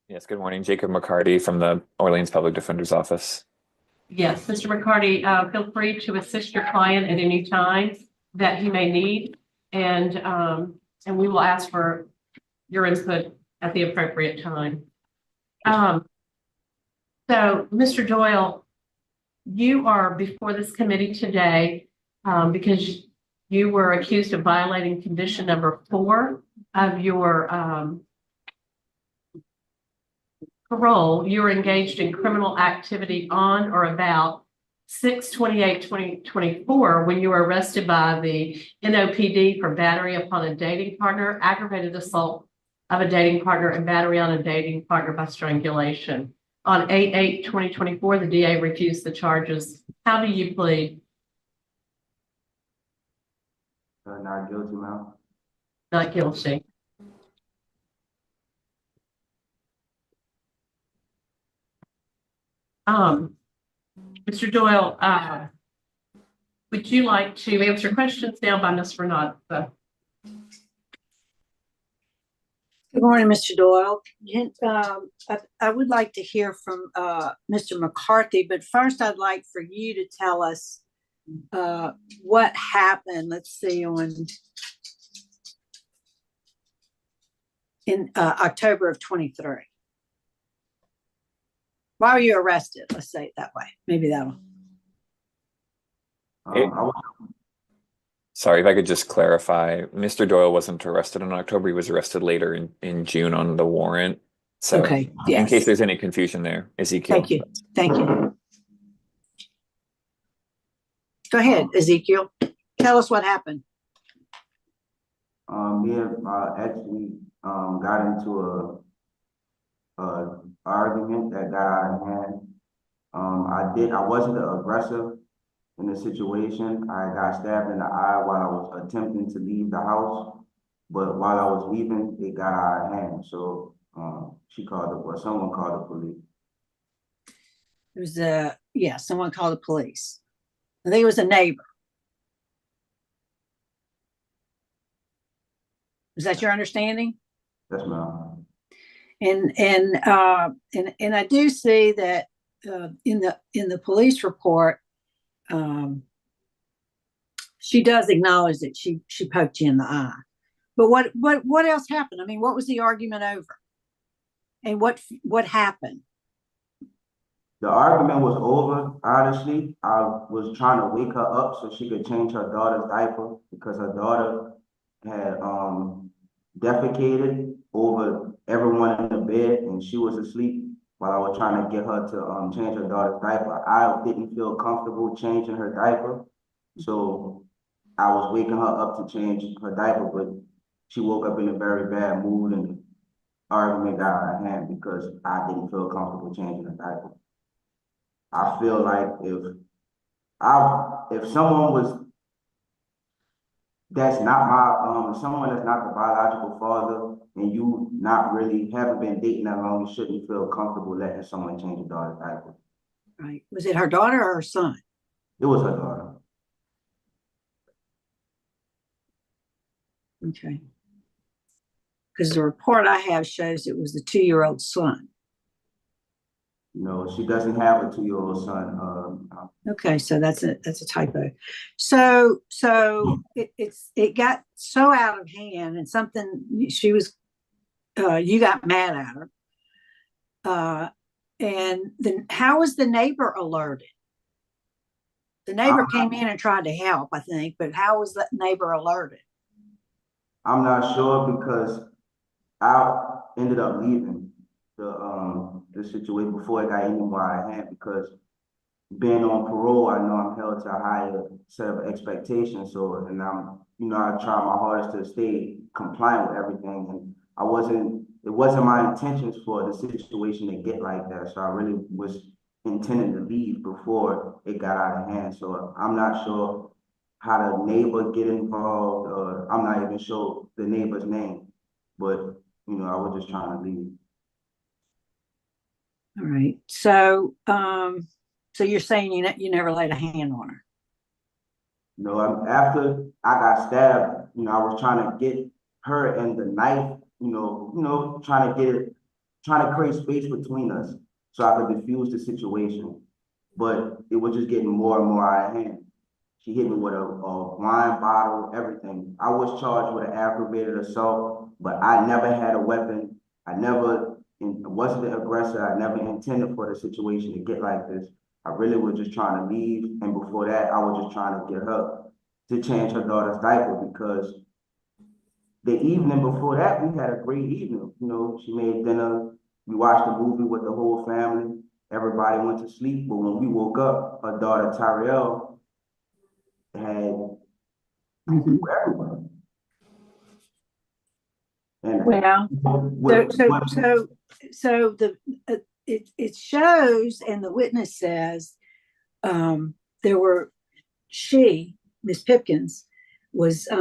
Yes, good morning. Jacob McCarty from the Orleans Public Defender's Office. Yes, Mr. McCarty, feel free to assist your client at any time that he may need. And we will ask for your input at the appropriate time. So, Mr. Doyle, you are before this committee today because you were accused of violating condition number 4 of your parole. You were engaged in criminal activity on or about 6/28/2024 when you were arrested by the NOPD for battery upon a dating partner, aggravated assault of a dating partner, and battery on a dating partner by strangulation. On 8/8/2024, the DA refused the charges. How do you plead? Not guilty, ma'am. Not guilty. Mr. Doyle, would you like to answer questions now by Ms. Renatza? Good morning, Mr. Doyle. I would like to hear from Mr. McCarthy, but first I'd like for you to tell us what happened, let's see, in October of 23. Why were you arrested? Let's say it that way. Maybe that'll. Sorry, if I could just clarify, Mr. Doyle wasn't arrested in October. He was arrested later in June on the warrant. So Okay, yes. in case there's any confusion there, Ezekiel. Thank you. Thank you. Go ahead, Ezekiel. Tell us what happened. We have actually got into a argument that got out of hand. I wasn't the aggressor in the situation. I got stabbed in the eye while I was attempting to leave the house, but while I was leaving, it got out of hand. So someone called the police. It was someone called the police. I think it was a neighbor. Is that your understanding? Yes, ma'am. And I do see that in the police report, she does acknowledge that she poked you in the eye. But what else happened? I mean, what was the argument over? And what happened? The argument was over, honestly. I was trying to wake her up so she could change her daughter's diaper because her daughter had defecated over everyone in the bed and she was asleep while I was trying to get her to change her daughter's diaper. I didn't feel comfortable changing her diaper, so I was waking her up to change her diaper, but she woke up in a very bad mood and the argument got out of hand because I didn't feel comfortable changing her diaper. I feel like if someone was that's not my someone that's not the biological father and you haven't been dating that long, you shouldn't feel comfortable letting someone change your daughter's diaper. Right. Was it her daughter or her son? It was her daughter. Okay. Because the report I have shows it was the 2-year-old son. No, she doesn't have a 2-year-old son. Okay, so that's a typo. So it got so out of hand and something you got mad at her. And then how was the neighbor alerted? The neighbor came in and tried to help, I think, but how was that neighbor alerted? I'm not sure because I ended up leaving the situation before it got any more out of hand because being on parole, I know I'm held to a higher set of expectations. So, and I try my hardest to stay compliant with everything. And it wasn't my intentions for the situation to get like that. So I really was intending to leave before it got out of hand. So I'm not sure how the neighbor get involved. I'm not even sure the neighbor's name, but I was just trying to leave. All right. So, so you're saying you never laid a hand on her? No, after I got stabbed, I was trying to get her and the knife, trying to create space between us so I could diffuse the situation. But it was just getting more and more out of hand. She hit me with a wine bottle, everything. I was charged with an aggravated assault, but I never had a weapon. I wasn't the aggressor. I never intended for the situation to get like this. I really was just trying to leave. And before that, I was just trying to get her to change her daughter's diaper because the evening before that, we had a great evening. She made dinner. We watched a movie with the whole family. Everybody went to sleep. But when we woke up, her daughter, Tyrell, had everyone. And it shows, and the witness says, Miss Pipkins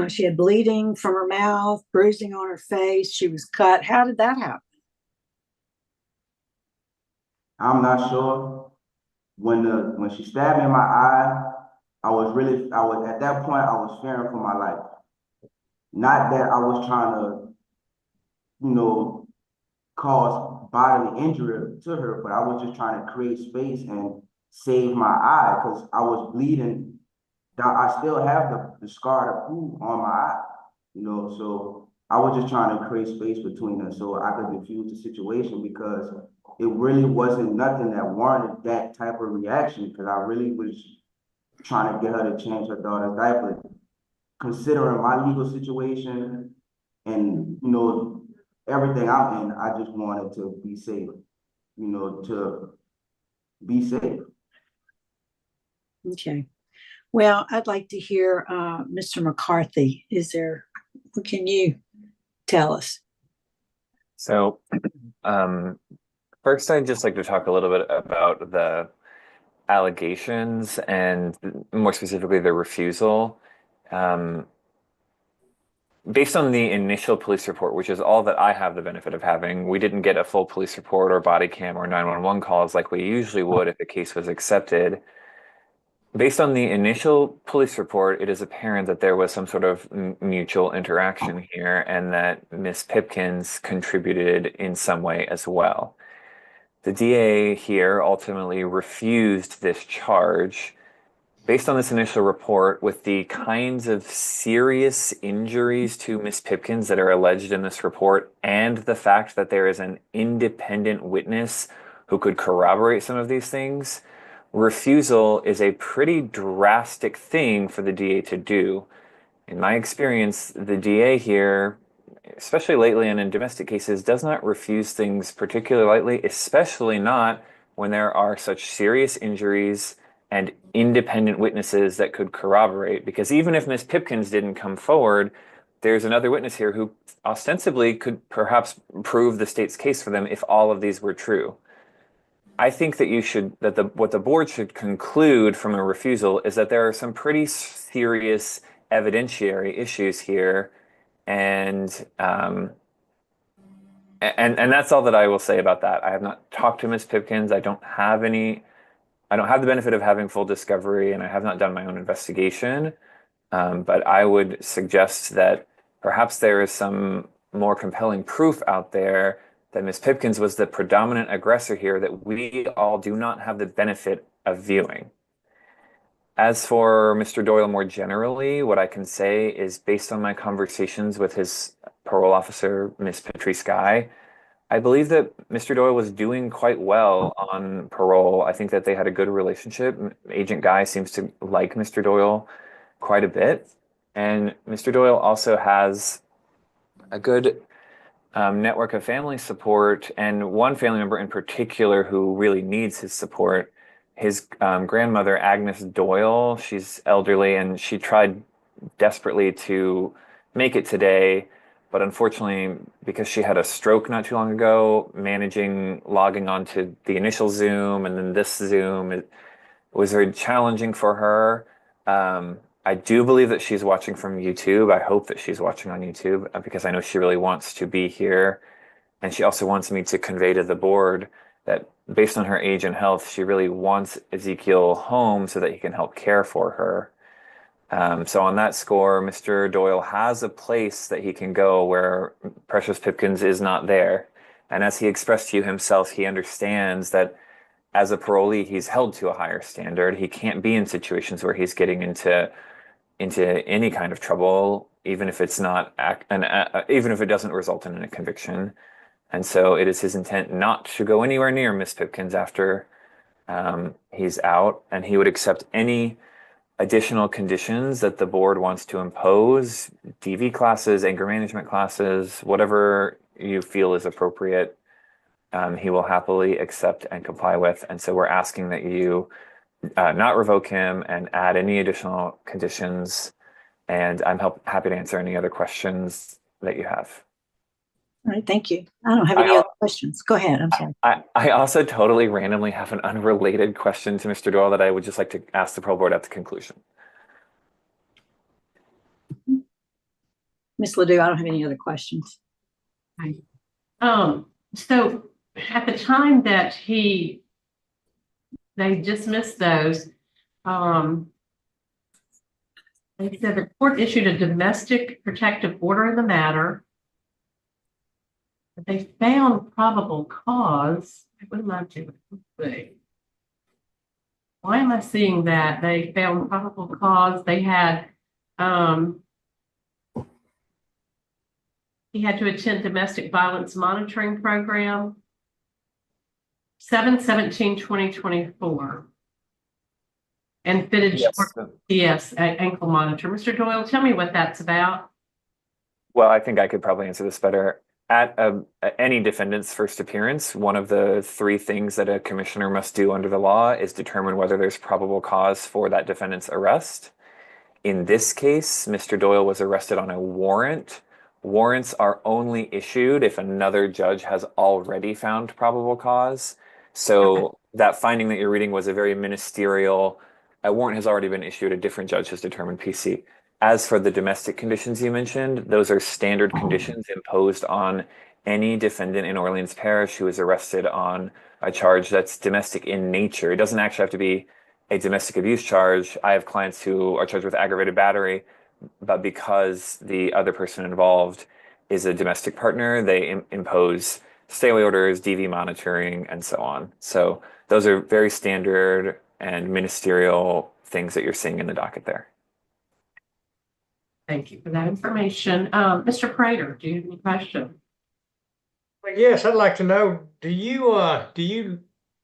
she had bleeding from her mouth, bruising on her face, she was cut. How did that happen? I'm not sure. When she stabbed me in my eye, I was at that point, I was fearing for my life. Not that I was trying to, cause bodily injury to her, but I was just trying to create space and save my eye because I was bleeding. I still have the scar to prove on my eye, so I was just trying to create space between us so I could diffuse the situation because it really wasn't nothing that warranted that type of reaction because I really was trying to get her to change her daughter's diaper. Considering my legal situation and, everything I'm in, I just wanted to be safe, to be safe. Okay. Well, I'd like to hear Mr. McCarthy. What can you tell us? So, first, I'd just like to talk a little bit about the allegations and more specifically the refusal. based on the initial police report, which is all that I have the benefit of having, we didn't get a full police report or body cam or 911 calls like we usually would if the case was accepted. Based on the initial police report, it is apparent that there was some sort of mutual interaction here and that Miss Pipkins contributed in some way as well. The DA here ultimately refused this charge. Based on this initial report, with the kinds of serious injuries to Miss Pipkins that are alleged in this report, and the fact that there is an independent witness who could corroborate some of these things, refusal is a pretty drastic thing for the DA to do. In my experience, the DA here, especially lately and in domestic cases, does not refuse things particularly lightly, especially not when there are such serious injuries and independent witnesses that could corroborate. Because even if Miss Pipkins didn't come forward, there's another witness here who ostensibly could perhaps prove the state's case for them if all of these were true. I think that what the board should conclude from a refusal is that there are some pretty serious evidentiary issues here, and that's all that I will say about that. I have not talked to Miss Pipkins. I don't have the benefit of having full discovery, and I have not done my own investigation. But I would suggest that perhaps there is some more compelling proof out there that Miss Pipkins was the predominant aggressor here that we all do not have the benefit of viewing. As for Mr. Doyle more generally, what I can say is based on my conversations with his parole officer, Miss Patrice Guy, I believe that Mr. Doyle was doing quite well on parole. I think that they had a good relationship. Agent Guy seems to like Mr. Doyle quite a bit. And Mr. Doyle also has a good network of family support, and one family member in particular who really needs his support. His grandmother, Agnes Doyle, she's elderly, and she tried desperately to make it today, but unfortunately, because she had a stroke not too long ago, logging onto the initial Zoom and then this Zoom, it was very challenging for her. I do believe that she's watching from YouTube. I hope that she's watching on YouTube because I know she really wants to be here. And she also wants me to convey to the board that based on her age and health, she really wants Ezekiel home so that he can help care for her. So on that score, Mr. Doyle has a place that he can go where Precious Pipkins is not there. And as he expressed to you himself, he understands that as a parolee, he's held to a higher standard. He can't be in situations where he's getting into any kind of trouble, even if it's not even if it doesn't result in a conviction. And so it is his intent not to go anywhere near Miss Pipkins after he's out, and he would accept any additional conditions that the board wants to impose, DV classes, anger management classes, whatever you feel is appropriate, he will happily accept and comply with. And so we're asking that you not revoke him and add any additional conditions. And I'm happy to answer any other questions that you have. All right, thank you. I don't have any other questions. Go ahead, I'm sorry. I also totally randomly have an unrelated question to Mr. Doyle that I would just like to ask the parole board at the conclusion. Ms. Ledoux, I don't have any other questions. Right. So at the time that they dismissed those, they said the court issued a domestic protective order in the matter. But they found probable cause. I would love to see. Why am I seeing that? They found probable cause. They had he had to attend domestic violence monitoring program 7/17/2024 and fitted yes, ankle monitor. Mr. Doyle, tell me what that's about. Well, I think I could probably answer this better. At any defendant's first appearance, one of the three things that a commissioner must do under the law is determine whether there's probable cause for that defendant's arrest. In this case, Mr. Doyle was arrested on a warrant. Warrants are only issued if another judge has already found probable cause. So that finding that you're reading was a very ministerial, a warrant has already been issued, a different judge has determined PC. As for the domestic conditions you mentioned, those are standard conditions imposed on any defendant in Orleans Parish who is arrested on a charge that's domestic in nature. It doesn't actually have to be a domestic abuse charge. I have clients who are charged with aggravated battery, but because the other person involved is a domestic partner, they impose stay away orders, DV monitoring, and so on. So those are very standard and ministerial things that you're seeing in the docket there. Thank you for that information. Mr. Prater, do you have any questions? Yes, I'd like to know,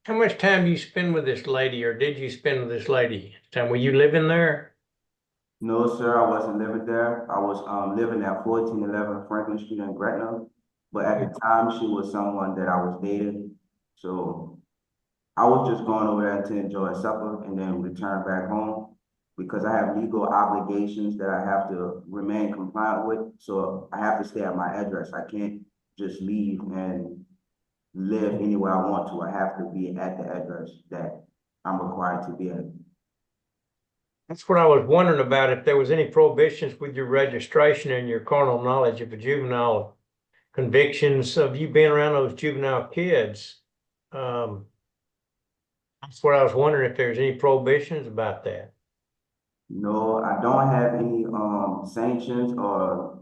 how much time do you spend with this lady, or did you spend with this lady? Were you living there? No, sir, I wasn't living there. I was living at 1411 Franklin Street in Gretna. But at the time, she was someone that I was dating. So I was just going over there to enjoy supper and then return back home because I have legal obligations that I have to remain compliant with. So I have to stay at my address. I can't just leave and live anywhere I want to. I have to be at the address that I'm required to be at. That's what I was wondering about, if there was any prohibitions with your registration and your carnal knowledge of a juvenile convictions of you being around those juvenile kids. That's what I was wondering, if there's any prohibitions about that. No, I don't have any sanctions or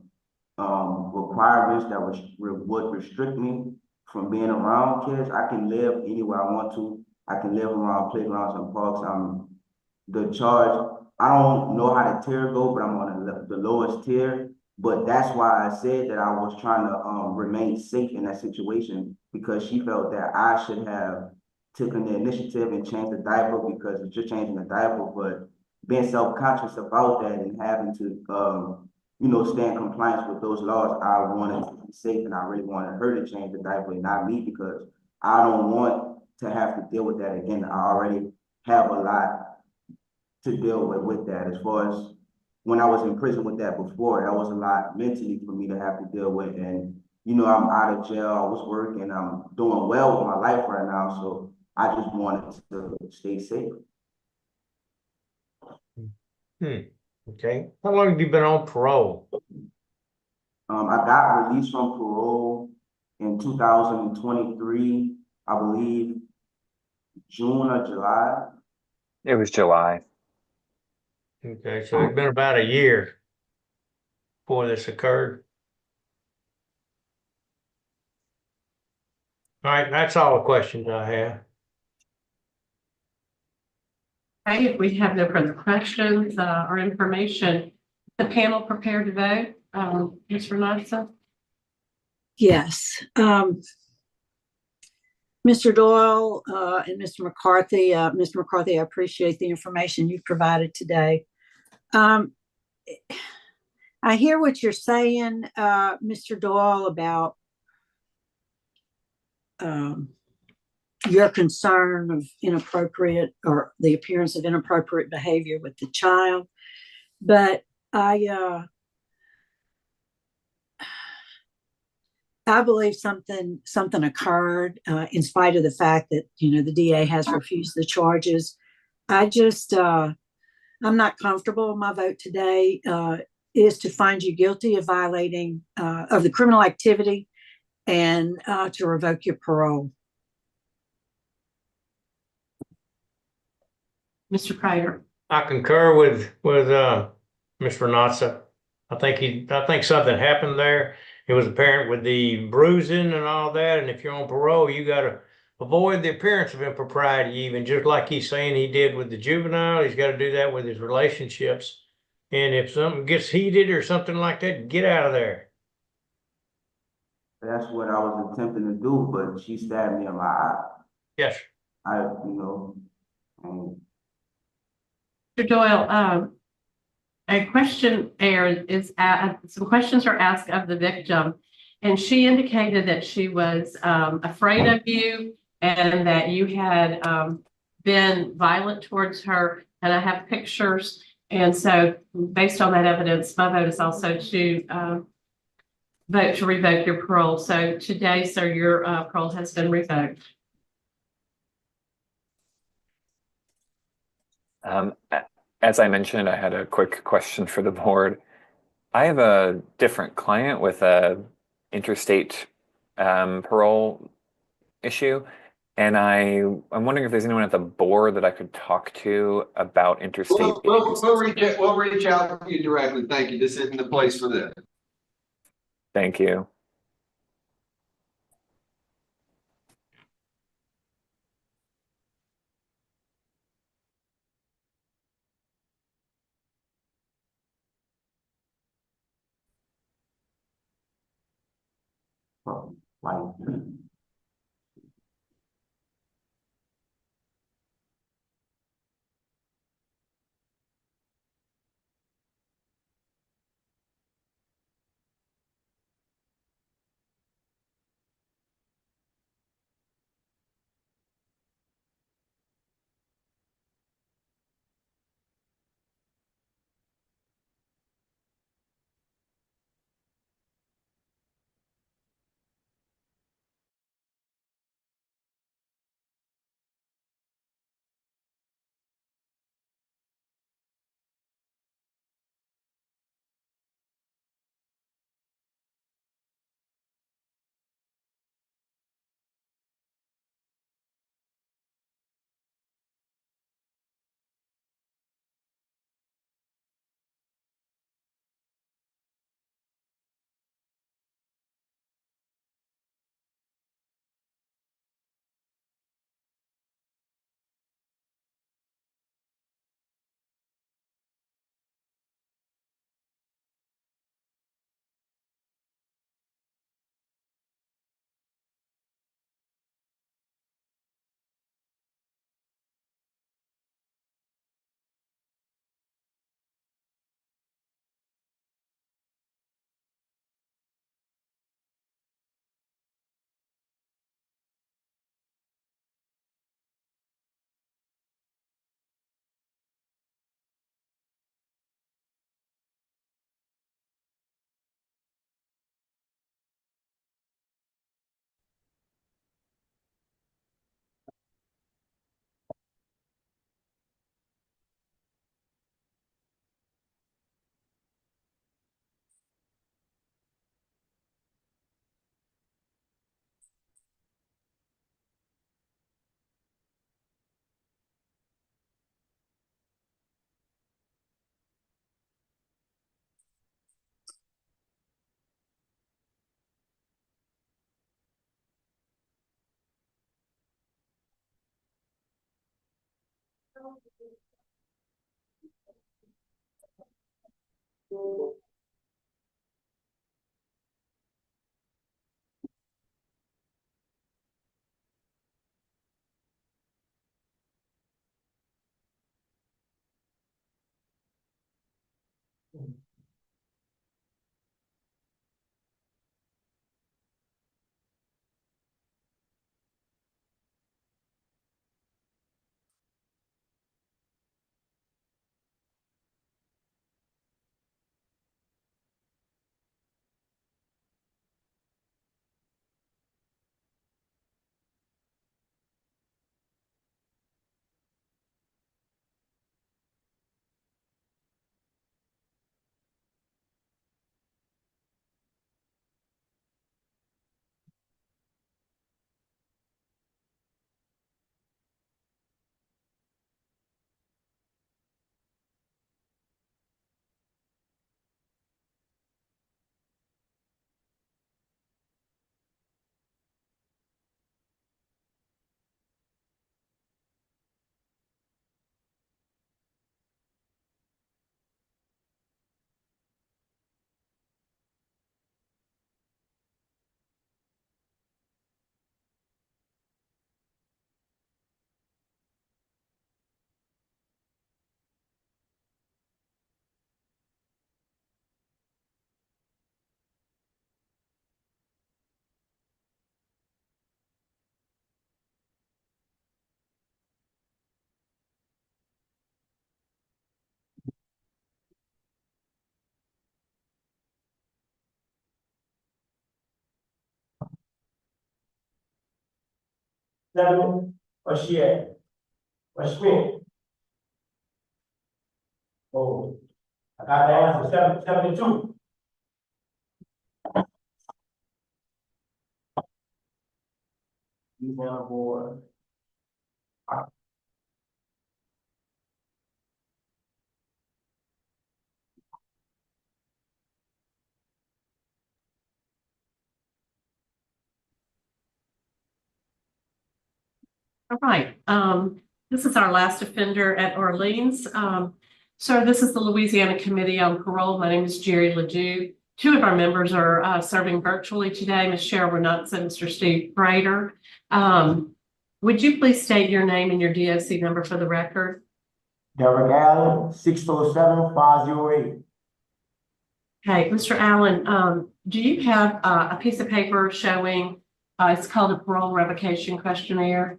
requirements that would restrict me from being around kids. I can live anywhere I want to. I can live around playgrounds and parks. The charge, I don't know how the tier go, but I'm on the lowest tier. But that's why I said that I was trying to remain safe in that situation, because she felt that I should have taken the initiative and changed the diaper, because it's just changing the diaper. But being self-conscious about that and having to, stay in compliance with those laws, I wanted to be safe, and I really wanted her to change the diaper and not me, because I don't want to have to deal with that again. I already have a lot to deal with that. As far as when I was in prison with that before, that was a lot mentally for me to have to deal with. And, I'm out of jail, I was working, I'm doing well with my life right now. So I just wanted to stay safe. Okay. How long have you been on parole? I got released from parole in 2023, I believe, June or July. It was July. Okay, so it's been about a year before this occurred. All right, that's all the questions I have. Okay, if we have no further questions or information, the panel prepared to vote. Ms. Renata? Yes. Mr. Doyle and Mr. McCarthy. Mr. McCarthy, I appreciate the information you've provided today. I hear what you're saying, Mr. Doyle, about your concern of inappropriate, or the appearance of inappropriate behavior with the child. But I believe something occurred in spite of the fact that, the DA has refused the charges. I'm not comfortable. My vote today is to find you guilty of violating of the criminal activity and to revoke your parole. Mr. Prater? I concur with Ms. Renata. I think something happened there. It was apparent with the bruising and all that. And if you're on parole, you got to avoid the appearance of impropriety, even just like he's saying he did with the juvenile. He's got to do that with his relationships. And if something gets heated or something like that, get out of there. That's what I was attempting to do, but she stabbed me in my eye. Yes. Mr. Doyle, a questionnaire is some questions are asked of the victim, and she indicated that she was afraid of you and that you had been violent towards her. And I have pictures. And so based on that evidence, my vote is also to vote to revoke your parole. So today, sir, your parole has been revoked. as I mentioned, I had a quick question for the board. I have a different client with a interstate parole issue, and I'm wondering if there's anyone at the board that I could talk to about interstate. We'll reach out to you directly. Thank you. This isn't the place for this. Thank you. Where's she at? Where's Smith? I got the answer, 72. He's on the board. All right, this is our last offender at Orleans. Sir, this is the Louisiana Committee on Parole. My name is Jerry Ledoux. Two of our members are serving virtually today, Ms. Cheryl Renutz and Mr. Steve Prater. Would you please state your name and your DOC number for the record? Derrick Allen, 607-508. Okay, Mr. Allen, do you have a piece of paper showing, it's called a parole revocation questionnaire?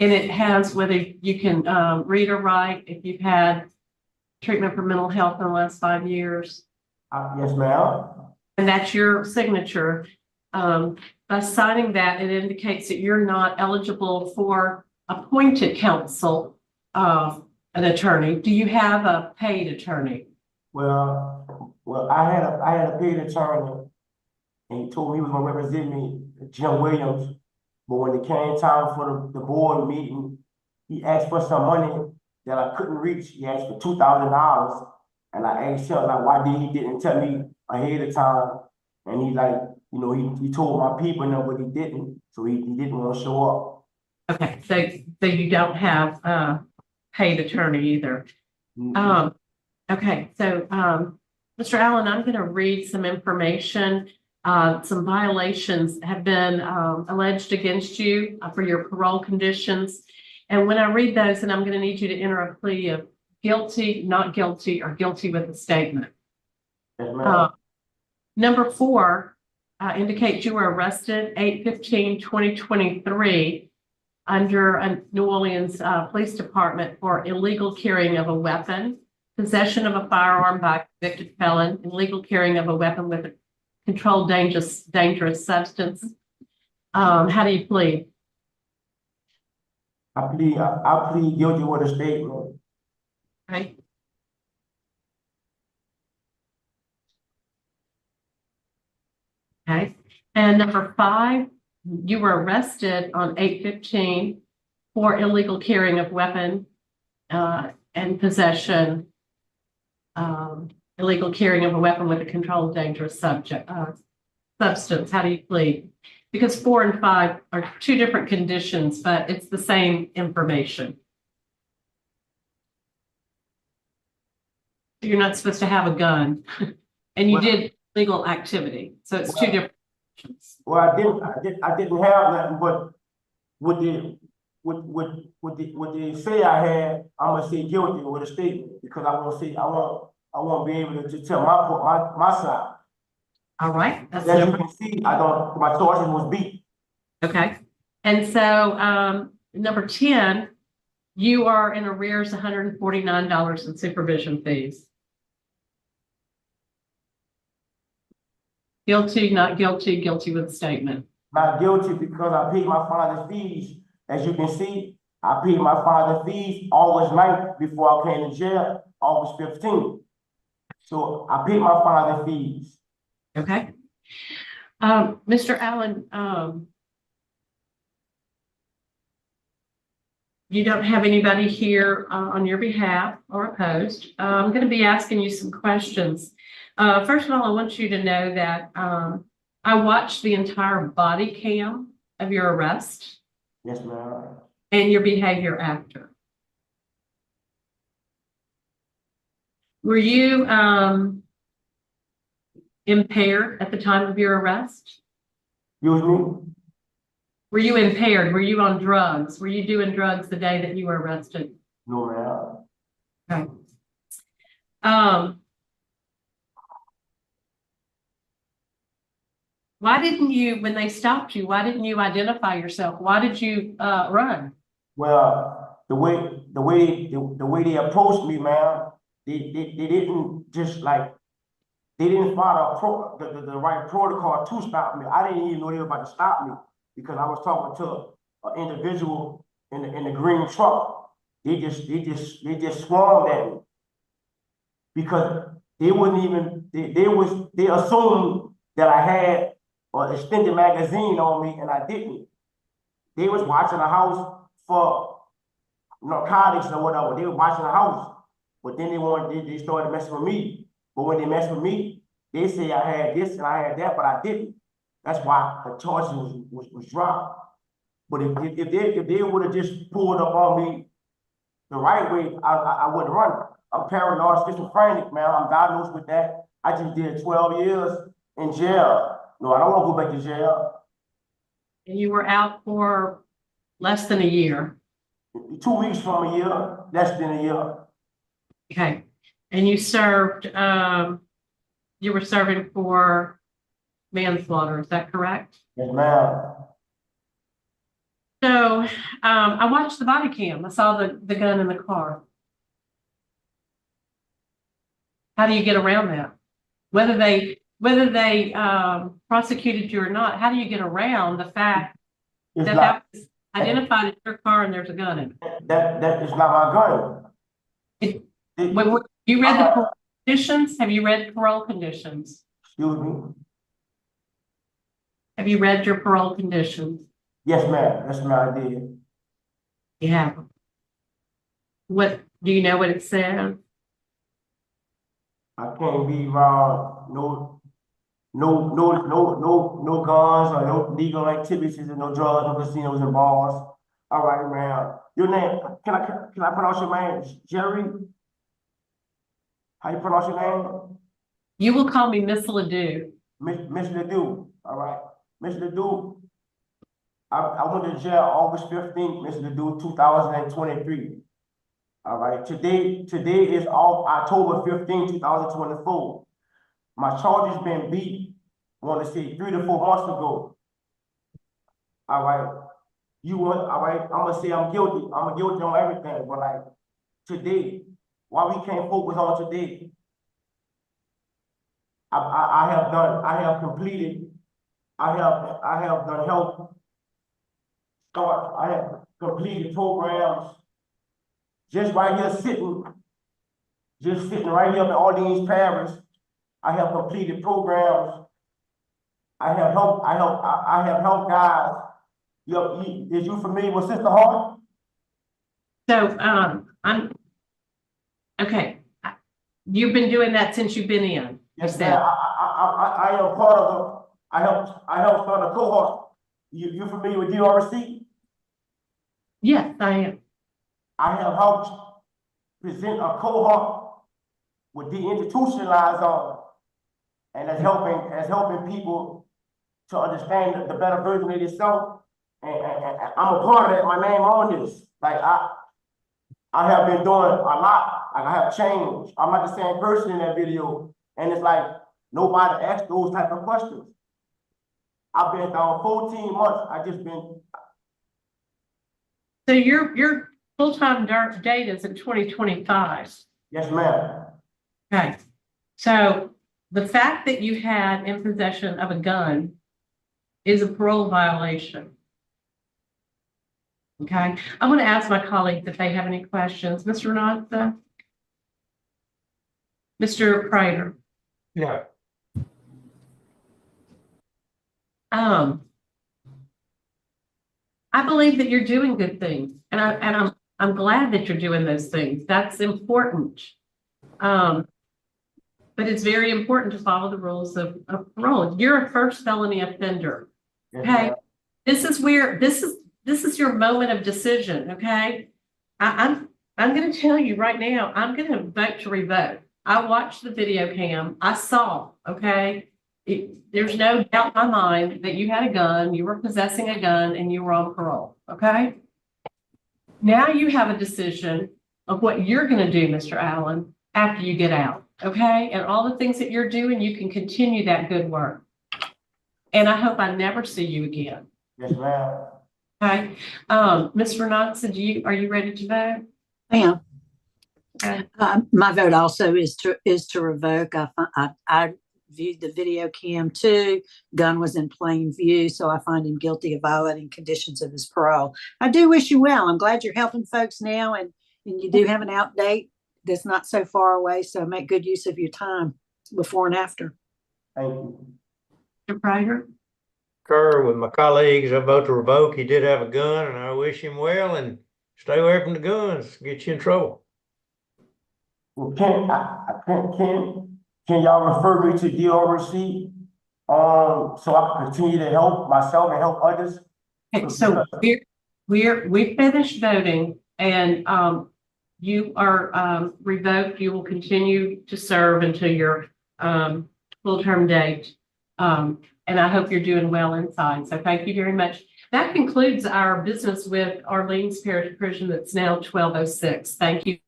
And it has whether you can read or write, if you've had treatment for mental health in the last 5 years. Yes, ma'am. And that's your signature. By signing that, it indicates that you're not eligible for appointed counsel, an attorney. Do you have a paid attorney? Well, I had a paid attorney, and he told me he was gonna represent me, Jim Williams. But when it came time for the board meeting, he asked for some money that I couldn't reach. He asked for $2,000, and I asked him like, why he didn't tell me ahead of time? And he like, you know, he told my people no, but he didn't. So he didn't want to show up. Okay, so you don't have a paid attorney either. Mm-hmm. Okay, so Mr. Allen, I'm going to read some information. Some violations have been alleged against you for your parole conditions. And when I read those, then I'm going to need you to enter a plea of guilty, not guilty, or guilty with a statement. Number 4 indicates you were arrested 8/15/2023 under New Orleans Police Department for illegal carrying of a weapon, possession of a firearm by a convicted felon, illegal carrying of a weapon with a controlled dangerous substance. How do you plead? I plead guilty with a statement. Okay. Okay. And number 5, you were arrested on 8/15 for illegal carrying of weapon and possession, illegal carrying of a weapon with a controlled dangerous substance. How do you plead? Because 4 and 5 are 2 different conditions, but it's the same information. You're not supposed to have a gun, and you did legal activity, so it's 2 different conditions. Well, I didn't have nothing, but what they say I had, I'm gonna say guilty with a statement because I won't be able to tell my side. All right. As you can see, my choices was beat. Okay. And so number 10, you are in arrears $149 in supervision fees. Guilty, not guilty, guilty with a statement. Not guilty because I paid my father's fees. As you can see, I paid my father's fees August 9th before I came to jail, August 15th. So I paid my father's fees. Okay. Mr. Allen, you don't have anybody here on your behalf or opposed. I'm going to be asking you some questions. First of all, I want you to know that I watched the entire body cam of your arrest. Yes, ma'am. And your behavior after. Were you impaired at the time of your arrest? Excuse me? Were you impaired? Were you on drugs? Were you doing drugs the day that you were arrested? No, ma'am. Okay. Why didn't you, when they stopped you, why didn't you identify yourself? Why did you run? Well, the way they approached me, ma'am, they didn't just like, they didn't follow the right protocol to stop me. I didn't even know they were about to stop me because I was talking to an individual in the green truck. They just swarmed at me. because they wouldn't even, they assumed that I had an extended magazine on me and I didn't. They was watching the house for narcotics or whatever. They were watching the house, but then they started messing with me. But when they messed with me, they say I had this and I had that, but I didn't. That's why the charges was dropped. But if they would have just pulled up on me the right way, I wouldn't run. I'm paranoid schizophrenic, man. I'm diagnosed with that. I just did 12 years in jail. No, I don't want to go back to jail. And you were out for less than a year. 2 weeks from a year, less than a year. Okay. And you served, you were serving for manslaughter, is that correct? Yes, ma'am. So I watched the body cam. I saw the gun in the car. How do you get around that? Whether they prosecuted you or not, how do you get around the fact that was identified as your car and there's a gun in it? That is not my gun. You read the parole conditions? Have you read parole conditions? Excuse me? Have you read your parole conditions? Yes, ma'am. Yes, ma'am, I did. You have. What do you know what it says? I can't be around no guns or no legal activities and no drugs, no casinos and bars. All right, man. Your name, can I pronounce your name? Jerry? How you pronounce your name? You will call me Miss Ledoux. Miss Ledoux. All right. Miss Ledoux. I went to jail August 15th, Miss Ledoux, 2023. All right. Today is October 15, 2024. My charges been beat, want to say 3 to 4 months ago. All right. All right, I'm gonna say I'm guilty. I'm guilty on everything, but like today, why we can't focus on today? I have completed, I have done health. I have completed programs just right here sitting right here in Orleans Parish. I have completed programs. I have helped guys. Is you familiar with Sister Hart? So I'm okay. You've been doing that since you've been in. Yes, ma'am. I am part of I helped start a cohort. You familiar with DRC? Yes, I am. I have helped present a cohort with deinstitutionalized on, and as helping people to understand the better version of themselves. And I'm a part of that. My name on this. Like I have been doing a lot. Like I have changed. I'm not the same person in that video, and it's like nobody asked those type of questions. I've been down 14 months. I just been. So your full-time date is in 2025. Yes, ma'am. Okay. So the fact that you had in possession of a gun is a parole violation. Okay. I'm going to ask my colleagues if they have any questions. Mr. Renata? Mr. Prater? No. I believe that you're doing good things, and I'm glad that you're doing those things. That's important. But it's very important to follow the rules of parole. You're a first felony offender. Okay. This is your moment of decision. Okay. I'm going to tell you right now, I'm going to vote to revoke. I watched the video cam. I saw, okay. There's no doubt in my mind that you had a gun, you were possessing a gun, and you were on parole, okay? Now you have a decision of what you're going to do, Mr. Allen, after you get out, okay? And all the things that you're doing, you can continue that good work. And I hope I never see you again. Yes, ma'am. Okay. Ms. Renata, are you ready to vote? I am. Okay. My vote also is to revoke. I viewed the video cam too. Gun was in plain view, so I find him guilty of violating conditions of his parole. I do wish you well. I'm glad you're helping folks now, and you do have an out date that's not so far away. So make good use of your time before and after. Thank you. Mr. Prater? Concur with my colleagues. I vote to revoke. He did have a gun, and I wish him well. And stay away from the guns. Get you in trouble. Well, can y'all refer me to DRC? So I can continue to help myself and help others. Okay, so we finished voting, and you are revoked. You will continue to serve until your full-term date. And I hope you're doing well inside. So thank you very much. That concludes our business with Orleans Parish Prison. It's now 12:06. Thank you.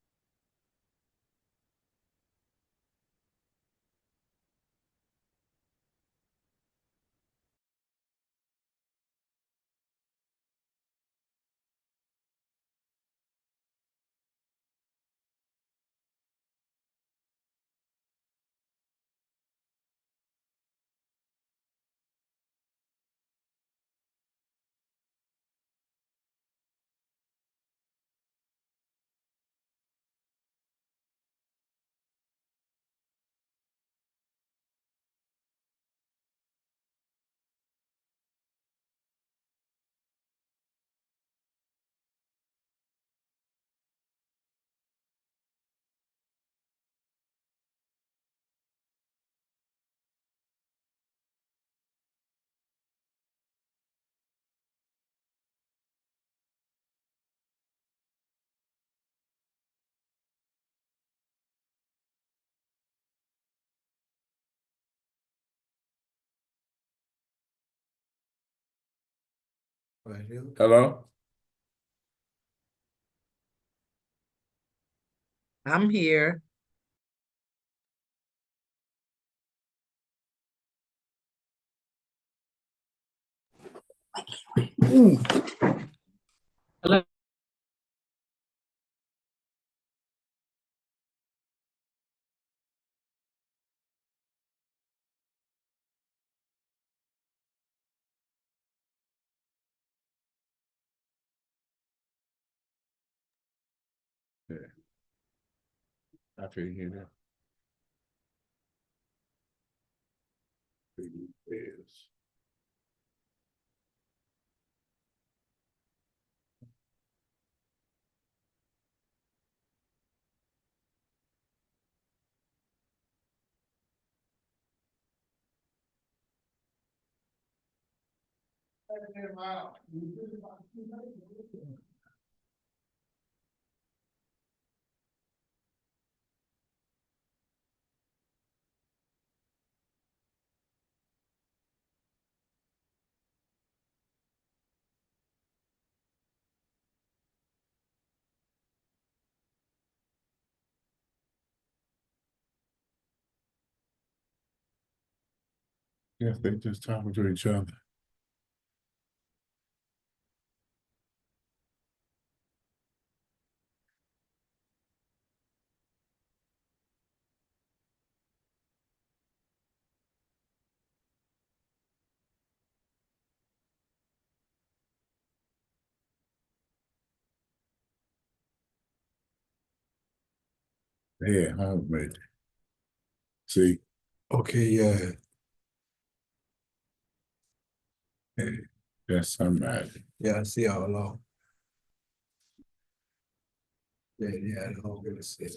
Hello? I'm here. Hello? Yeah. After you hear that. Yes. Yes, they just talking to each other. Yeah, homemade. See, okay, yeah. Hey, that's somebody. Yeah, I see all along. Yeah, I'm gonna say.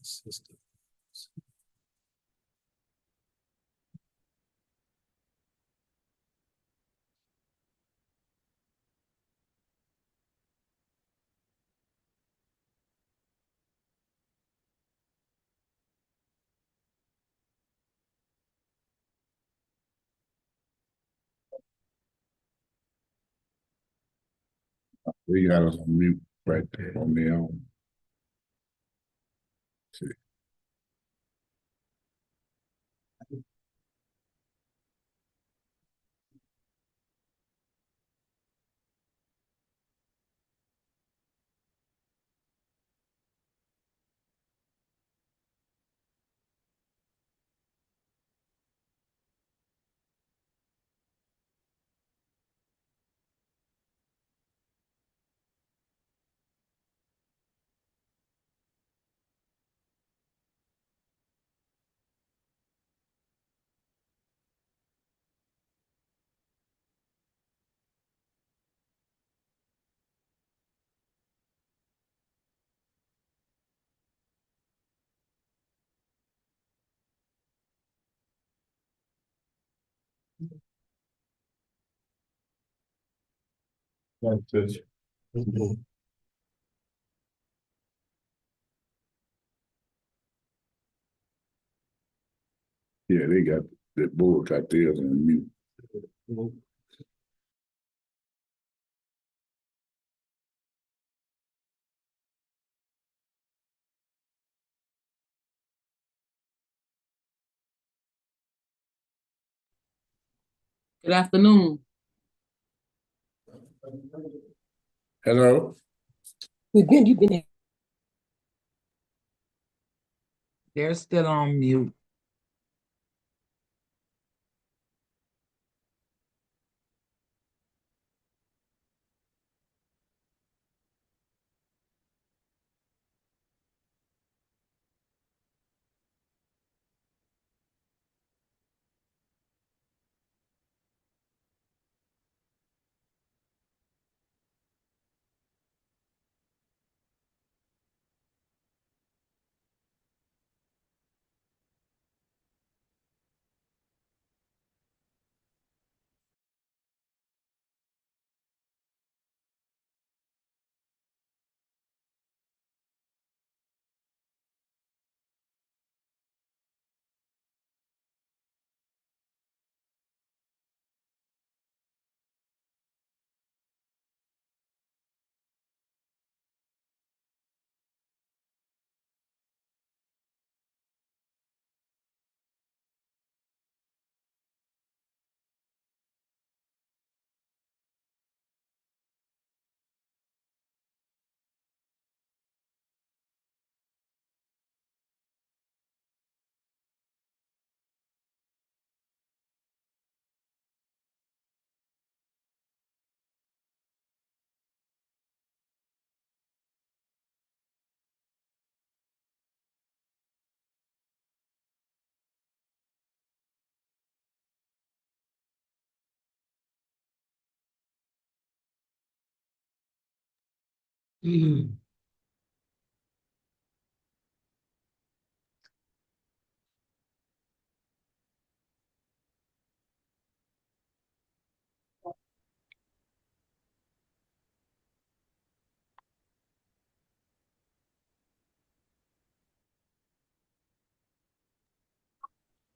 System. We got us on mute right there on their own. See. That's it. Yeah, they got that board got theirs on mute. Good afternoon. Hello? You've been. They're still on mute.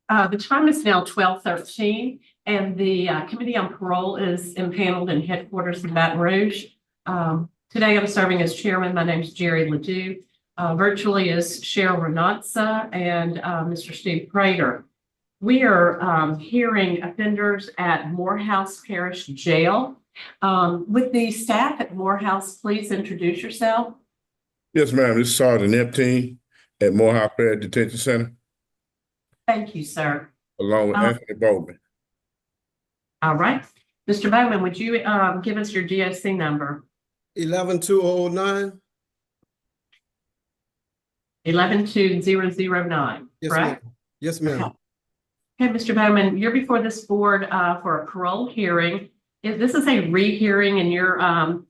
The time is now 12:13, and the Committee on Parole is impaneled in headquarters in Baton Rouge. Today I'm serving as chairman. My name is Jerry Ledoux. Virtually is Cheryl Renatza and Mr. Steve Prater. We are hearing offenders at Morehouse Parish Jail. With the staff at Morehouse, please introduce yourself. Yes, ma'am. This is Sergeant Neptune at Morehouse Parish Detention Center, Thank you, sir. along with Anthony Bowman. All right. Mr. Bowman, would you give us your DOC number? 11209. 112009, Yes, correct? ma'am. Yes, ma'am. Okay, Mr. Bowman, you're before this board for a parole hearing. If this is a rehearing and you're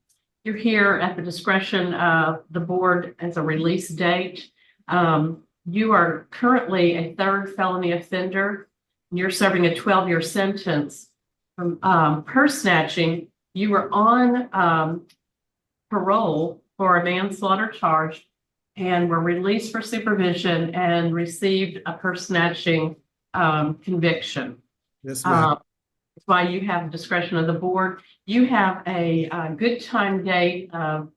here at the discretion of the board as a release date. You are currently a third felony offender. You're serving a 12-year sentence from purse snatching. You were on parole for a manslaughter charge and were released for supervision and received a purse snatching conviction. Yes, ma'am. That's why you have discretion of the board. You have a good time date of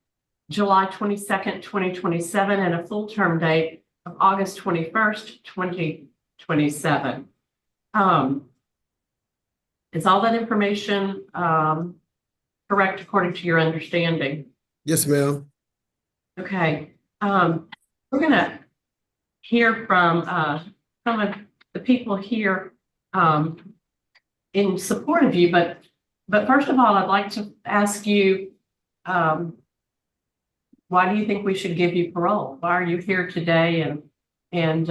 July 22nd, 2027, and a full term date of August 21st, 2027. Is all that information correct according to your understanding? Yes, ma'am. Okay. We're going to hear from some of the people here in support of you, but first of all, I'd like to ask you, why do you think we should give you parole? Why are you here today? And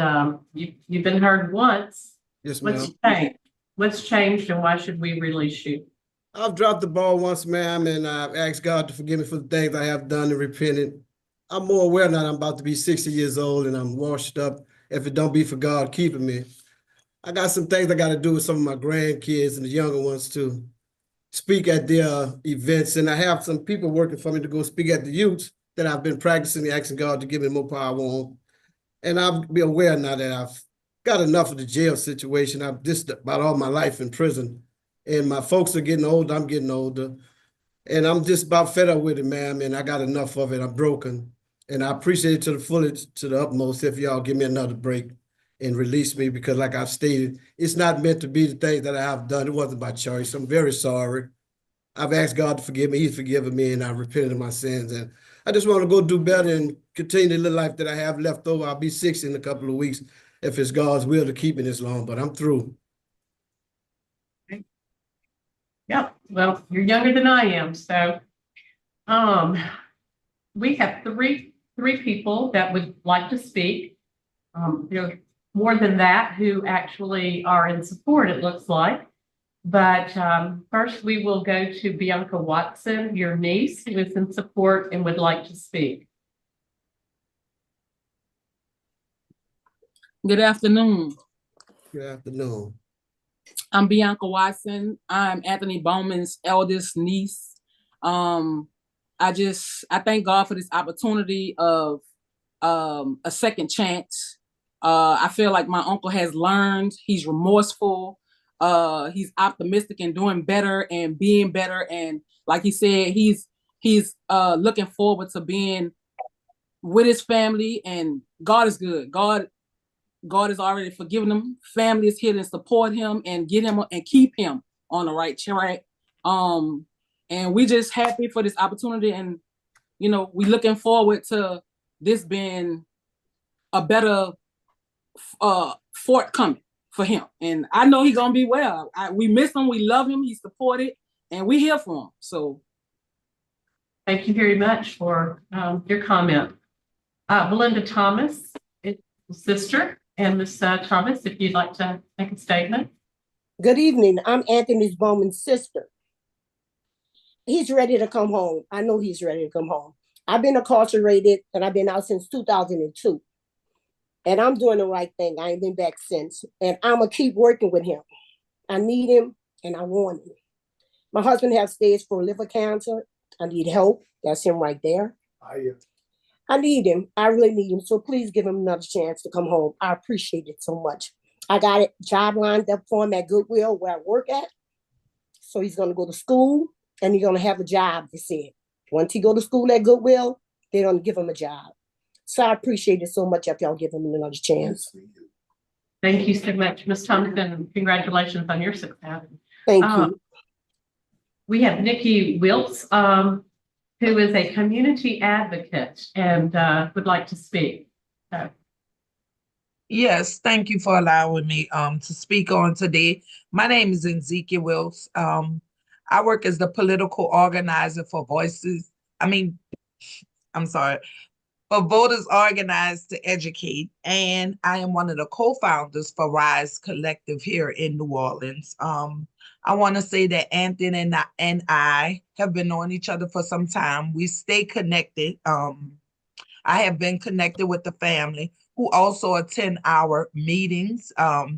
you've been heard once. Yes, ma'am. What's changed? What's changed, and why should we release you? I've dropped the ball once, ma'am, and I've asked God to forgive me for the things I have done and repented. I'm more aware now that I'm about to be 60 years old and I'm washed up. If it don't be for God keeping me. I got some things I got to do with some of my grandkids and the younger ones to speak at their events. And I have some people working for me to go speak at the youth that I've been practicing, asking God to give me more power on. And I'll be aware now that I've got enough of the jail situation. I've just about all my life in prison. And my folks are getting older, I'm getting older. And I'm just about fed up with it, man. I mean, I got enough of it. I'm broken. And I appreciate it to the fullest, to the utmost, if y'all give me another break and release me, because like I've stated, it's not meant to be the things that I have done. It wasn't by choice. I'm very sorry. I've asked God to forgive me. He's forgiven me, and I repented of my sins. And I just want to go do better and continue the little life that I have left over. I'll be 60 in a couple of weeks if it's God's will to keep me this long, but I'm through. Yeah, well, you're younger than I am, so we have three people that would like to speak. There are more than that who actually are in support, it looks like. But first, we will go to Bianca Watson, your niece, who is in support and would like to speak. Good afternoon. Good afternoon. I'm Bianca Watson. I'm Anthony Bowman's eldest niece. I thank God for this opportunity of a second chance. I feel like my uncle has learned. He's remorseful. He's optimistic and doing better and being better. And like he said, he's looking forward to being with his family, and God is good. God has already forgiven him. Family is here to support him and get him and keep him on the right track. And we just happy for this opportunity, and we looking forward to this being a better forthcoming for him. And I know he's gonna be well. We miss him, we love him, he's supported, and we here for him. So thank you very much for your comment. Belinda Thomas, sister, and Ms. Thomas, if you'd like to make a statement. Good evening. I'm Anthony Bowman's sister. He's ready to come home. I know he's ready to come home. I've been incarcerated and I've been out since 2002. And I'm doing the right thing. I ain't been back since. And I'm going to keep working with him. I need him and I want him. My husband has stage 4 liver cancer. I need help. That's him right there. I need him. I really need him. So please give him another chance to come home. I appreciate it so much. I got a job lined up for him at Goodwill where I work at. So he's going to go to school and he's going to have a job, they said. Once he go to school at Goodwill, they're going to give him a job. So I appreciate it so much if y'all give him another chance. Thank you so much, Ms. Thompson. Congratulations on your success. Thank you. We have Nikki Wiltz, who is a community advocate and would like to speak. So. Yes, thank you for allowing me to speak on today. My name is Ezekiel Wiltz. I work as the political organizer for for Voters Organized to Educate, and I am one of the co-founders for Rise Collective here in New Orleans. I want to say that Anthony and I have been knowing each other for some time. We stay connected. I have been connected with the family who also attend our meetings.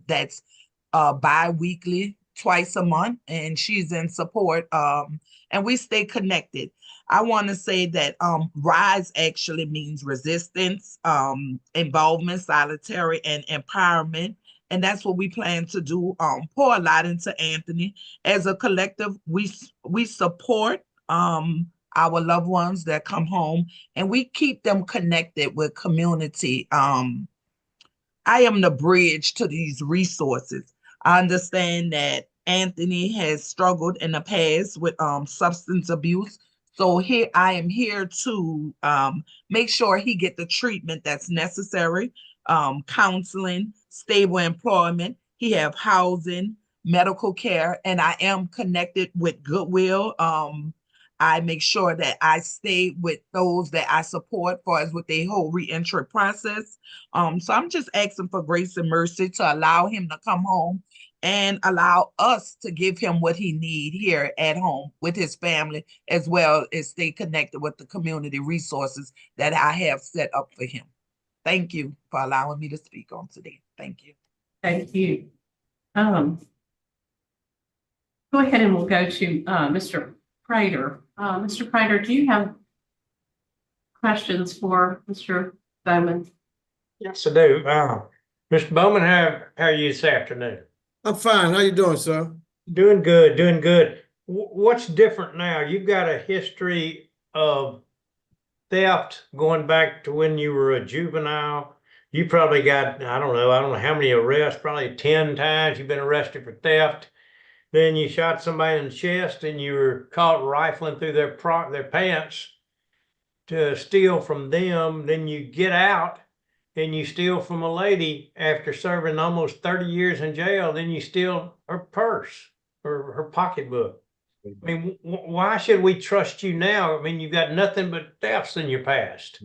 That's bi-weekly, twice a month, and she's in support. And we stay connected. I want to say that RISE actually means resistance, involvement, solidarity, and empowerment. And that's what we plan to do, pour a lot into Anthony. As a collective, we support our loved ones that come home, and we keep them connected with community. I am the bridge to these resources. I understand that Anthony has struggled in the past with substance abuse. So here I am here to make sure he get the treatment that's necessary, counseling, stable employment. He have housing, medical care, and I am connected with Goodwill. I make sure that I stay with those that I support for as with their whole reentry process. So I'm just asking for grace and mercy to allow him to come home and allow us to give him what he needs here at home with his family, as well as stay connected with the community resources that I have set up for him. Thank you for allowing me to speak on today. Thank you. Thank you. Go ahead and we'll go to Mr. Prater. Mr. Prater, do you have questions for Mr. Bowman? Yes, I do. Mr. Bowman, how are you this afternoon? I'm fine. How you doing, sir? Doing good, doing good. What's different now? You've got a history of theft going back to when you were a juvenile. You probably got, I don't know how many arrests, probably 10 times you've been arrested for theft. Then you shot somebody in the chest and you were caught rifling through their pants to steal from them. Then you get out and you steal from a lady after serving almost 30 years in jail. Then you steal her purse or her pocketbook. I mean, why should we trust you now? I mean, you've got nothing but thefts in your past.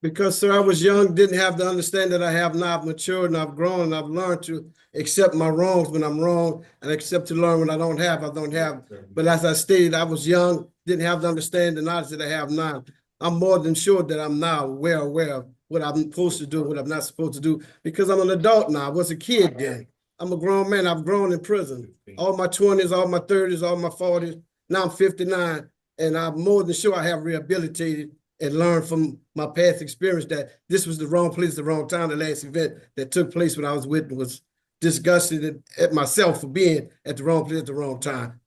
Because, sir, I was young, didn't have the understanding that I have now. I've matured and I've grown and I've learned to accept my wrongs when I'm wrong and accept to learn when I don't have. But as I stated, I was young, didn't have the understanding, the knowledge that I have now. I'm more than sure that I'm now well aware of what I'm supposed to do, what I'm not supposed to do, because I'm an adult now. I was a kid then. I'm a grown man. I've grown in prison. All my 20s, all my 30s, all my 40s. Now I'm 59, and I'm more than sure I have rehabilitated and learned from my past experience that this was the wrong place, the wrong time. The last event that took place when I was with was disgusted at myself for being at the wrong place at the wrong time.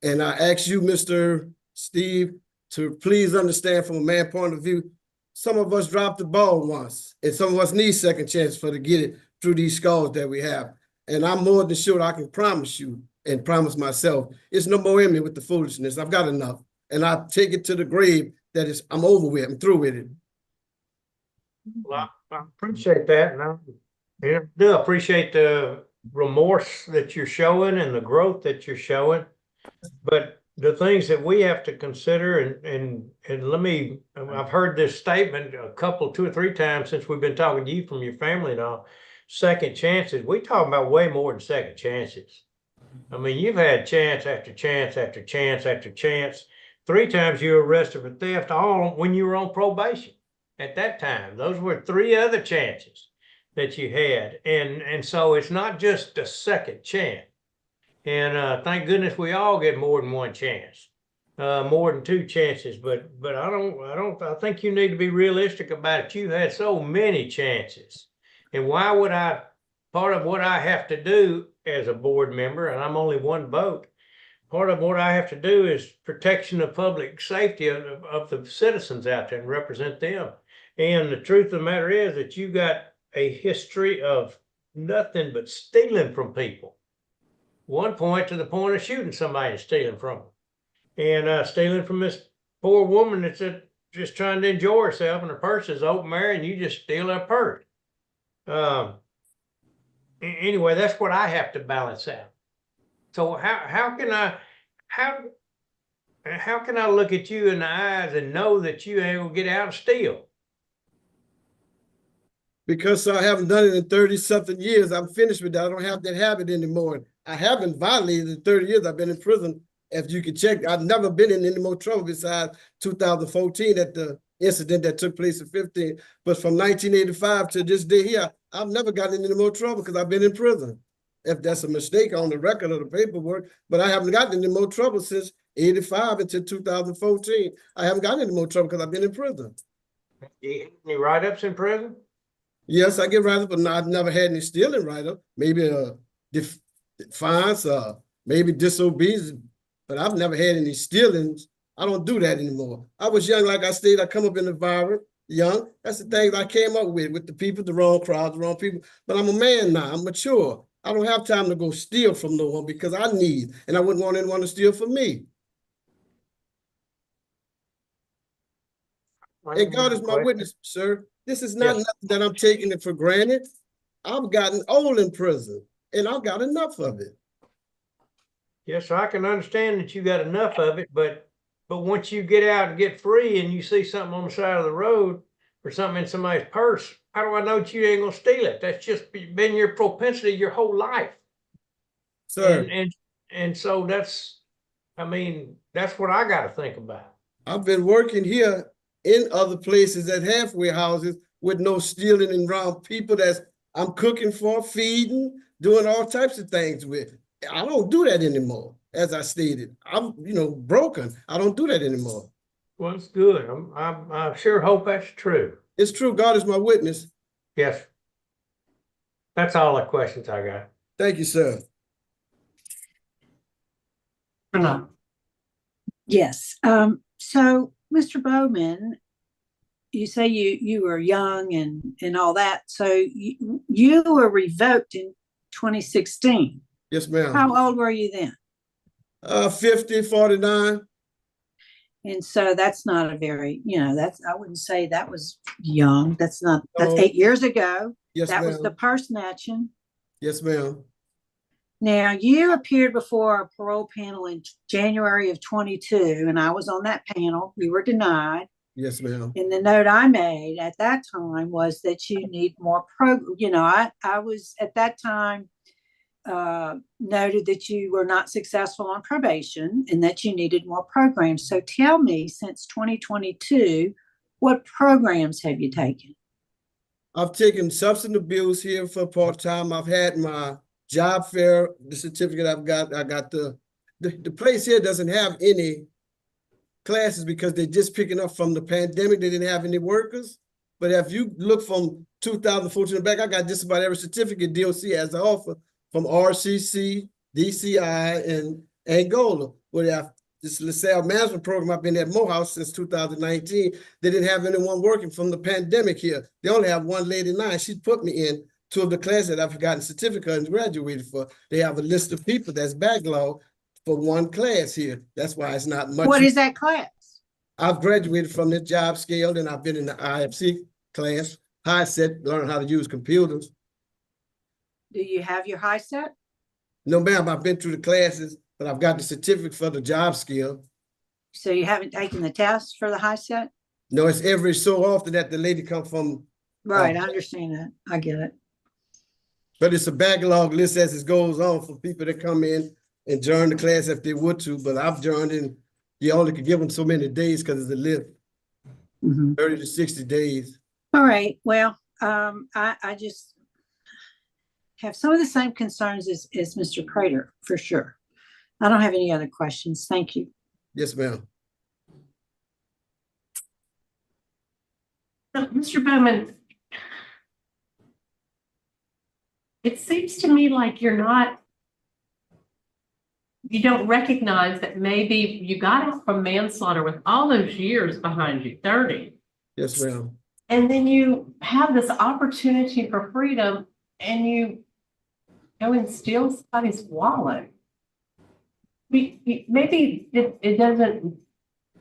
And I ask you, Mr. Steve, to please understand from a man point of view, some of us dropped the ball once, and some of us need second chances to get it through these scars that we have. And I'm more than sure I can promise you and promise myself, it's no more in me with the foolishness. I've got enough. And I take it to the grave that I'm over with, I'm through with it. Well, I appreciate that. And I do appreciate the remorse that you're showing and the growth that you're showing. But the things that we have to consider, and I've heard this statement two or three times since we've been talking to you from your family and all. Second chances. We talk about way more than second chances. I mean, you've had chance after chance after chance after chance. 3 times you were arrested for theft, all when you were on probation at that time. Those were 3 other chances that you had. And so it's not just a second chance. And thank goodness we all get more than 1 chance, more than 2 chances. But I think you need to be realistic about it. You've had so many chances. And why would part of what I have to do as a board member, and I'm only 1 vote, part of what I have to do is protection of public safety of the citizens out there and represent them. And the truth of the matter is that you got a history of nothing but stealing from people. 1 point to the point of shooting somebody and stealing from them. And stealing from this poor woman that's just trying to enjoy herself and her purse is open there and you just steal her purse. Anyway, that's what I have to balance out. So how can I look at you in the eyes and know that you ain't gonna get out and steal? Because I haven't done it in 30-something years. I'm finished with that. I don't have that habit anymore. I haven't violated in 30 years. I've been in prison. If you can check, I've never been in any more trouble besides 2014 at the incident that took place in 15. But from 1985 to this day here, I've never gotten in any more trouble because I've been in prison. If that's a mistake on the record of the paperwork, but I haven't gotten any more trouble since 85 until 2014. I haven't gotten any more trouble because I've been in prison. Any write-ups in prison? Yes, I get write-up, but I've never had any stealing write-up. Maybe defiance, maybe disobedience, but I've never had any stealings. I don't do that anymore. I was young, like I stated, I come up in the environment, young. That's the things I came up with the people, the wrong crowds, the wrong people. But I'm a man now, I'm mature. I don't have time to go steal from no one because I need, and I wouldn't want anyone to steal from me. And God is my witness, sir. This is not nothing that I'm taking it for granted. I've gotten old in prison, and I've got enough of it. Yes, I can understand that you got enough of it, but once you get out and get free and you see something on the side of the road or something in somebody's purse, how do I know that you ain't gonna steal it? That's just been your propensity your whole life. Sir. And so that's what I got to think about. I've been working here in other places at halfway houses with no stealing and around people that I'm cooking for, feeding, doing all types of things with. I don't do that anymore. As I stated, I'm, broken. I don't do that anymore. Well, it's good. I sure hope that's true. It's true. God is my witness. Yes. That's all the questions I got. Thank you, sir. Yes. So, Mr. Bowman, you say you were young and all that. So you were revoked in 2016. Yes, ma'am. How old were you then? 50, 49. And so that's not a very, I wouldn't say that was young. That's 8 years ago. Yes, that was ma'am. the purse snatching. Yes, ma'am. Now, you appeared before a parole panel in January of 22, and I was on that panel. You were denied. Yes, ma'am. And the note I made at that time was that you need more I was at that time noted that you were not successful on probation and that you needed more programs. So tell me, since 2022, what programs have you taken? I've taken substance abuse here for part-time. I've had my job fair, the certificate I got the place here doesn't have any classes because they're just picking up from the pandemic. They didn't have any workers. But if you look from 2014 back, I got just about every certificate DOC has to offer from RCC, DCI, and Angola. Where this LaSalle management program, I've been at Morehouse since 2019. They didn't have anyone working from the pandemic here. They only have one lady now. She put me in 2 of the classes that I've gotten certificate and graduated for. They have a list of people that's backlogged for one class here. That's why it's not much. What is that class? I've graduated from the job scale, and I've been in the IFC class, high set, learn how to use computers. Do you have your high set? No, ma'am, I've been through the classes, but I've got the certificate for the job skill. So you haven't taken the test for the high set? No, it's every so often that the lady come from. Right, I understand that. I get it. But it's a backlog list as it goes on for people that come in and join the class if they would to, but I've joined in, you only could give them so many days because it's a list, 30 to 60 days. All right, well, I just have some of the same concerns as Mr. Prater, for sure. I don't have any other questions. Thank you. Yes, ma'am. Mr. Bowman, it seems to me like you don't recognize that maybe you got out from manslaughter with all those years behind you, 30. Yes, ma'am. And then you have this opportunity for freedom and you go and steal somebody's wallet. Maybe it doesn't,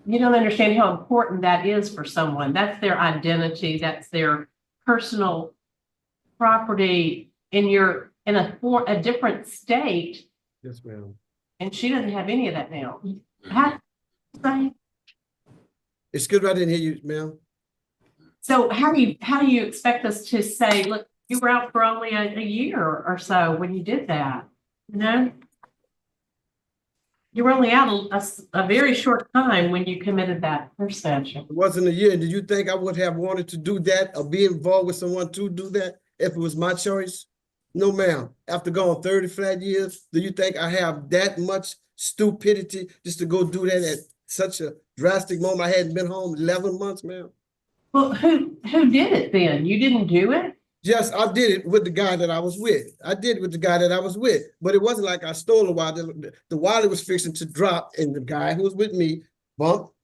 you don't understand how important that is for someone. That's their identity. That's their personal property. And you're in a different state. Yes, ma'am. And she doesn't have any of that now. Excuse me, I didn't hear you, ma'am. So how do you expect us to say, look, you were out for only a year or so when you did that, You were only out a very short time when you committed that purse snatching. It wasn't a year. Did you think I would have wanted to do that or be involved with someone to do that if it was my choice? No, ma'am. After going 30 flat years, do you think I have that much stupidity just to go do that at such a drastic moment? I hadn't been home 11 months, ma'am. Well, who did it then? You didn't do it? Yes, I did it with the guy that I was with. But it wasn't like I stole a wallet. The wallet was fixing to drop, and the guy who was with me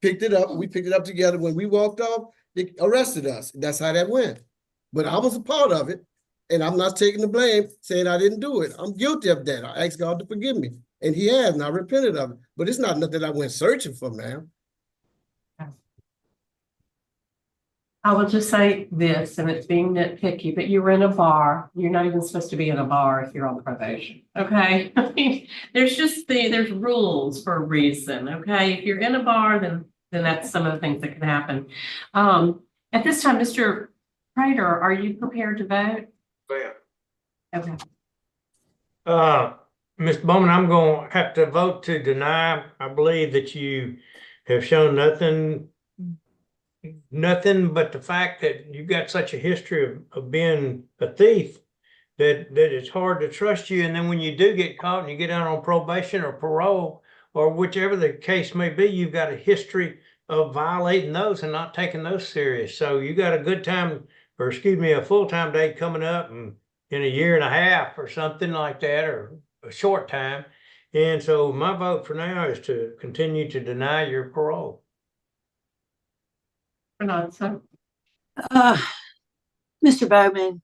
picked it up. We picked it up together. When we walked off, they arrested us. That's how that went. But I was a part of it, and I'm not taking the blame, saying I didn't do it. I'm guilty of that. I asked God to forgive me, and He has, and I repented of it. But it's not nothing I went searching for, ma'am. I will just say this, and it's being nitpicky, but you were in a bar. You're not even supposed to be in a bar if you're on probation. Okay. I mean, there's rules for a reason. Okay. If you're in a bar, then that's some of the things that can happen. At this time, Mr. Prater, are you prepared to vote? Yeah. Okay. Mr. Bowman, I'm going to have to vote to deny. I believe that you have shown nothing but the fact that you got such a history of being a thief that it's hard to trust you. And then when you do get caught and you get out on probation or parole, or whichever the case may be, you've got a history of violating those and not taking those serious. So you got a good time, or excuse me, a full-time day coming up in a year and a half or something like that, or a short time. And so my vote for now is to continue to deny your parole. Mr. Bowman,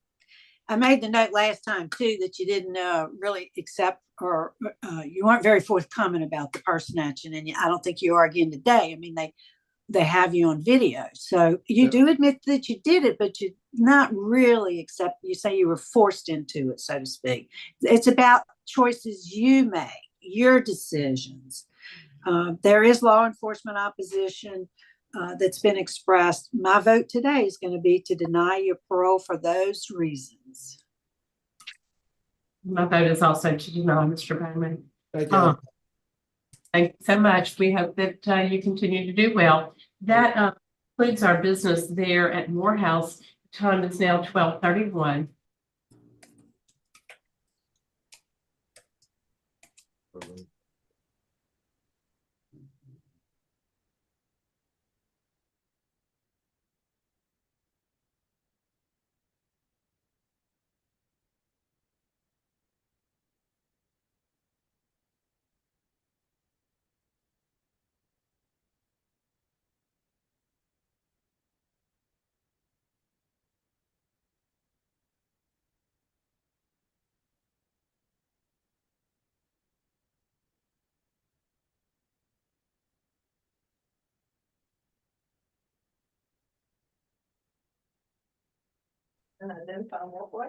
I made the note last time too that you didn't really accept, or you weren't very forthcoming about the person action, and I don't think you are again today. I mean, they have you on video, so you do admit that you did it, but you not really accept. You say you were forced into it, so to speak. It's about choices you make, your decisions. There is law enforcement opposition that's been expressed. My vote today is going to be to deny your parole for those reasons. My vote is also to deny, Mr. Bowman. Thank you. Thank you so much. We hope that you continue to do well. That concludes our business there at Morehouse. Time is now 12:31. And identify what way?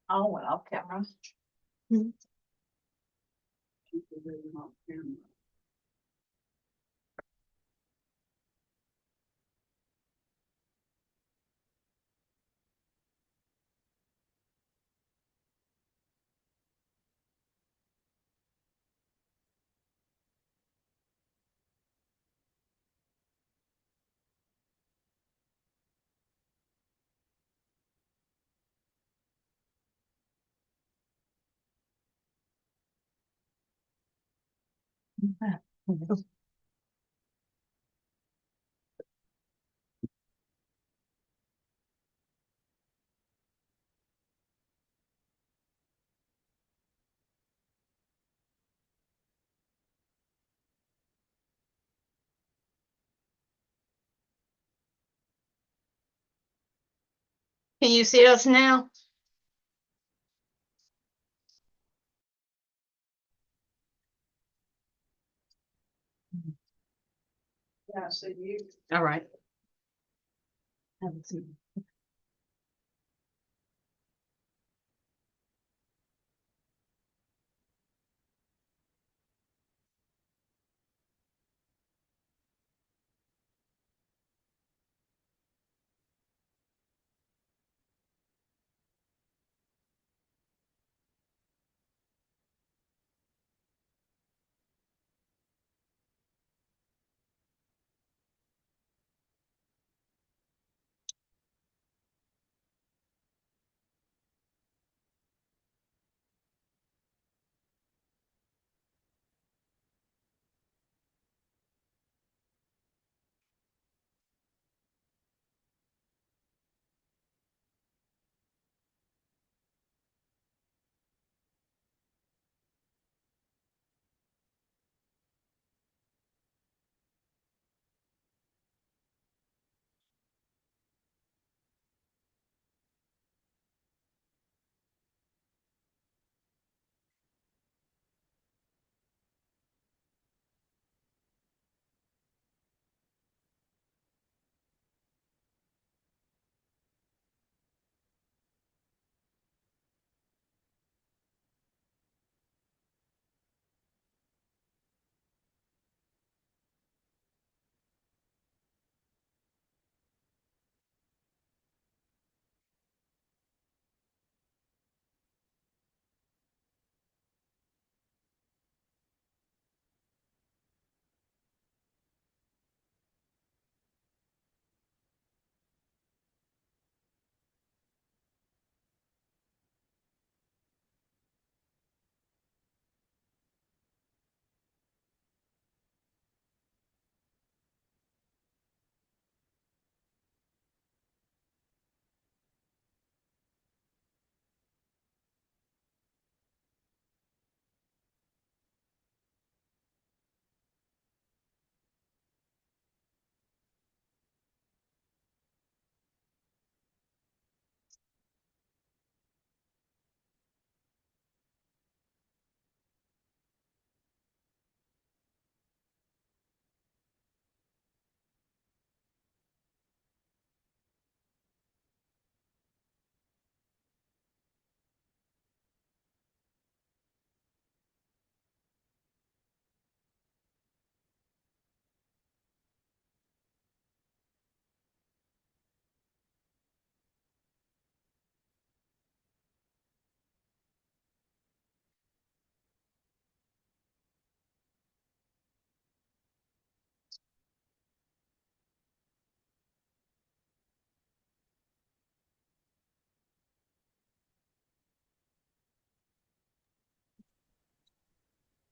Oh, well, off camera. Can you see us now? Yeah, so you. All right.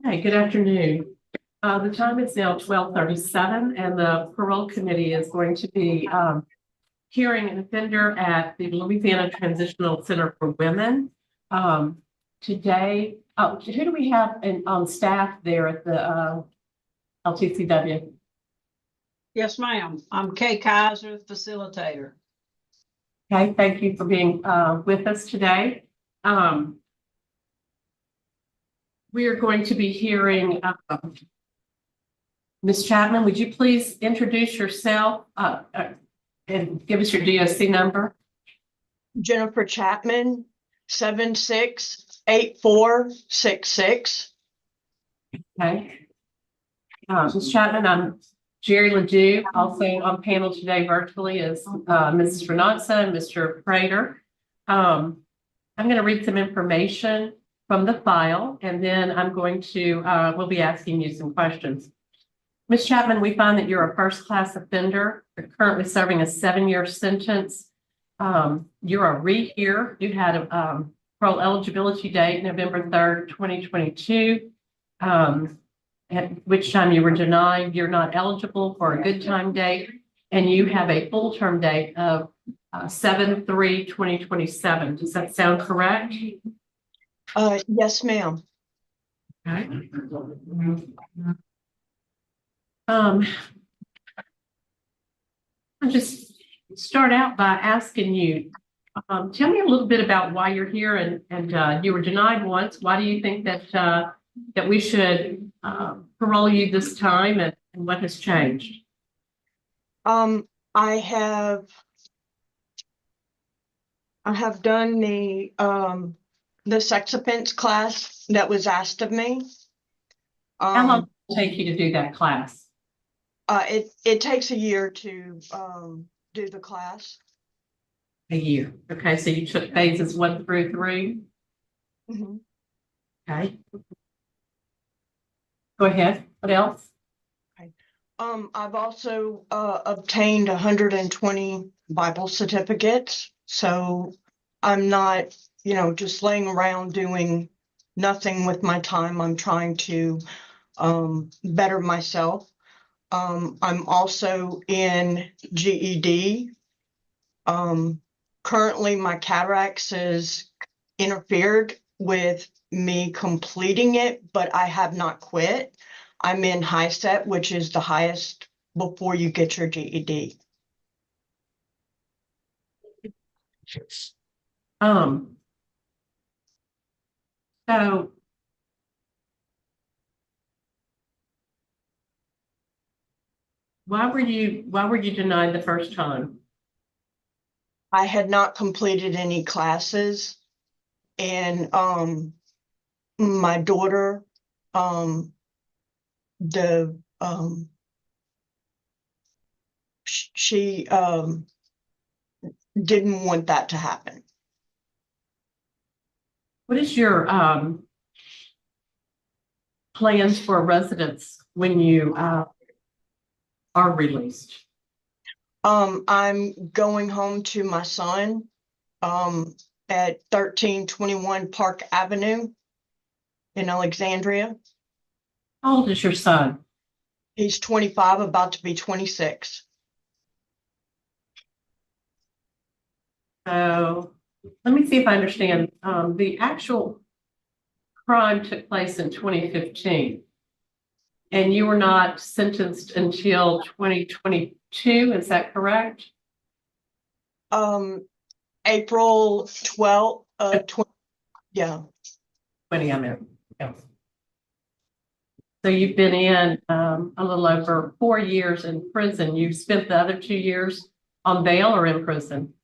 Hey, good afternoon. The time is now 12:37, and the parole committee is going to be hearing an offender at the Louisiana Transitional Center for Women. Today, who do we have on staff there at the LTCW? Yes, ma'am. I'm Kay Kaiser, facilitator. Okay, thank you for being with us today. We are going to be hearing Ms. Chapman. Would you please introduce yourself and give us your DOC number? Jennifer Chapman, 768466. Okay. Ms. Chapman, I'm Jerry Ledoux. Also on panel today virtually is Mrs. Renatza and Mr. Prater. I'm going to read some information from the file, and then I'm going to, we'll be asking you some questions. Ms. Chapman, we find that you're a first-class offender. You're currently serving a 7-year sentence. You're a rehear. You had a parole eligibility date, November 3rd, 2022, at which time you were denied. You're not eligible for a good time date, and you have a full-term date of 7/3/2027. Does that sound correct? Yes, ma'am. Okay. I'll just start out by asking you, tell me a little bit about why you're here, and you were denied once. Why do you think that that we should parole you this time, and what has changed? I have done the sex offense class that was asked of me. How long did it take you to do that class? It takes a year to do the class. A year. Okay, so you took phases 1 through 3. Mm-hmm. Okay. Go ahead. What else? Okay. I've also obtained 120 Bible certificates, so I'm not, just laying around doing nothing with my time. I'm trying to better myself. I'm also in GED. Currently, my cataracts has interfered with me completing it, but I have not quit. I'm in high set, which is the highest before you get your GED. So why were you denied the first time? I had not completed any classes, and my daughter, she didn't want that to happen. What is your plans for residence when you are released? I'm going home to my son at 1321 Park Avenue in Alexandria. How old is your son? He's 25, about to be 26. So let me see if I understand. The actual crime took place in 2015, and you were not sentenced until 2022. Is that correct? April 12th, 20, yeah. 20, I meant. Yeah. So you've been in a little over 4 years in prison. You spent the other 2 years on bail or in prison?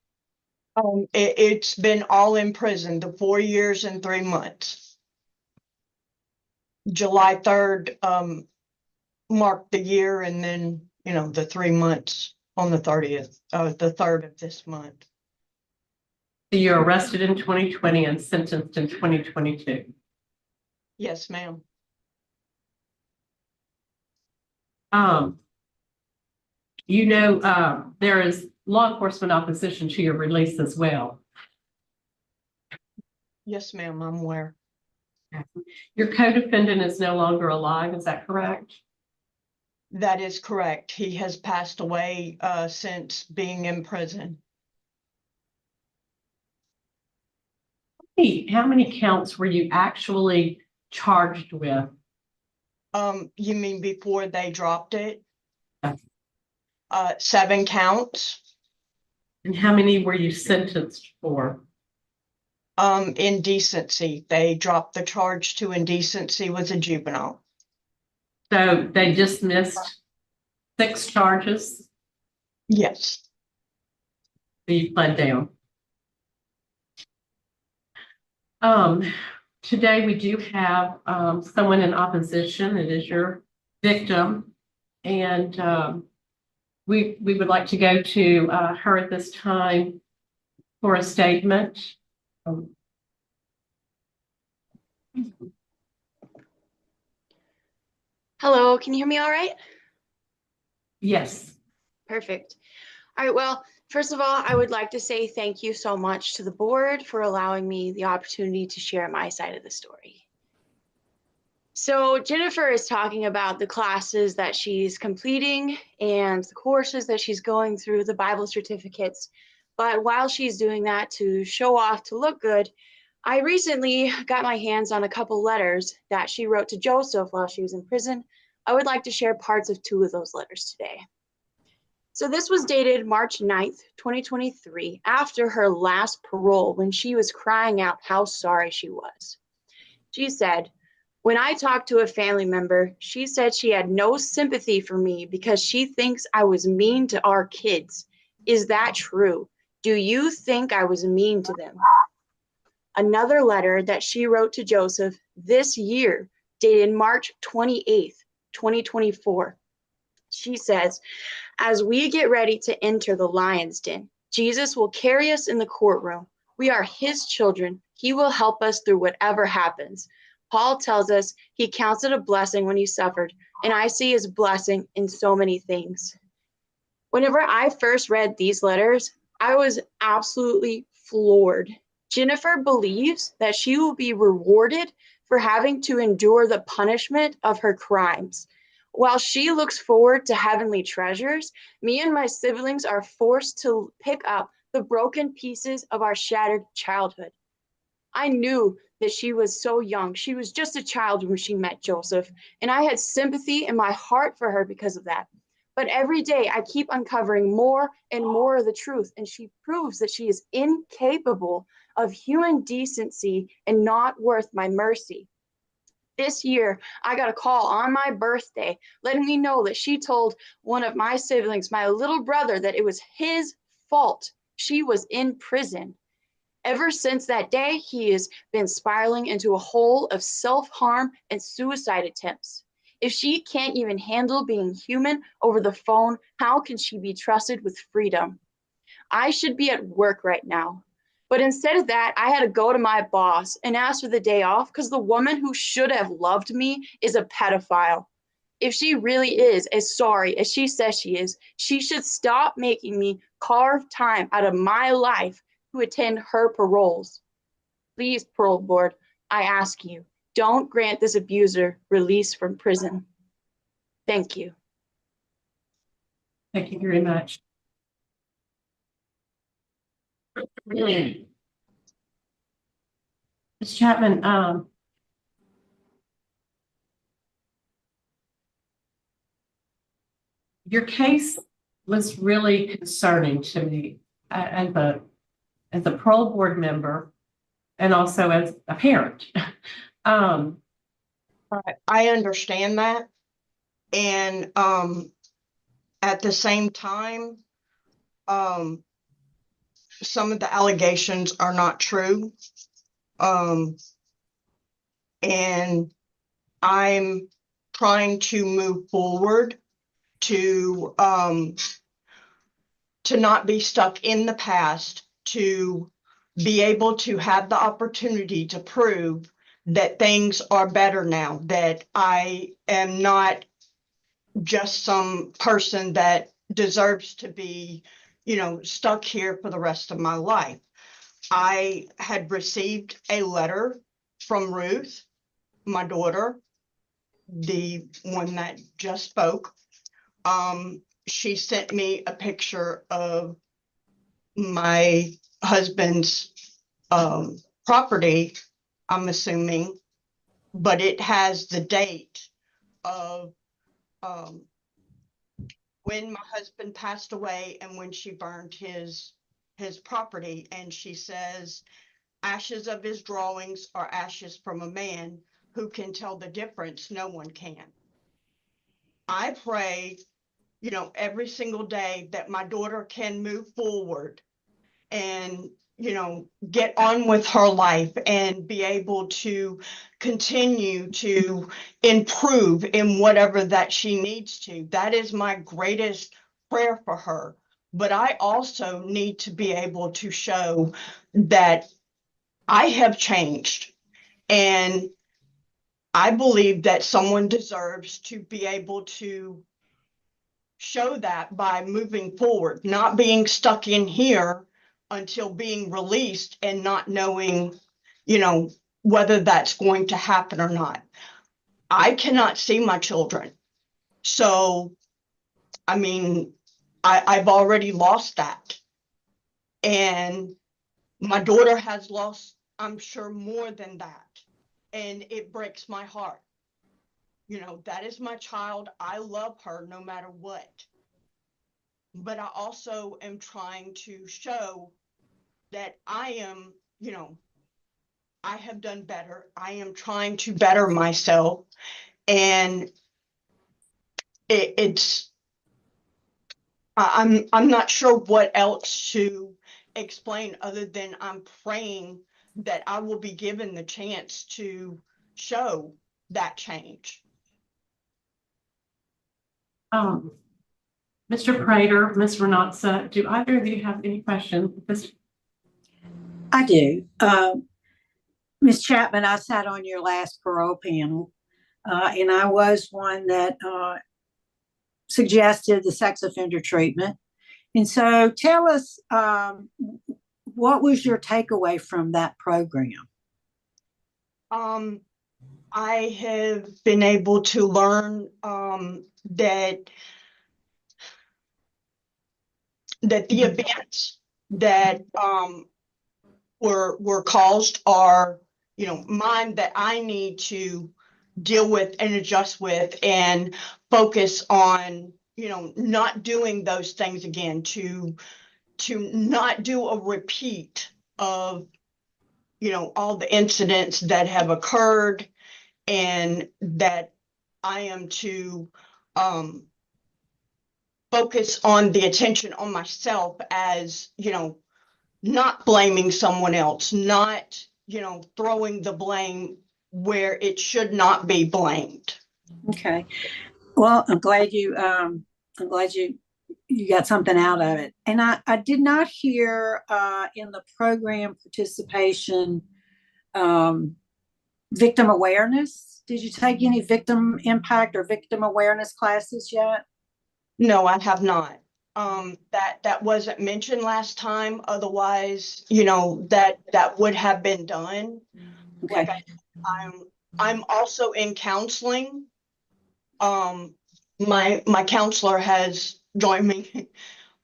It's been all in prison, the 4 years and 3 months. July 3rd marked the year, and then, the 3 months on the 30th, the 3rd of this month. So you're arrested in 2020 and sentenced in 2022. Yes, ma'am. There is law enforcement opposition to your release as well. Yes, ma'am, I'm aware. Your co-defendant is no longer alive, is that correct? That is correct. He has passed away since being in prison. Hey, how many counts were you actually charged with? You mean before they dropped it? Yes. 7 counts. And how many were you sentenced for? Indecency. They dropped the charge to indecency was a juvenile. So they dismissed 6 charges? Yes. So you pled down. Today we do have someone in opposition. It is your victim. And we would like to go to her at this time for a statement. Hello, can you hear me all right? Yes. Perfect. All right, well, first of all, I would like to say thank you so much to the board for allowing me the opportunity to share my side of the story. So Jennifer is talking about the classes that she's completing and the courses that she's going through, the Bible certificates. But while she's doing that to show off, to look good, I recently got my hands on a couple letters that she wrote to Joseph while she was in prison. I would like to share parts of 2 of those letters today. So this was dated March 9th, 2023, after her last parole, when she was crying out how sorry she was. She said, "When I talked to a family member, she said she had no sympathy for me because she thinks I was mean to our kids. Is that true? Do you think I was mean to them?" Another letter that she wrote to Joseph this year, dated March 28th, 2024. She says, "As we get ready to enter the lion's den, Jesus will carry us in the courtroom. We are his children. He will help us through whatever happens. Paul tells us he counts it a blessing when he suffered, and I see his blessing in so many things." Whenever I first read these letters, I was absolutely floored. Jennifer believes that she will be rewarded for having to endure the punishment of her crimes. While she looks forward to heavenly treasures, me and my siblings are forced to pick up the broken pieces of our shattered childhood. I knew that she was so young. She was just a child when she met Joseph, and I had sympathy in my heart for her because of that. But every day I keep uncovering more and more of the truth, and she proves that she is incapable of human decency and not worth my mercy. This year, I got a call on my birthday letting me know that she told one of my siblings, my little brother, that it was his fault she was in prison. Ever since that day, he has been spiraling into a hole of self-harm and suicide attempts. If she can't even handle being human over the phone, how can she be trusted with freedom? I should be at work right now. But instead of that, I had to go to my boss and ask for the day off because the woman who should have loved me is a pedophile. If she really is as sorry as she says she is, she should stop making me carve time out of my life to attend her paroles. Please, parole board, I ask you, don't grant this abuser release from prison. Thank you. Thank you very much. Ms. Chapman, your case was really concerning to me as a parole board member and also as a parent. I understand that. And at the same time, some of the allegations are not true. And I'm trying to move forward to not be stuck in the past, to be able to have the opportunity to prove that things are better now, that I am not just some person that deserves to be, stuck here for the rest of my life. I had received a letter from Ruth my daughter, the one that just spoke, she sent me a picture of my husband's property, I'm assuming, but it has the date of when my husband passed away and when she burned his property. And she says, ashes of his drawings are ashes from a man. Who can tell the difference? No one can. I pray, you know, every single day that my daughter can move forward and, you know, get on with her life and be able to continue to improve in whatever that she needs to. That is my greatest prayer for her. But I also need to be able to show that I have changed, and I believe that someone deserves to be able to show that by moving forward, not being stuck in here until being released and not knowing, you know, whether that's going to happen or not. I cannot see my children. So, I mean, I've already lost that. And my daughter has lost, I'm sure, more than that. And it breaks my heart. You know, that is my child. I love her no matter what. But I also am trying to show that I am, you know, I have done better. I am trying to better myself. And I'm not sure what else to explain other than I'm praying that I will be given the chance to show that change. Mr. Prater, Ms. Renatza, do either of you have any questions? I do. Ms. Chapman, I sat on your last parole panel, and I was one that suggested the sex offender treatment. And so tell us, what was your takeaway from that program? I have been able to learn that the events that were caused are, you know, mine, that I need to deal with and adjust with and focus on, you know, not doing those things again, to not do a repeat of, you know, all the incidents that have occurred, and that I am to focus on the attention on myself, as, you know, not blaming someone else, not, you know, throwing the blame where it should not be blamed. Okay. Well, I'm glad you got something out of it. And I did not hear in the program participation victim awareness. Did you take any victim impact or victim awareness classes yet? No, I have not. That wasn't mentioned last time. Otherwise, you know, that would have been done. Okay. Like I'm also in counseling. My counselor has joined me,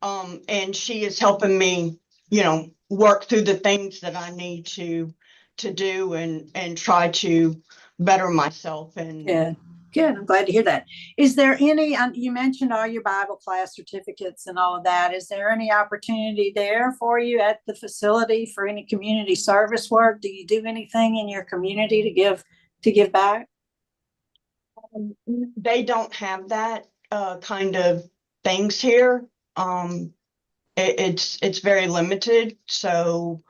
and she is helping me, you know, work through the things that I need to do and try to better myself. And yeah. Good. I'm glad to hear that. Is there any, you mentioned all your Bible class certificates and all of that. Is there any opportunity there for you at the facility for any community service work? Do you do anything in your community to give back? They don't have that kind of things here. It's very limited. So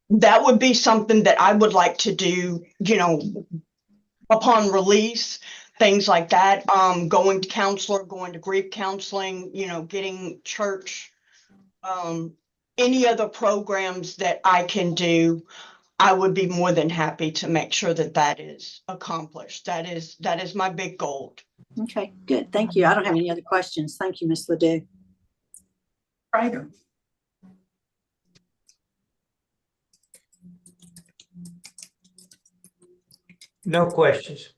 that would be something that I would like to do, you know, upon release, things like that. Going to counselor, going to grief counseling, you know, getting church, any other programs that I can do, I would be more than happy to make sure that that is accomplished. That is my big goal. Okay, good. Thank you. I don't have any other questions. Thank you, Ms. Ledoux. Right. No questions.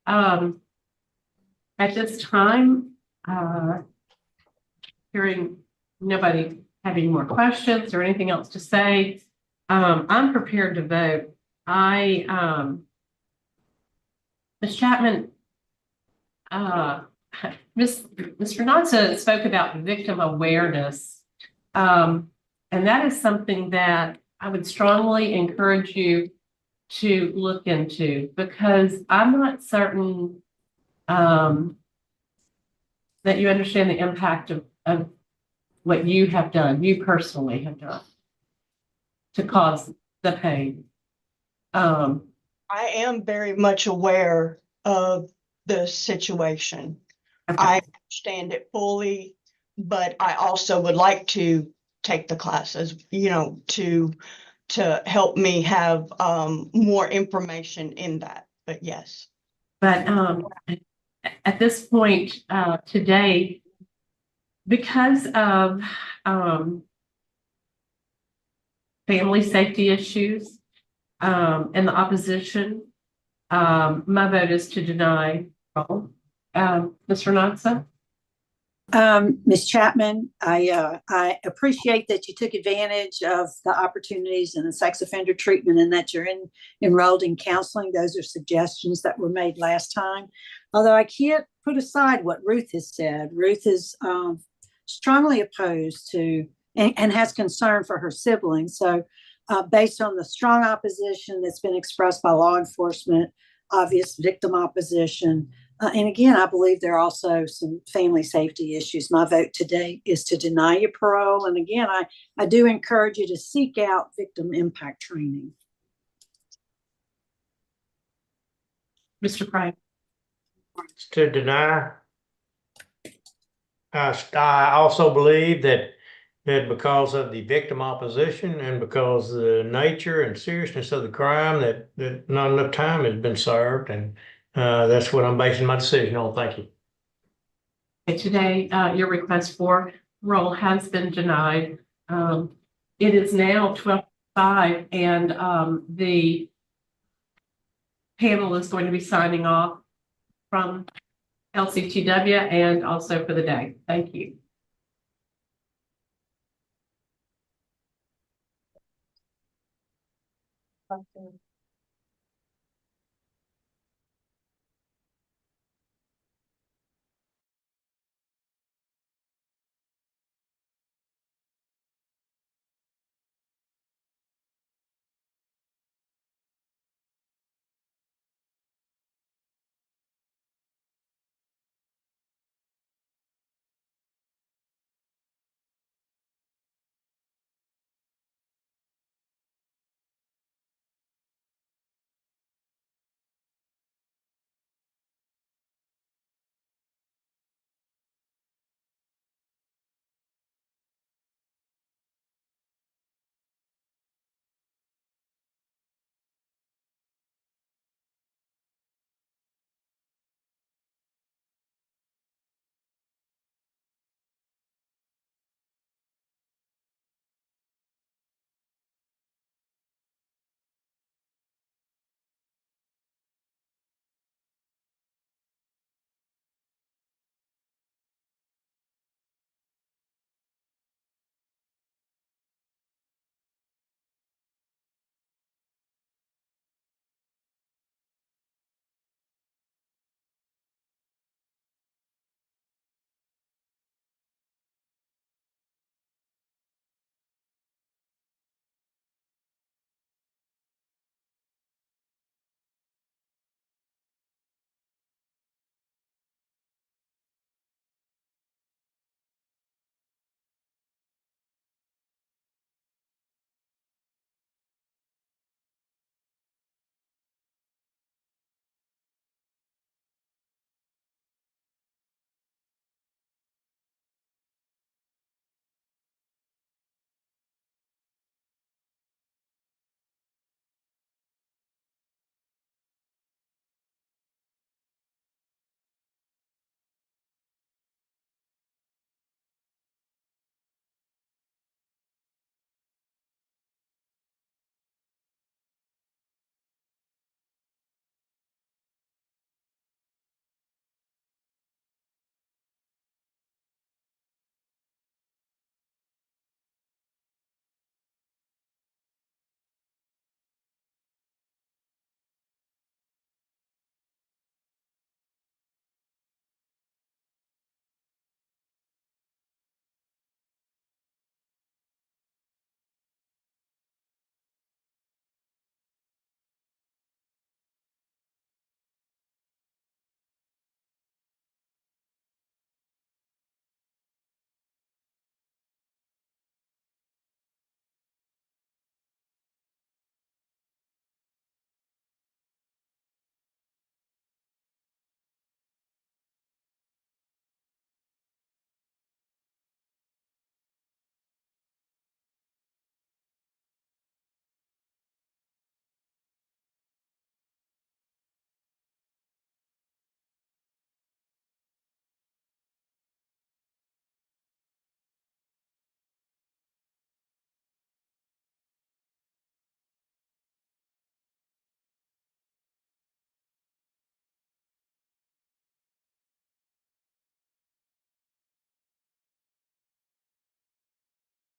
At this time, hearing nobody having more questions or anything else to say, I'm prepared to vote. Ms. Chapman, Mr. Nonsa spoke about victim awareness. And that is something that I would strongly encourage you to look into, because I'm not certain that you understand the impact of what you have done, you personally have done to cause the pain. I am very much aware of the situation. Okay. I understand it fully, but I also would like to take the classes, you know, to help me have more information in that. But yes. But at this point today, because of family safety issues and the opposition, my vote is to deny. Mr. Nonsa? Ms. Chapman, I appreciate that you took advantage of the opportunities in the sex offender treatment and that you're enrolled in counseling. Those are suggestions that were made last time. Although I can't put aside what Ruth has said. Ruth is strongly opposed to and has concern for her siblings. So based on the strong opposition that's been expressed by law enforcement, obvious victim opposition, and again, I believe there are also some family safety issues. My vote today is to deny you parole. And again, I do encourage you to seek out victim impact training. Mr. Price? To deny. I also believe that because of the victim opposition and because the nature and seriousness of the crime, that not enough time has been served, and that's what I'm basing my decision on. Thank you. Today, your request for parole has been denied. It is now 12:05, and the panel is going to be signing off from LCTW and also for the day. Thank you.